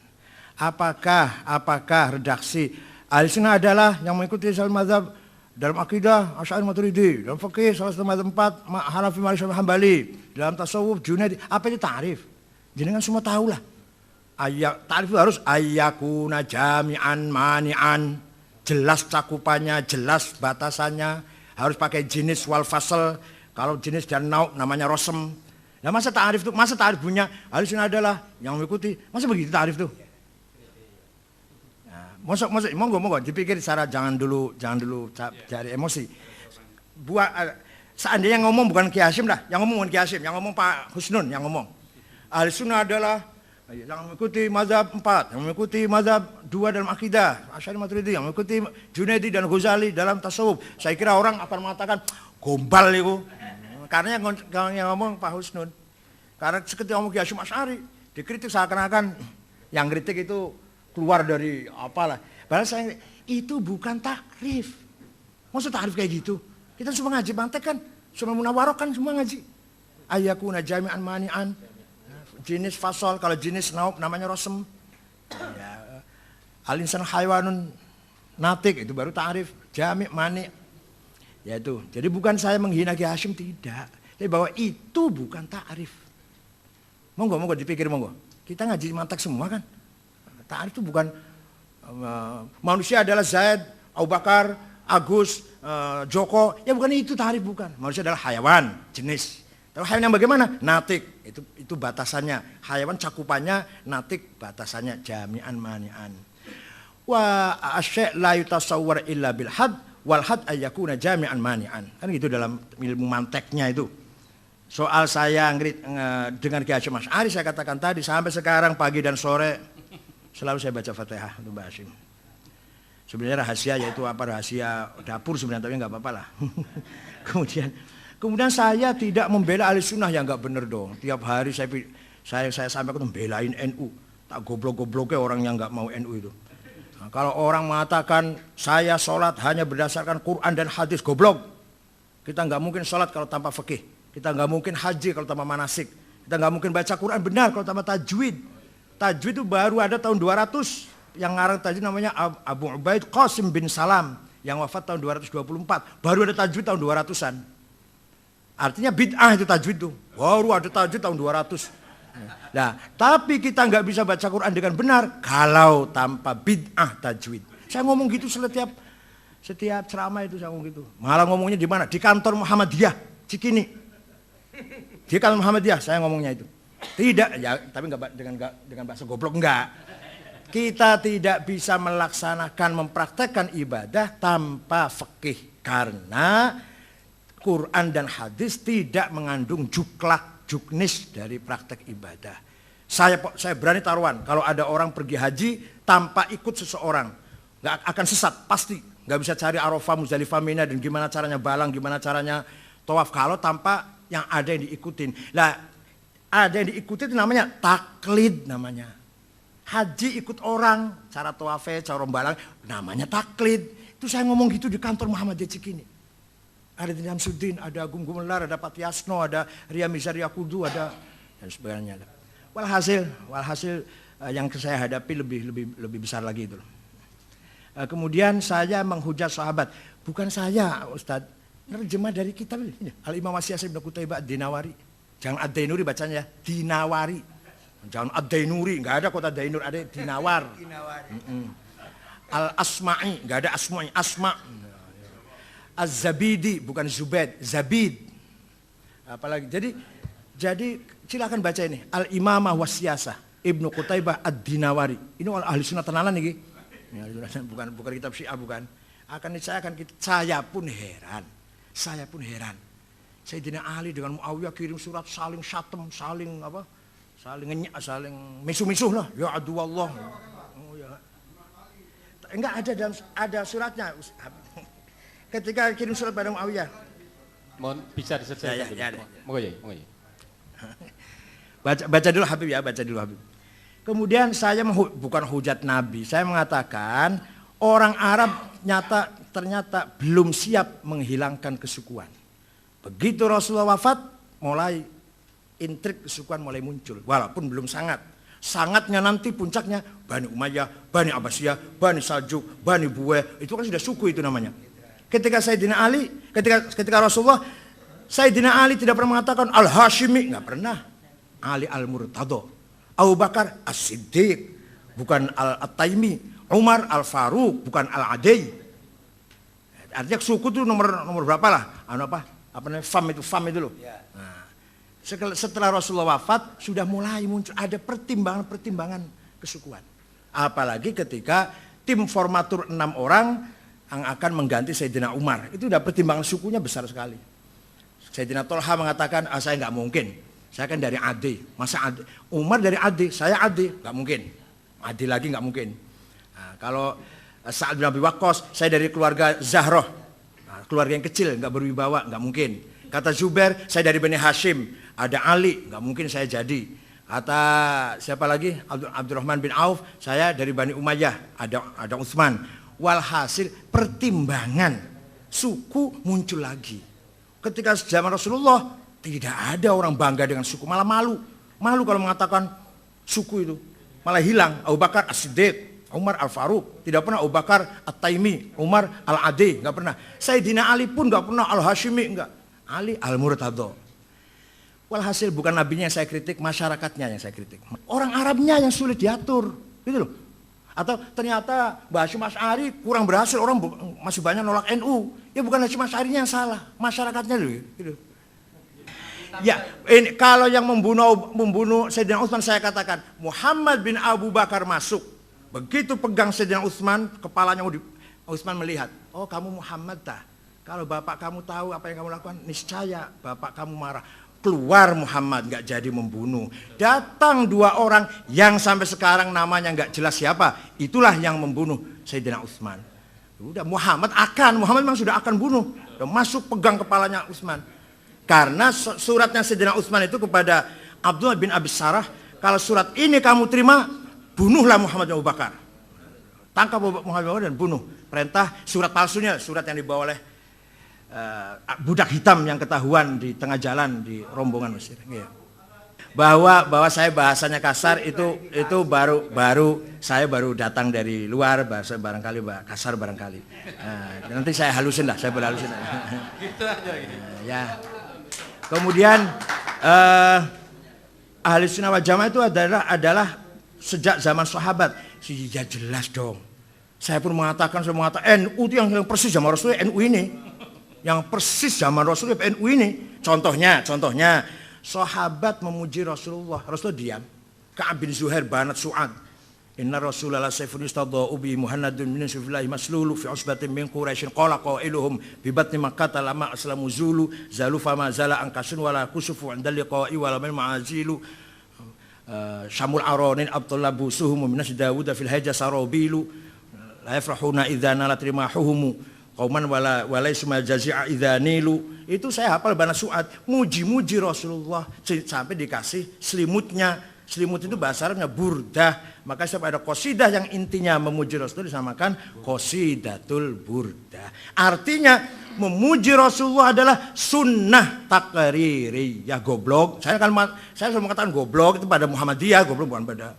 S3: Apakah redaksi Ahlussunnah adalah yang mengikuti salah mazhab dalam akidah Asy'ari Maturidi, dalam fikih salah satu mazhab 4 Hanafi Maliki Hambali, dalam tasawuf Junaidi. Apa itu takrif? Jenengan semua tahulah. Takrif itu harus ayyakuna jami'an mani'an, jelas cakupannya, jelas batasannya, harus pakai jenis wal fasl. Kalau jenis dan nau namanya rosem. Nah masa ta'arif punya Ahlussunnah adalah yang mengikuti, masa begitu ta'arif tuh? Nah, monggo dipikir secara jangan dulu cari emosi. Seandainya yang ngomong bukan Kiai Hasyim dah, yang ngomong bukan Kiai Hasyim, yang ngomong Pak Husnun yang ngomong. Ahlussunnah adalah yang mengikuti mazhab 4, yang mengikuti mazhab 2 dalam akidah, Asy'ari Maturidi, yang mengikuti Junaidi dan Ghazali dalam tasawuf. Saya kira orang akan mengatakan gombal itu. Karena yang ngomong Pak Husnun. Karena ketika ngomong Kiai Hasyim Asy'ari, dikritik seakan-akan yang kritik itu keluar dari apalah. Padahal itu bukan takrif. Maksud takrif kayak gitu? Kita semua ngaji mantek kan, semua munawarok kan semua ngaji. Ayyakuna jami'an mani'an, jenis fasol, kalau jenis naub namanya rosem. Ya, al-insan haywanun natik, itu baru takrif. Jami' mani'. Ya itu, jadi bukan saya menghina Kiai Hasyim, tidak. Tapi bahwa itu bukan ta'rif. Monggo dipikir monggo. Kita ngaji mantek semua kan. Ta'rif itu bukan manusia adalah Zaid, Abu Bakar, Agus, Joko. Ya bukan itu ta'rif, bukan. Manusia adalah hayawan, jenis. Tapi hayawan yang bagaimana? Natik, itu batasannya. Hayawan cakupannya, natik batasannya, jami'an mani'an. Wa asy' la yutasawwar illa bil had. Walhad ayyakuna jami'an mani'an. Kan gitu dalam ilmu manteknya itu. Soal saya dengan Kiai Hasyim Asy'ari, saya katakan tadi sampai sekarang pagi dan sore selalu saya baca Fatihah untuk Mbak Hasyim. Sebenarnya rahasia, yaitu rahasia dapur sebenarnya, tapi nggak apa-apa lah. Kemudian saya tidak membela Ahlussunnah yang nggak bener dong. Tiap hari saya sampaikan membelain NU. Tak goblok-gobloknya orang yang nggak mau NU itu. Nah, kalau orang mengatakan saya sholat hanya berdasarkan Quran dan hadis, goblok. Kita nggak mungkin sholat kalau tanpa fikih. Kita nggak mungkin haji kalau tanpa manasik. Kita nggak mungkin baca Quran benar kalau tanpa tajwid. Tajwid itu baru ada tahun 200. yang ngarang tajwid namanya Abu Ubaid Qasim bin Salam yang wafat tahun 224. Baru ada tajwid tahun 200-an. Artinya bid'ah itu tajwid tuh. Baru ada tajwid tahun 200. Nah, tapi kita nggak bisa baca Quran dengan benar kalau tanpa bid'ah tajwid. Saya ngomong gitu setiap ceramah itu saya ngomong gitu. Malah ngomongnya di mana? Di kantor Muhammadiyah, Cikini. Di kantor Muhammadiyah saya ngomongnya itu. Tidak, ya, tapi nggak dengan bahasa goblok enggak. Kita tidak bisa melaksanakan, mempraktekkan ibadah tanpa fikih karena Quran dan hadis tidak mengandung juknis dari praktek ibadah. Saya berani taruhan kalau ada orang pergi haji tanpa ikut seseorang, nggak akan sesat pasti. Nggak bisa cari Arafah, Muzdalifah, Mina dan gimana caranya balang, gimana caranya tawaf kalau tanpa yang ada yang diikutin. Lah, ada yang diikuti itu namanya taklid namanya. Haji ikut orang, cara tawafnya, cara balang, namanya taklid. Itu saya ngomong gitu di kantor Muhammadiyah Cikini. Ada Dini Hamsuddin, ada Agung Gumelar, ada Pat Yasno, ada Ria Mizar Yakudu, ada dan sebagainya. Walhasil yang saya hadapi lebih besar lagi itu. Kemudian saya menghujat sahabat, bukan saya Ustadz, nerjemah dari kitab ini. Al-Imam Asy'ari bin Qutaibah Ad-Dinawari. Jangan Ad-Dainuri bacanya, Dinawari. Jangan Ad-Dainuri, enggak ada kota Dainur, ada Dinawar. Al-Asma'i, enggak ada Asma'i, Asma'. Az-Zabidi bukan Zubaid, Zabid. Apalagi jadi silakan baca ini Al-Imamah Wasyasah Ibnu Qutaibah Ad-Dinawari. Ini ahli sunnah tenanan nih. Bukan kitab Syiah bukan. Saya pun heran. Sayyidina Ali dengan Muawiyah kirim surat saling syatem, saling ngenyak, saling misuh-misuh lah. Ya aduwallah. Oh ya. Enggak ada suratnya. Ketika kirim surat pada Muawiyah.
S1: Mohon bisa diselesaikan dulu.
S3: Ya.
S1: Moga ya.
S3: Baca dulu Habib ya, baca dulu Habib. Kemudian saya bukan hujat Nabi, saya mengatakan orang Arab ternyata belum siap menghilangkan kesukuan. Begitu Rasulullah wafat, mulai intrik kesukuan mulai muncul, walaupun belum sangat. Sangatnya nanti puncaknya Bani Umayyah, Bani Abbasiyah, Bani Saljuk, Bani Buweh, itu kan sudah suku itu namanya. Ketika Sayyidina Ali, ketika Rasulullah, Sayyidina Ali tidak pernah mengatakan Al-Hashimi, nggak pernah. Ali Al-Murtado, Abu Bakar As-Siddiq, bukan Al-Taimi, Umar Al-Faruq, bukan Al-Adai. Artinya suku itu nomor berapa lah? Fam itu loh. Nah, setelah Rasulullah wafat sudah mulai muncul ada pertimbangan kesukuan. Apalagi ketika tim formatur 6 orang yang akan mengganti Sayyidina Umar. Itu udah pertimbangan sukunya besar sekali. Sayyidina Tolha mengatakan, saya nggak mungkin. Saya kan dari Adi. Masa Adi? Umar dari Adi, saya Adi. Nggak mungkin. Adi lagi nggak mungkin. Nah, kalau Sa'ad bin Abi Waqqas, saya dari keluarga Zahroh. Nah, keluarga yang kecil, nggak berwibawa, nggak mungkin. Kata Zubair, saya dari Bani Hashim. Ada Ali, nggak mungkin saya jadi. Kata siapa lagi? Abdurrahman bin Auf, saya dari Bani Umayyah. Ada Utsman. Walhasil pertimbangan suku muncul lagi. Ketika zaman Rasulullah tidak ada orang bangga dengan suku, malah malu kalau mengatakan suku itu, malah hilang. Abu Bakar As-Siddiq, Umar Al-Faruq, tidak pernah Abu Bakar At-Taimi, Umar Al-Adi, nggak pernah. Sayyidina Ali pun nggak pernah Al-Hashimi, nggak. Ali Al-Murtado. Walhasil bukan nabinya yang saya kritik, masyarakatnya yang saya kritik. Orang Arabnya yang sulit diatur, gitu loh. Atau ternyata Mbah Hasyim Asy'ari kurang berhasil, orang masih banyak nolak NU. Ya bukan Hasyim Asy'arinya yang salah, masyarakatnya loh. Gitu. Ya, ini kalau yang membunuh Sayyidina Utsman saya katakan Muhammad bin Abu Bakar masuk. Begitu pegang Sayyidina Utsman, kepalanya Utsman melihat, oh kamu Muhammad tah. Kalau bapak kamu tahu apa yang kamu lakukan, niscaya bapak kamu marah. Keluar Muhammad, nggak jadi membunuh. Datang 2 orang yang sampai sekarang namanya nggak jelas siapa. Itulah yang membunuh Sayyidina Utsman. Udah Muhammad memang sudah akan bunuh. Udah masuk pegang kepalanya Utsman. Karena suratnya Sayyidina Utsman itu kepada Abdullah bin Abi Sarah, kalau surat ini kamu terima, bunuhlah Muhammad bin Abu Bakar. Tangkap Muhammad bin Abu Bakar dan bunuh. Perintah surat palsunya, surat yang dibawa oleh budak hitam yang ketahuan di tengah jalan di rombongan Mesir. bahwa saya bahasanya kasar itu saya baru datang dari luar, bahasa barangkali kasar barangkali. Nah, nanti saya halusin lah, saya berhalusin.
S2: Gitu aja ini.
S3: Ya. Kemudian ahli sunnah wal jamaah itu adalah sejak zaman sahabat. Ya jelas dong. Saya pun mengatakan NU itu yang persis zaman Rasulullah, NU ini. Yang persis zaman Rasulullah, NU ini. Contohnya sahabat memuji Rasulullah diam. Ka'ab bin Zuhair banat Su'ad. Inna Rasulullah sayfun istadha'u bi Muhammadun min sifillah maslulu fi usbatin min Quraisyin qala qailuhum bi batni Makkah lama aslamu zulu zalu fama zala ankasun wala kusufu 'inda liqa'i wala min ma'azilu syamul aronin Abdullah busuhum min Dawud fil haja sarabilu la yafrahuna idza nalat rimahuhum qauman wala ismal jazi'a idza nilu. Itu saya hafal banat Su'ad, muji-muji Rasulullah sampai dikasih selimutnya. Selimut itu bahasa Arabnya burdah. Maka setiap ada qasidah yang intinya memuji Rasulullah disamakan qasidatul burdah. Artinya memuji Rasulullah adalah sunnah takririyah. Goblok. Saya selalu mengatakan goblok itu pada Muhammadiyah, goblok bukan pada.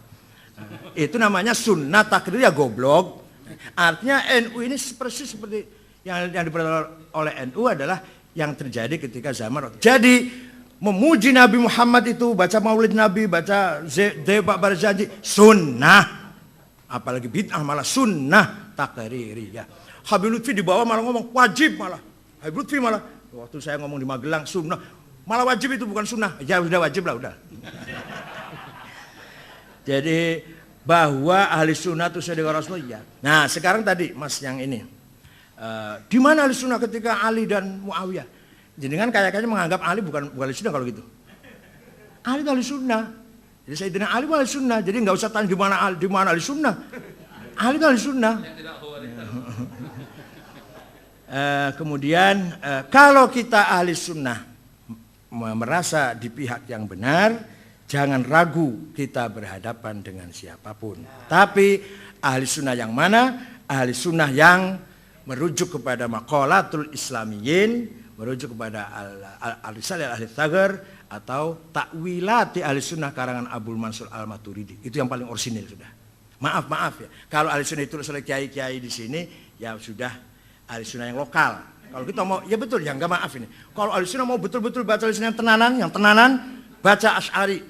S3: Itu namanya sunnah takririyah goblok. Artinya NU ini persis seperti yang diperoleh oleh NU adalah yang terjadi ketika zaman Rasul. Jadi memuji Nabi Muhammad itu, baca maulid Nabi, baca Debak Barzanji, sunnah. Apalagi bid'ah malah sunnah takririyah. Habib Lutfi di bawah malah ngomong wajib malah. Habib Lutfi malah, waktu saya ngomong di Magelang sunnah, malah wajib itu bukan sunnah. Ya udah wajib lah udah. Jadi bahwa ahli sunnah itu sesuai dengan Rasulullah. Ya. Nah sekarang tadi mas yang ini, di mana ahli sunnah ketika Ali dan Muawiyah? Jadi kan kayaknya menganggap Ali bukan ahli sunnah kalau gitu. Ali itu ahli sunnah. Jadi Sayyidina Ali ahli sunnah. Jadi nggak usah tanya di mana ahli sunnah. Ali itu ahli sunnah. Kemudian kalau kita ahli sunnah merasa di pihak yang benar, jangan ragu kita berhadapan dengan siapapun. Tapi ahli sunnah yang mana? Ahli sunnah yang merujuk kepada maqalatul islamiyin, merujuk kepada al-risalah ahli thagar atau takwilati ahli sunnah karangan Abul Mansur al-Maturidi. Itu yang paling orisinil sudah. Maaf ya. Kalau ahli sunnah itu oleh kiai-kiai di sini ya sudah ahli sunnah yang lokal. Kalau kita mau ya betul ya enggak maaf ini. Kalau ahli sunnah mau betul-betul baca ahli sunnah yang tenanan, baca Asy'ari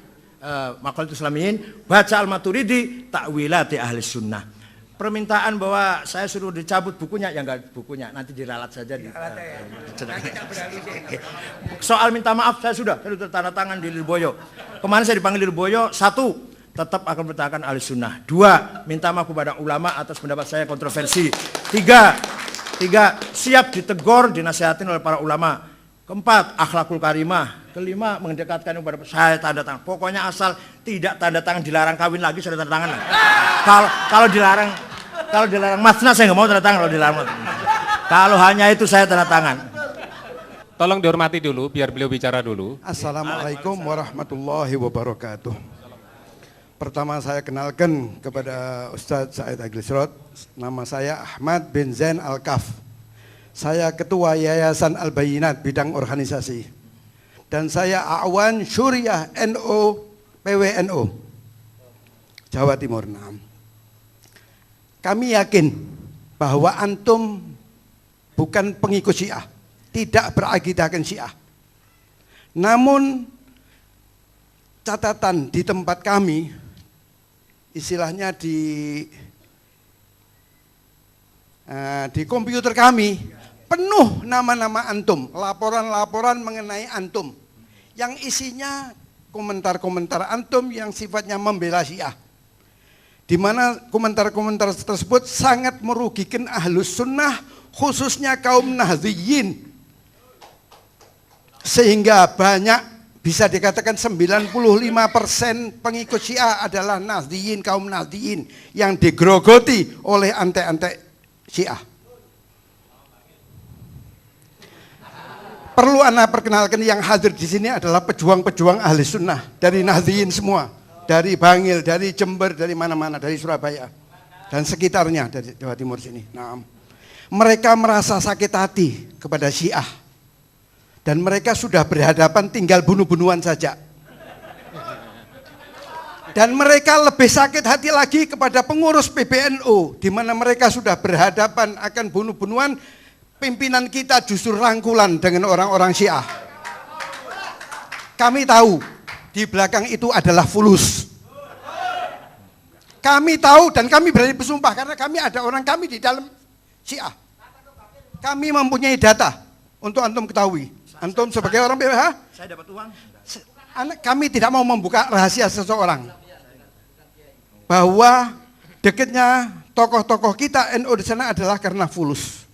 S3: maqalatul islamiyin, baca al-Maturidi, takwilati ahli sunnah. Permintaan bahwa saya suruh dicabut bukunya, ya enggak bukunya, nanti diralat saja. Soal minta maaf saya sudah tanda tangan di Lirboyo. Kemarin saya dipanggil Lirboyo, 1, tetap akan bertahan ahli sunnah. 2, minta maaf kepada ulama atas pendapat saya kontroversi. 3, siap ditegur, dinasihatin oleh para ulama. 4, akhlakul karimah. 5, mendekatkan kepada saya tanda tangan. Pokoknya asal tidak tanda tangan dilarang kawin lagi, saya tanda tangan lah. Kalau dilarang masna saya nggak mau tanda tangan kalau dilarang. Kalau hanya itu saya tanda tangan.
S1: Tolong dihormati dulu biar beliau bicara dulu.
S9: Assalamualaikum warahmatullahi wabarakatuh. Pertama saya kenalkan kepada Ustadz Said Agil Syiraj. Nama saya Ahmad bin Zain Al-Kaf. Saya Ketua Yayasan Al-Bayinat bidang organisasi. Dan saya Awan Syuriah NU PWNU Jawa Timur. Kami yakin bahwa antum bukan pengikut Syiah, tidak berakidahkan Syiah. Namun catatan di tempat kami, istilahnya di komputer kami penuh nama-nama antum, laporan-laporan mengenai antum, yang isinya komentar-komentar antum yang sifatnya membela Syiah. Di mana komentar-komentar tersebut sangat merugikan ahlus sunnah, khususnya kaum Nahdliyin. Sehingga banyak, bisa dikatakan 95% pengikut Syiah adalah Nahdliyin, kaum Nahdliyin yang digerogoti oleh antek-antek Syiah. Perlu Anda perkenalkan yang hadir di sini adalah pejuang-pejuang ahli sunnah dari Nahdliyin semua. Dari Bangil, dari Jember, dari mana-mana, dari Surabaya dan sekitarnya dari Jawa Timur sini. Nah, mereka merasa sakit hati kepada Syiah dan mereka sudah berhadapan tinggal bunuh-bunuhan saja. Dan mereka lebih sakit hati lagi kepada pengurus PBNU, di mana mereka sudah berhadapan akan bunuh-bunuhan, pimpinan kita justru rangkulan dengan orang-orang Syiah. Kami tahu di belakang itu adalah fulus. Kami tahu dan kami berani bersumpah karena kami ada orang kami di dalam Syiah. Kami mempunyai data untuk antum ketahui. Antum sebagai orang BWH,
S3: Saya dapat uang.
S9: kami tidak mau membuka rahasia seseorang. Bahwa dekatnya tokoh-tokoh kita NU di sana adalah karena fulus.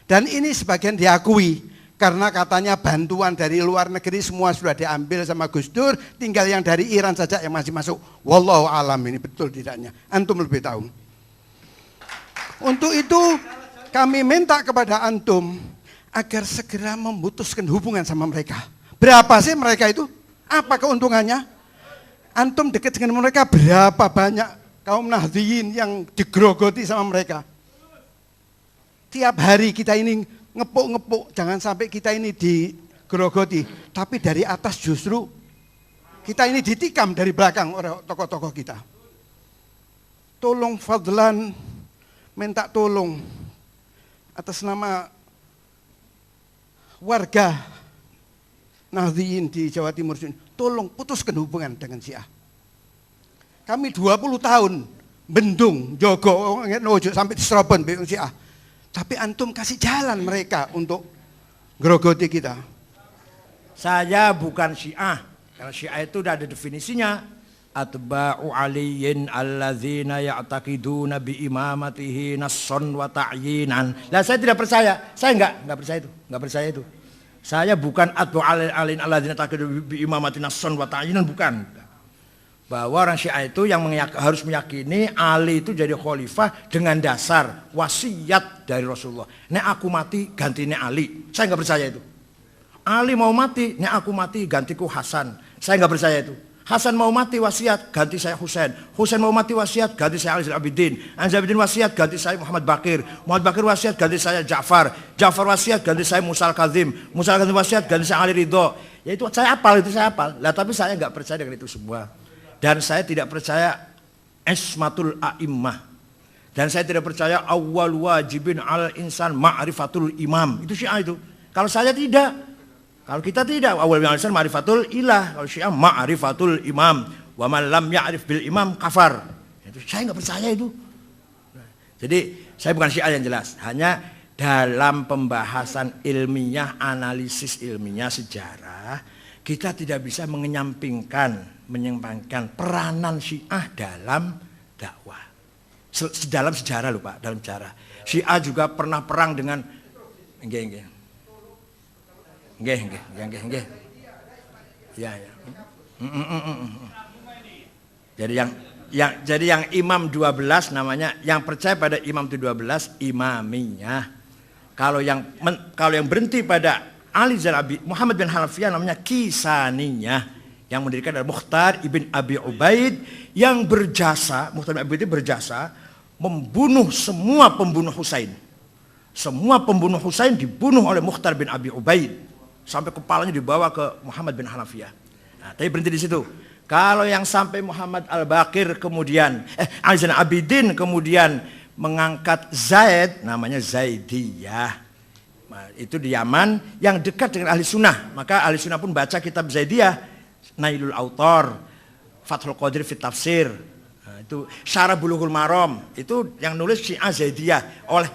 S9: Dan ini sebagian diakui karena katanya bantuan dari luar negeri semua sudah diambil sama Gus Dur, tinggal yang dari Iran saja yang masih masuk. Wallahu alam, ini betul tidaknya. Antum lebih tahu. Untuk itu kami minta kepada antum agar segera memutuskan hubungan sama mereka. Berapa sih mereka itu? Apa keuntungannya? Antum dekat dengan mereka, berapa banyak kaum Nahdliyin yang digerogoti sama mereka. Tiap hari kita ini ngepuk-ngepuk, jangan sampai kita ini digerogoti. Tapi dari atas justru kita ini ditikam dari belakang oleh tokoh-tokoh kita. Tolong fadlan, minta tolong atas nama warga Nahdliyin di Jawa Timur, tolong putuskan hubungan dengan Syiah. Kami 20 tahun bendung, jogo, sampai di Serobon Syiah. Tapi antum kasih jalan mereka untuk gerogoti kita.
S3: Saya bukan Syiah. Karena Syiah itu udah ada definisinya. Atba'u aliyin alladzina ya'taqiduna bi imamatihi nasson wa ta'yinan. Lah saya tidak percaya. Saya enggak percaya itu. Enggak percaya itu. Saya bukan atba'u aliyin alladzina ya'taqiduna bi imamatihi nasson wa ta'yinan, bukan. Bahwa orang Syiah itu yang harus meyakini Ali itu jadi khalifah dengan dasar wasiat dari Rasulullah. Nek aku mati gantinya Ali. Saya nggak percaya itu. Ali mau mati, nek aku mati gantiku Hasan. Saya nggak percaya itu. Hasan mau mati wasiat ganti saya Husain. Husain mau mati wasiat ganti saya Ali Zainal Abidin. Ali Zainal Abidin wasiat ganti saya Muhammad Bakir. Muhammad Bakir wasiat ganti saya Ja'far. Ja'far wasiat ganti saya Musa Al-Kazim. Musa Al-Kazim wasiat ganti saya Ali Ridho. Ya itu saya hafal, itu saya hafal. Lah tapi saya nggak percaya dengan itu semua. Dan saya tidak percaya ismatul a'immah. Dan saya tidak percaya awwal wajibin al insan ma'rifatul imam. Itu Syiah itu. Kalau saya tidak. Kalau kita tidak, awal wajibin al insan ma'rifatul ilah. Kalau Syiah ma'rifatul imam. Wa man lam ya'rif bil imam kafar. Itu saya nggak percaya itu. Jadi saya bukan Syiah yang jelas. Hanya dalam pembahasan ilmiah, analisis ilmiah sejarah, kita tidak bisa menyampingkan peranan Syiah dalam dakwah. Dalam sejarah loh Pak, dalam sejarah. Syiah juga pernah perang dengan nggih. Ya. Jadi yang imam 12 namanya, yang percaya pada imam itu 12 imamiyah. Kalau yang berhenti pada Ali Zainal Abidin, Muhammad bin Hanafiyah namanya kisaniyah. Yang mendirikan adalah Mukhtar ibn Abi Ubaid yang berjasa, Mukhtar ibn Abi Ubaid berjasa membunuh semua pembunuh Husain. Semua pembunuh Husain dibunuh oleh Mukhtar bin Abi Ubaid sampai kepalanya dibawa ke Muhammad bin Hanafiyah. Nah, tapi berhenti di situ. Kalau yang sampai Muhammad Al-Baqir kemudian Ali Zainal Abidin kemudian mengangkat Zaid, namanya Zaidiyah. Nah, itu di Yaman yang dekat dengan ahli sunnah. Maka ahli sunnah pun baca kitab Zaidiyah, Nailul Autor, Fathul Qadir fit Tafsir, nah, itu Syarah Bulughul Maram, itu yang nulis Syiah Zaidiyah oleh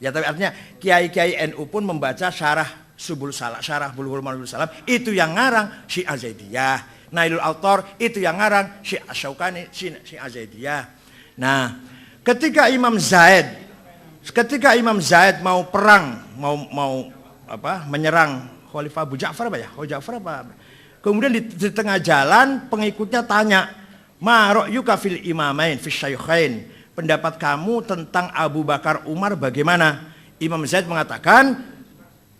S3: ya, tapi artinya kiai-kiai NU pun membaca Syarah Subul Salam, Syarah Bulughul Maram itu yang ngarang Syiah Zaidiyah. Nailul Autor itu yang ngarang Syiah Syaukani, Syiah Zaidiyah. Nah, ketika Imam Zaid mau perang, mau menyerang Khalifah Abu Ja'far apa ya? Ja'far apa? Kemudian di tengah jalan pengikutnya tanya, "Ma ra'yuka fil imamain fis syaikhain?" Pendapat kamu tentang Abu Bakar Umar bagaimana? Imam Zaid mengatakan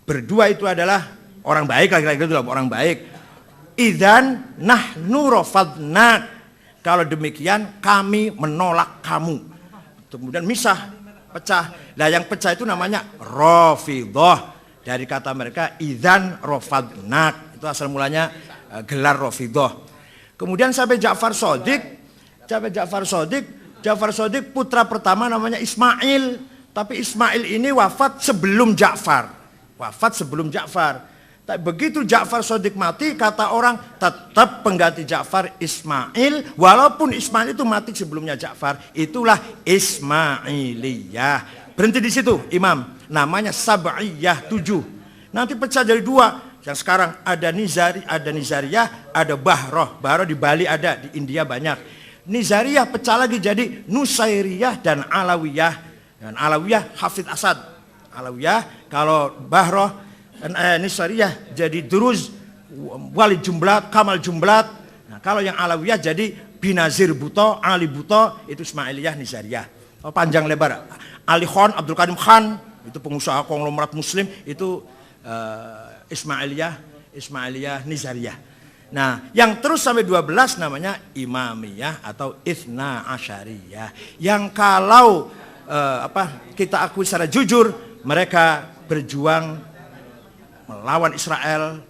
S3: berdua itu adalah orang baik, laki-laki itu adalah orang baik. Idzan nahnu rafadnak. Kalau demikian kami menolak kamu. Kemudian misah, pecah. Nah, yang pecah itu namanya Rafidhah. Dari kata mereka idzan rafadnak. Itu asal mulanya gelar Rafidhah. Kemudian sampai Ja'far Shadiq, Ja'far Shadiq putra pertama namanya Ismail, tapi Ismail ini wafat sebelum Ja'far. Tapi begitu Ja'far Shadiq mati, kata orang tetap pengganti Ja'far Ismail, walaupun Ismail itu mati sebelumnya Ja'far, itulah Ismailiyah. Berhenti di situ, Imam. Namanya Sab'iyah 7. Nanti pecah jadi 2. Yang sekarang ada Nizariyah, ada Bahroh. Bahroh di Bali ada, di India banyak. Nizariyah pecah lagi jadi Nusairiyah dan Alawiyah. Dan Alawiyah Hafidh Asad. Alawiyah, kalau Bahroh Nizariyah jadi Duruz, Walid Jumblat, Kamal Jumblat. Nah, kalau yang Alawiyah jadi Binazir Buto, Ali Buto, itu Ismailiyah Nizariyah. Oh, panjang lebar. Ali Khan, Abdul Karim Khan, itu pengusaha konglomerat muslim, itu Ismailiyah Nizariyah. Nah, yang terus sampai 12 namanya Imamiyah atau Ithna Asyariyah. Yang kalau kita akui secara jujur, mereka berjuang melawan Israel,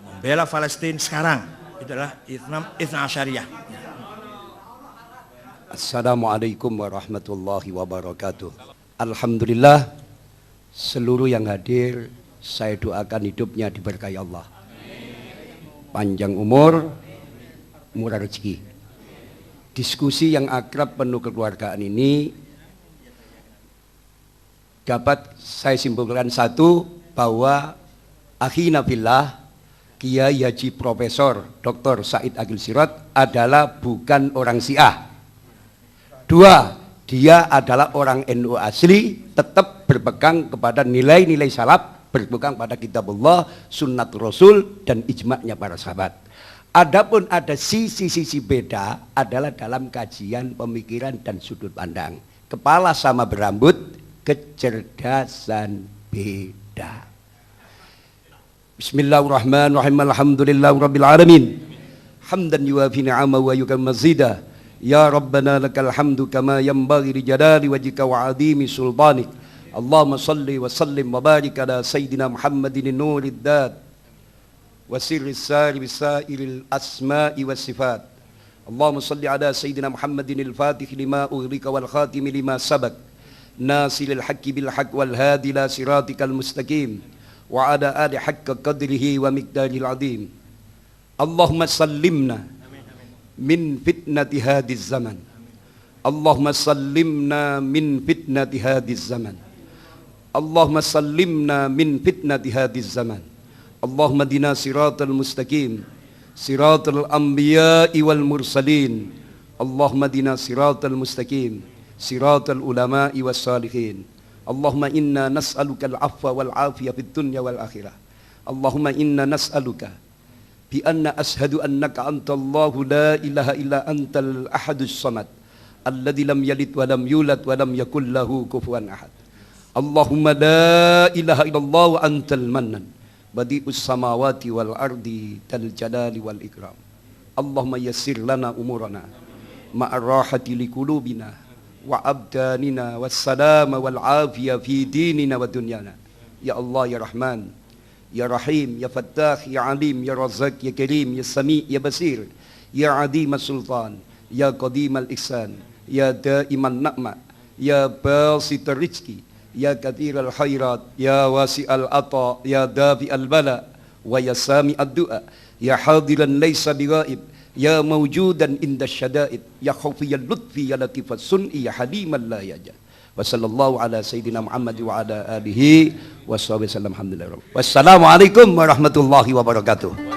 S3: membela Palestina sekarang. Itu adalah Ithna Asyariyah.
S10: Assalamualaikum warahmatullahi wabarakatuh. Alhamdulillah, seluruh yang hadir saya doakan hidupnya diberkahi Allah. Panjang umur, murah rezeki. Diskusi yang akrab penuh kekeluargaan ini dapat saya simpulkan satu, bahwa akhina fillah Kiai Haji Profesor Dr. Said Agil Sirot adalah bukan orang Syiah. 2, dia adalah orang NU asli, tetap berpegang kepada nilai-nilai salaf, berpegang pada kitabullah, sunnat Rasul, dan ijma'nya para sahabat. Adapun ada sisi-sisi beda adalah dalam kajian pemikiran dan sudut pandang. Kepala sama berambut, kecerdasan beda. Bismillahirrahmanirrahim. Alhamdulillahirabbil alamin. Hamdan yuwafi ni'amahu wa yukammilu mazidah. Ya Rabbana lakal hamdu kama yanbaghi li jalali wajhika wa 'azimi sultanik. Allahumma salli wa sallim wa barik ala sayyidina Muhammadin nurid dad wa sirri sari bisairil asma'i was sifat. Allahumma salli ala sayyidina Muhammadin al-fatih lima ughliqa wal khatim lima sabaq. Nasilil haqqi bil haqq wal hadi ila siratikal mustaqim wa ala ali haqqa qadrihi wa miqdaril azim. Allahumma sallimna min fitnati hadhiz zaman. Allahumma sallimna min fitnati hadhiz zaman. Allahumma sallimna min fitnati hadhiz zaman. Allahumma dina siratal mustaqim, siratal anbiya'i wal mursalin. Allahumma dina siratal mustaqim, siratal ulama'i was salihin. Allahumma inna nas'aluka al-'afwa wal 'afiyah fid dunya wal akhirah. Allahumma inna nas'aluka bi anna ashhadu annaka antallahu la ilaha illa antal ahadus samad alladzi lam yalid wa lam yulad wa lam yakul lahu kufuwan ahad. Allahumma la ilaha illallah wa antal mannan badi'us samawati wal ardi dal jalali wal ikram. Allahumma yassir lana umurana ma'ar rahati liqulubina wa abdanina wassalama wal afiyah fi dinina wa dunyana. Ya Allah ya Rahman, Ya Rahim, Ya Fattah, Ya Alim, Ya Razak, Ya Karim, Ya Sami, Ya Basir, Ya Adim Sultan, Ya Qadim Al-Ihsan, Ya Daiman Na'ma, Ya Basit Rizki, Ya Kathir Al-Khairat, Ya Wasi Al-Ata, Ya Dafi Al-Bala, Wa Ya Sami Ad-Du'a, Ya Hadiran Laysa Bighaib, Ya Mawjudan Inda Syada'id, Ya Khawfiyal Lutfi, Ya Latifat Sun'i, Ya Haliman La Yajah. Wa sallallahu ala sayyidina Muhammad wa ala alihi wa sahbihi sallam. Alhamdulillah. Wassalamualaikum warahmatullahi wabarakatuh.